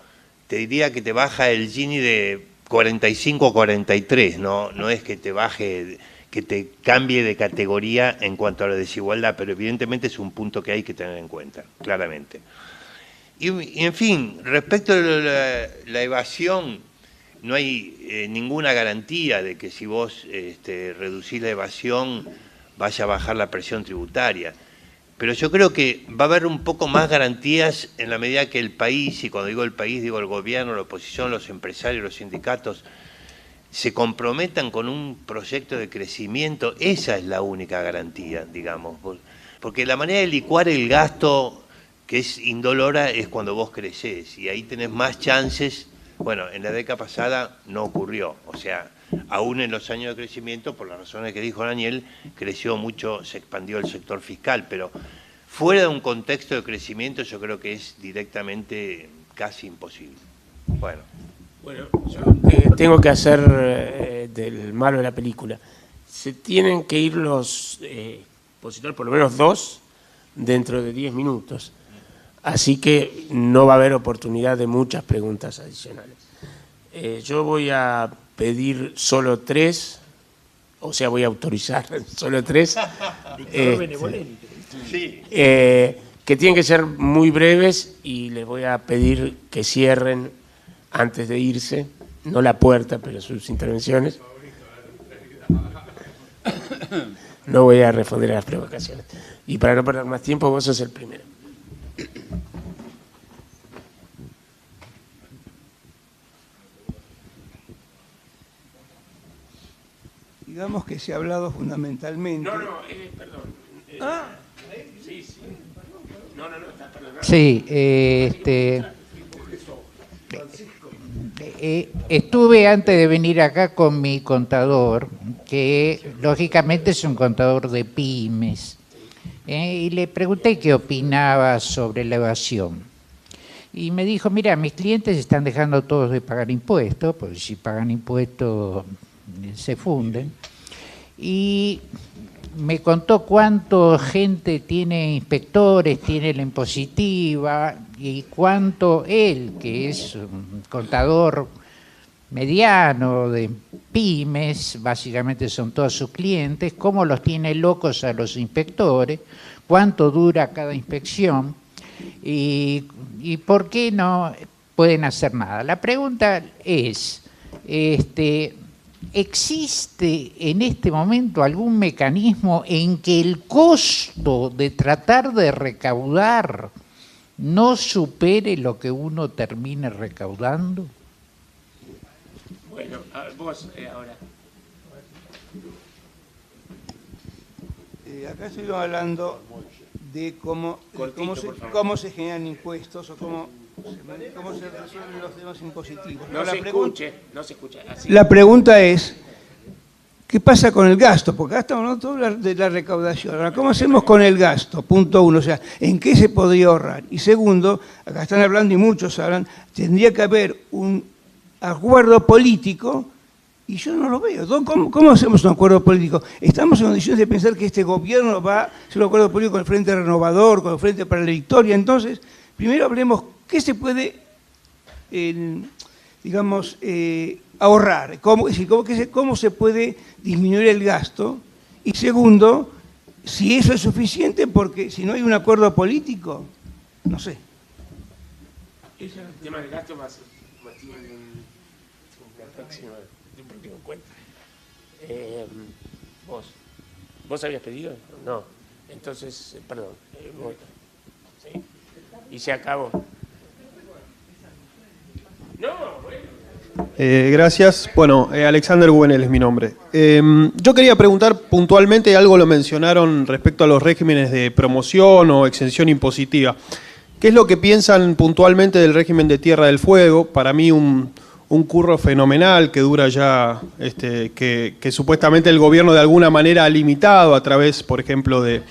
te diría que te baja el Gini de 45 a 43, no es que te baje, que te cambie de categoría en cuanto a la desigualdad, pero evidentemente es un punto que hay que tener en cuenta, claramente. Y en fin, respecto a la evasión, no hay ninguna garantía de que si vos reducís la evasión vaya a bajar la presión tributaria. Pero yo creo que va a haber un poco más garantías en la medida que el país, y cuando digo el país digo el gobierno, la oposición, los empresarios, los sindicatos, se comprometan con un proyecto de crecimiento. Esa es la única garantía, digamos. Porque la manera de licuar el gasto que es indolora es cuando vos crecés y ahí tenés más chances Bueno, en la década pasada no ocurrió, o sea, aún en los años de crecimiento, por las razones que dijo Daniel, creció mucho, se expandió el sector fiscal, pero fuera de un contexto de crecimiento yo creo que es directamente casi imposible. Bueno, yo tengo que hacer del malo de la película. Se tienen que ir los expositores, por lo menos 2, dentro de 10 minutos. Así que no va a haber oportunidad de muchas preguntas adicionales. Yo voy a pedir solo 3, o sea, voy a autorizar solo 3. sí. Que tienen que ser muy breves y les voy a pedir que cierren antes de irse, no la puerta, pero sus intervenciones. No voy a responder a las provocaciones. Y para no perder más tiempo, vos sos el primero. Digamos que se ha hablado fundamentalmente... Perdón. Sí. No, está perdonado. Sí, estuve antes de venir acá con mi contador, que lógicamente es un contador de pymes, y le pregunté qué opinaba sobre la evasión. Y me dijo, mira, mis clientes están dejando todos de pagar impuestos, porque si pagan impuestos se funden. Y me contó cuánto gente tiene inspectores, tiene la impositiva, y cuánto él, que es un contador mediano de pymes, básicamente son todos sus clientes, cómo los tiene locos a los inspectores, cuánto dura cada inspección y por qué no pueden hacer nada. La pregunta es, ¿existe en este momento algún mecanismo en que el costo de tratar de recaudar no supere lo que uno termine recaudando? Bueno, vos ahora. Acá estuvimos hablando de cómo se generan impuestos o cómo se resuelven los temas impositivos. No se escucha. Así. La pregunta es, ¿qué pasa con el gasto? Porque acá estamos hablando todo de la recaudación. Ahora, ¿cómo hacemos con el gasto? Punto 1, o sea, ¿en qué se podría ahorrar? Y segundo, acá están hablando y muchos hablan, tendría que haber un acuerdo político y yo no lo veo. ¿Cómo hacemos un acuerdo político? Estamos en condiciones de pensar que este gobierno va a hacer un acuerdo político con el Frente Renovador, con el Frente para la Victoria. Entonces, primero hablemos qué se puede, ahorrar, cómo se puede disminuir el gasto. Y segundo, si eso es suficiente, porque si no hay un acuerdo político, no sé. El tema del gasto más una próxima encuentro. ¿Vos habías pedido? No. Entonces, perdón. ¿Sí? Y se acabó. No, bueno. Gracias. Bueno, Alexander Gubenel es mi nombre. Yo quería preguntar puntualmente, algo lo mencionaron respecto a los regímenes de promoción o exención impositiva. ¿Qué es lo que piensan puntualmente del régimen de Tierra del Fuego? Para mí un curro fenomenal que dura ya, que supuestamente el gobierno de alguna manera ha limitado a través, por ejemplo, de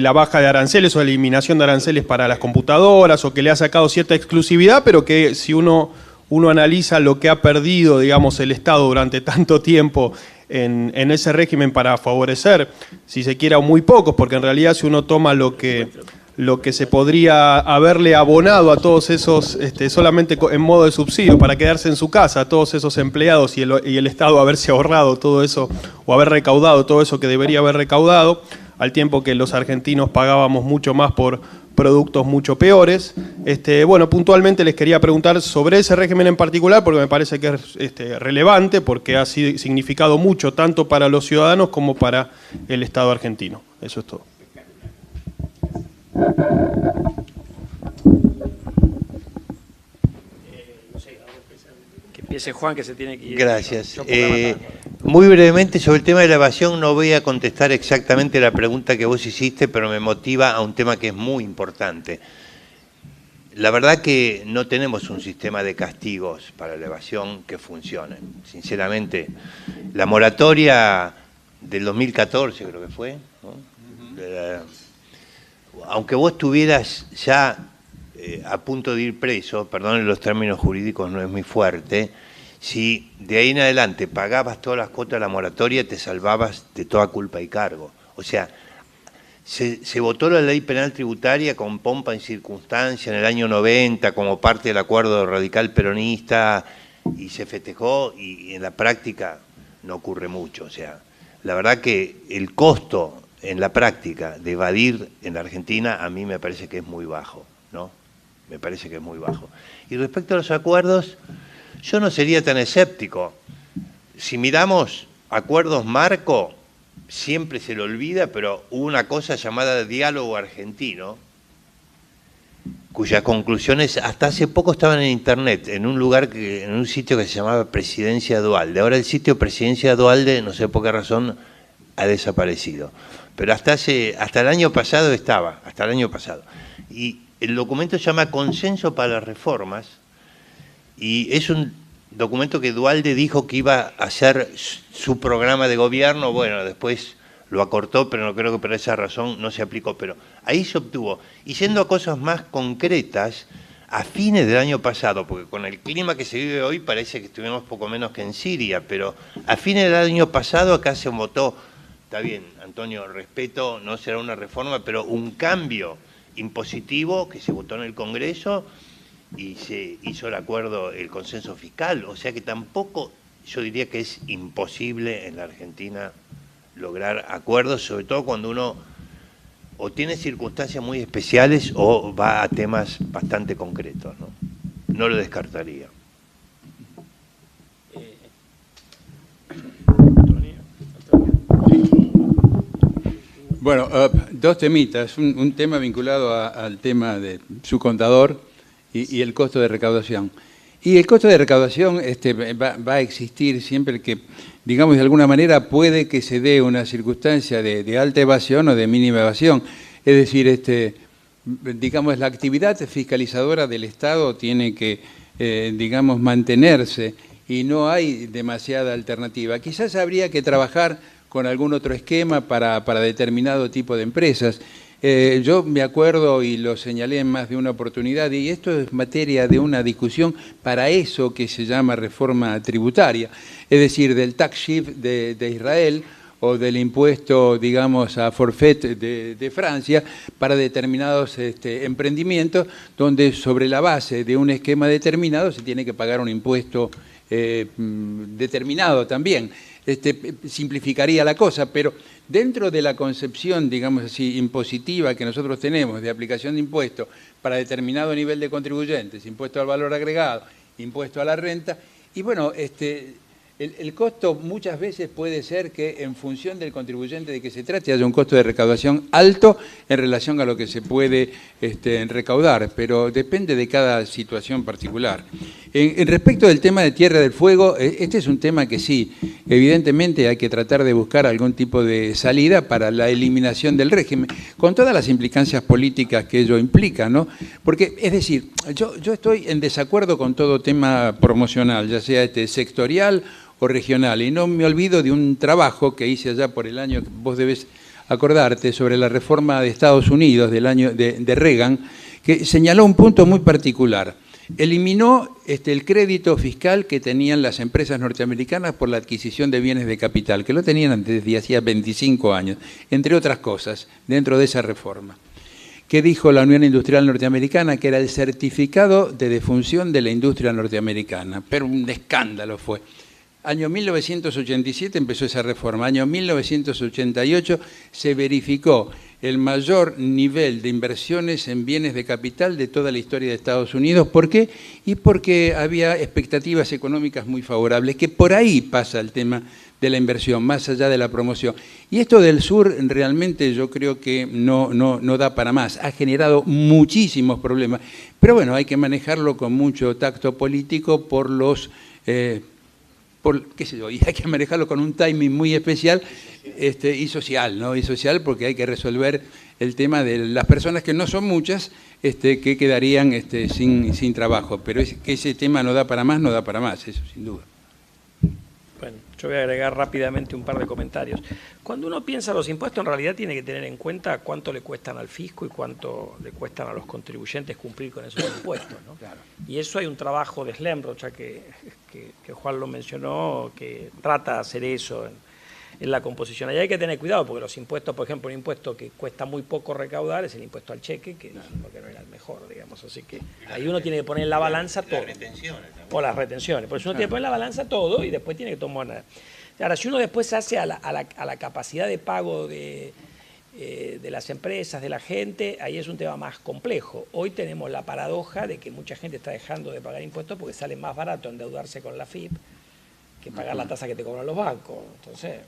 la baja de aranceles o eliminación de aranceles para las computadoras, o que le ha sacado cierta exclusividad, pero que si uno analiza lo que ha perdido, digamos, el Estado durante tanto tiempo en ese régimen para favorecer, si se quiera, muy pocos, porque en realidad si uno toma lo que se podría haberle abonado a todos esos, solamente en modo de subsidio para quedarse en su casa, a todos esos empleados y el Estado haberse ahorrado todo eso o haber recaudado todo eso que debería haber recaudado, al tiempo que los argentinos pagábamos mucho más por productos mucho peores. Bueno, puntualmente les quería preguntar sobre ese régimen en particular, porque me parece que es relevante, porque ha significado mucho tanto para los ciudadanos como para el Estado argentino. Eso es todo. Que empiece Juan, que se tiene que ir. Gracias. Muy brevemente sobre el tema de la evasión, no voy a contestar exactamente la pregunta que vos hiciste, pero me motiva a un tema que es muy importante. La verdad que no tenemos un sistema de castigos para la evasión que funcione. Sinceramente, la moratoria del 2014 creo que fue, ¿no? Aunque vos estuvieras ya a punto de ir preso, perdón, los términos jurídicos no es muy fuerte, si de ahí en adelante pagabas todas las cuotas de la moratoria, te salvabas de toda culpa y cargo. O sea, se votó la ley penal tributaria con pompa y circunstancia en el año 90 como parte del acuerdo radical peronista y se festejó y en la práctica no ocurre mucho. O sea, la verdad que el costo en la práctica de evadir en la Argentina a mí me parece que es muy bajo, ¿no? Me parece que es muy bajo. Y respecto a los acuerdos, yo no sería tan escéptico. Si miramos acuerdos marco, siempre se le olvida, pero hubo una cosa llamada diálogo argentino, cuyas conclusiones hasta hace poco estaban en internet, en un sitio que se llamaba Presidencia Dualde. Ahora el sitio Presidencia Dualde, no sé por qué razón, ha desaparecido. Pero hasta el año pasado estaba, hasta el año pasado. Y el documento se llama Consenso para las Reformas, y es un documento que Dualde dijo que iba a hacer su programa de gobierno. Bueno, después lo acortó, pero no creo que por esa razón no se aplicó. Pero ahí se obtuvo. Y yendo a cosas más concretas, a fines del año pasado, porque con el clima que se vive hoy parece que estuvimos poco menos que en Siria, pero a fines del año pasado acá se votó, está bien, Antonio, respeto, no será una reforma, pero un cambio impositivo que se votó en el Congreso y se hizo el acuerdo, el consenso fiscal. O sea que tampoco, yo diría que es imposible en la Argentina lograr acuerdos, sobre todo cuando uno o tiene circunstancias muy especiales o va a temas bastante concretos, ¿no? No lo descartaría. Bueno, dos temitas. Un tema vinculado al tema de su contador y el costo de recaudación. Y el costo de recaudación va a existir siempre que, digamos, de alguna manera puede que se dé una circunstancia de alta evasión o de mínima evasión. Es decir, digamos, la actividad fiscalizadora del Estado tiene que, digamos, mantenerse y no hay demasiada alternativa. Quizás habría que trabajar con algún otro esquema para determinado tipo de empresas. Yo me acuerdo y lo señalé en más de una oportunidad, y esto es materia de una discusión para eso que se llama reforma tributaria, es decir, del tax shift de Israel o del impuesto, digamos, a forfait de Francia para determinados emprendimientos, donde sobre la base de un esquema determinado se tiene que pagar un impuesto determinado también. Simplificaría la cosa, pero dentro de la concepción, digamos así, impositiva que nosotros tenemos de aplicación de impuestos para determinado nivel de contribuyentes, impuesto al valor agregado, impuesto a la renta, y bueno, el costo muchas veces puede ser que en función del contribuyente de que se trate haya un costo de recaudación alto en relación a lo que se puede recaudar, pero depende de cada situación particular. En respecto del tema de Tierra del Fuego, este es un tema que sí, evidentemente hay que tratar de buscar algún tipo de salida para la eliminación del régimen, con todas las implicancias políticas que ello implica, ¿no? Porque, es decir, yo estoy en desacuerdo con todo tema promocional, ya sea sectorial o regional, y no me olvido de un trabajo que hice allá por el año, vos debes acordarte, sobre la reforma de Estados Unidos del año de Reagan, que señaló un punto muy particular. Eliminó el crédito fiscal que tenían las empresas norteamericanas por la adquisición de bienes de capital, que lo tenían desde hacía 25 años, entre otras cosas, dentro de esa reforma. ¿Qué dijo la Unión Industrial Norteamericana? Que era el certificado de defunción de la industria norteamericana. Pero un escándalo fue. Año 1987 empezó esa reforma. Año 1988 se verificó el mayor nivel de inversiones en bienes de capital de toda la historia de Estados Unidos. ¿Por qué? Y porque había expectativas económicas muy favorables, que por ahí pasa el tema de la inversión, más allá de la promoción. Y esto del sur realmente yo creo que no da para más. Ha generado muchísimos problemas. Pero bueno, hay que manejarlo con mucho tacto político por los... qué sé yo, y hay que manejarlo con un timing muy especial y social, ¿no? Y social porque hay que resolver el tema de las personas que no son muchas, que quedarían sin trabajo. Pero es que ese tema no da para más, eso sin duda. Bueno, yo voy a agregar rápidamente un par de comentarios. Cuando uno piensa los impuestos, en realidad tiene que tener en cuenta cuánto le cuestan al fisco y cuánto le cuestan a los contribuyentes cumplir con esos impuestos, ¿no? Claro. Y eso hay un trabajo de Slemroth, ya que Juan lo mencionó, que trata de hacer eso en la composición. Ahí hay que tener cuidado, porque los impuestos, por ejemplo, un impuesto que cuesta muy poco recaudar es el impuesto al cheque, que dijimos que no era el mejor, digamos. Así que ahí uno tiene que poner en la balanza todo. O las retenciones. Por eso uno tiene que poner en la balanza todo y después tiene que tomar. Ahora, si uno después hace a la capacidad de pago de las empresas, de la gente, ahí es un tema más complejo. Hoy tenemos la paradoja de que mucha gente está dejando de pagar impuestos porque sale más barato endeudarse con la FIP que pagar la tasa que te cobran los bancos. Entonces,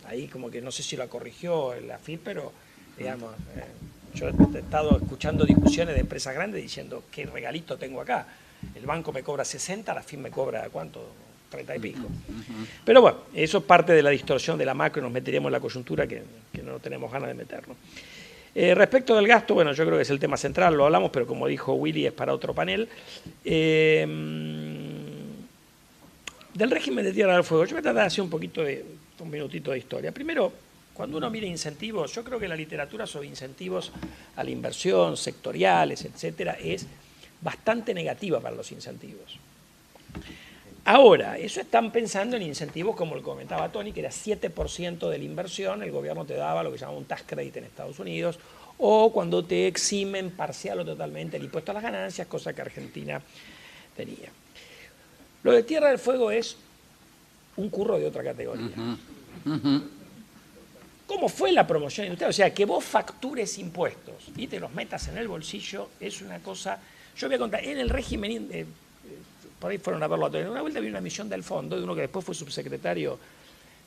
ahí como que no sé si la corrigió la FIP, pero digamos, yo he estado escuchando discusiones de empresas grandes diciendo qué regalito tengo acá. El banco me cobra 60, la FIP me cobra ¿cuánto? 30 y pico. Pero bueno, eso es parte de la distorsión de la macro, nos meteríamos en la coyuntura que no tenemos ganas de meternos. Respecto del gasto, bueno, yo creo que es el tema central, lo hablamos, pero como dijo Willy, es para otro panel. Del régimen de Tierra del Fuego, yo voy a tratar de hacer un minutito de historia. Primero, cuando uno mira incentivos, yo creo que la literatura sobre incentivos a la inversión, sectoriales, etcétera, es bastante negativa para los incentivos. Ahora, eso están pensando en incentivos como lo comentaba Tony, que era 7% de la inversión, el gobierno te daba lo que se llama un tax credit en Estados Unidos, o cuando te eximen parcial o totalmente el impuesto a las ganancias, cosa que Argentina tenía. Lo de Tierra del Fuego es un curro de otra categoría. ¿Cómo fue la promoción industrial? O sea, que vos factures impuestos y te los metas en el bolsillo es una cosa... Yo voy a contar, en el régimen... por ahí fueron a verlo a todos. Una vuelta vi una misión del fondo de uno que después fue subsecretario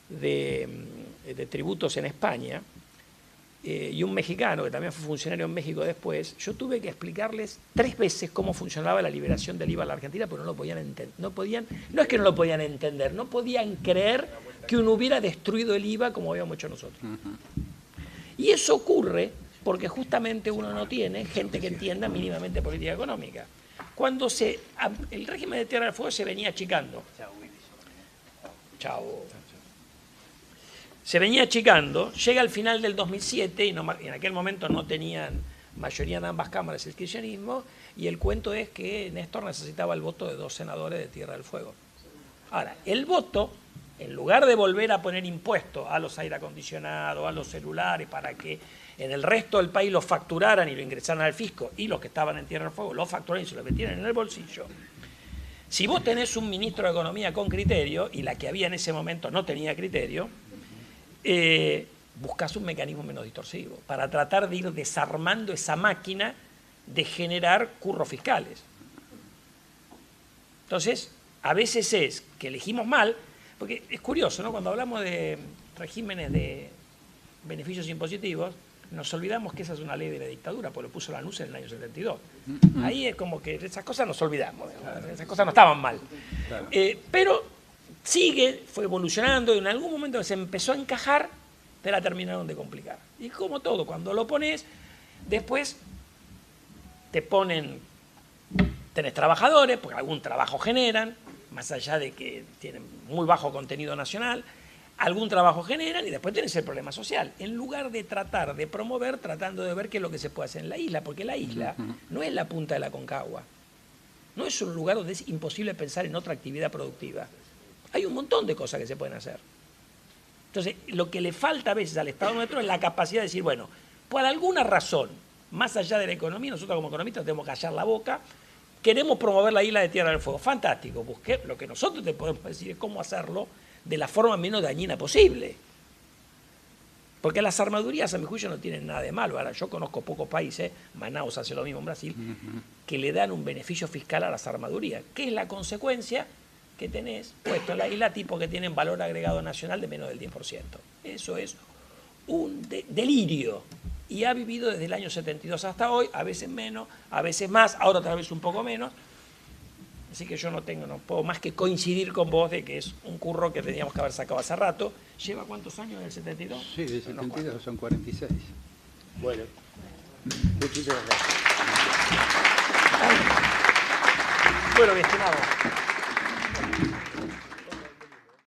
de tributos en España y un mexicano que también fue funcionario en México después. Yo tuve que explicarles 3 veces cómo funcionaba la liberación del IVA en la Argentina, pero no lo podían entender. No es que no lo podían entender, no podían creer que uno hubiera destruido el IVA como habíamos hecho nosotros. Y eso ocurre porque justamente uno no tiene gente que entienda mínimamente política económica. Cuando el régimen de Tierra del Fuego se venía achicando. Chao. Se venía achicando, llega al final del 2007 y en aquel momento no tenían mayoría en ambas cámaras el kirchnerismo y el cuento es que Néstor necesitaba el voto de 2 senadores de Tierra del Fuego. Ahora, el voto, en lugar de volver a poner impuestos a los aire acondicionados, a los celulares, para que en el resto del país lo facturaran y lo ingresaran al fisco y los que estaban en Tierra del Fuego lo facturaran y se lo metieran en el bolsillo. Si vos tenés un ministro de Economía con criterio, y la que había en ese momento no tenía criterio, buscás un mecanismo menos distorsivo para tratar de ir desarmando esa máquina de generar curros fiscales. Entonces, a veces es que elegimos mal, porque es curioso, ¿no? Cuando hablamos de regímenes de beneficios impositivos, nos olvidamos que esa es una ley de la dictadura, porque lo puso la NUS en el año 72. Ahí es como que esas cosas nos olvidamos, esas cosas no estaban mal. Pero fue evolucionando y en algún momento se empezó a encajar, te la terminaron de complicar. Y como todo, cuando lo pones, después tenés trabajadores, porque algún trabajo generan, más allá de que tienen muy bajo contenido nacional, algún trabajo generan y después tenés el problema social. En lugar de tratar de promover, tratando de ver qué es lo que se puede hacer en la isla, porque la isla no es la punta de la Concagua, no es un lugar donde es imposible pensar en otra actividad productiva. Hay un montón de cosas que se pueden hacer. Entonces, lo que le falta a veces al Estado nuestro es la capacidad de decir, bueno, por alguna razón, más allá de la economía, nosotros como economistas tenemos que callar la boca, queremos promover la isla de Tierra del Fuego. Fantástico, busqué. Lo que nosotros te podemos decir es cómo hacerlo de la forma menos dañina posible. Porque las armadurías, a mi juicio, no tienen nada de malo. Ahora, yo conozco pocos países, Manaus hace lo mismo en Brasil, que le dan un beneficio fiscal a las armadurías, que es la consecuencia que tenés puesto en la isla tipo que tienen valor agregado nacional de menos del 10%. Eso es un delirio. Y ha vivido desde el año 72 hasta hoy, a veces menos, a veces más, ahora tal vez un poco menos. Así que yo no puedo más que coincidir con vos de que es un curro que teníamos que haber sacado hace rato. ¿Lleva cuántos años del 72? Sí, del 72 son 46. Bueno, muchísimas gracias. Bueno, mi estimado.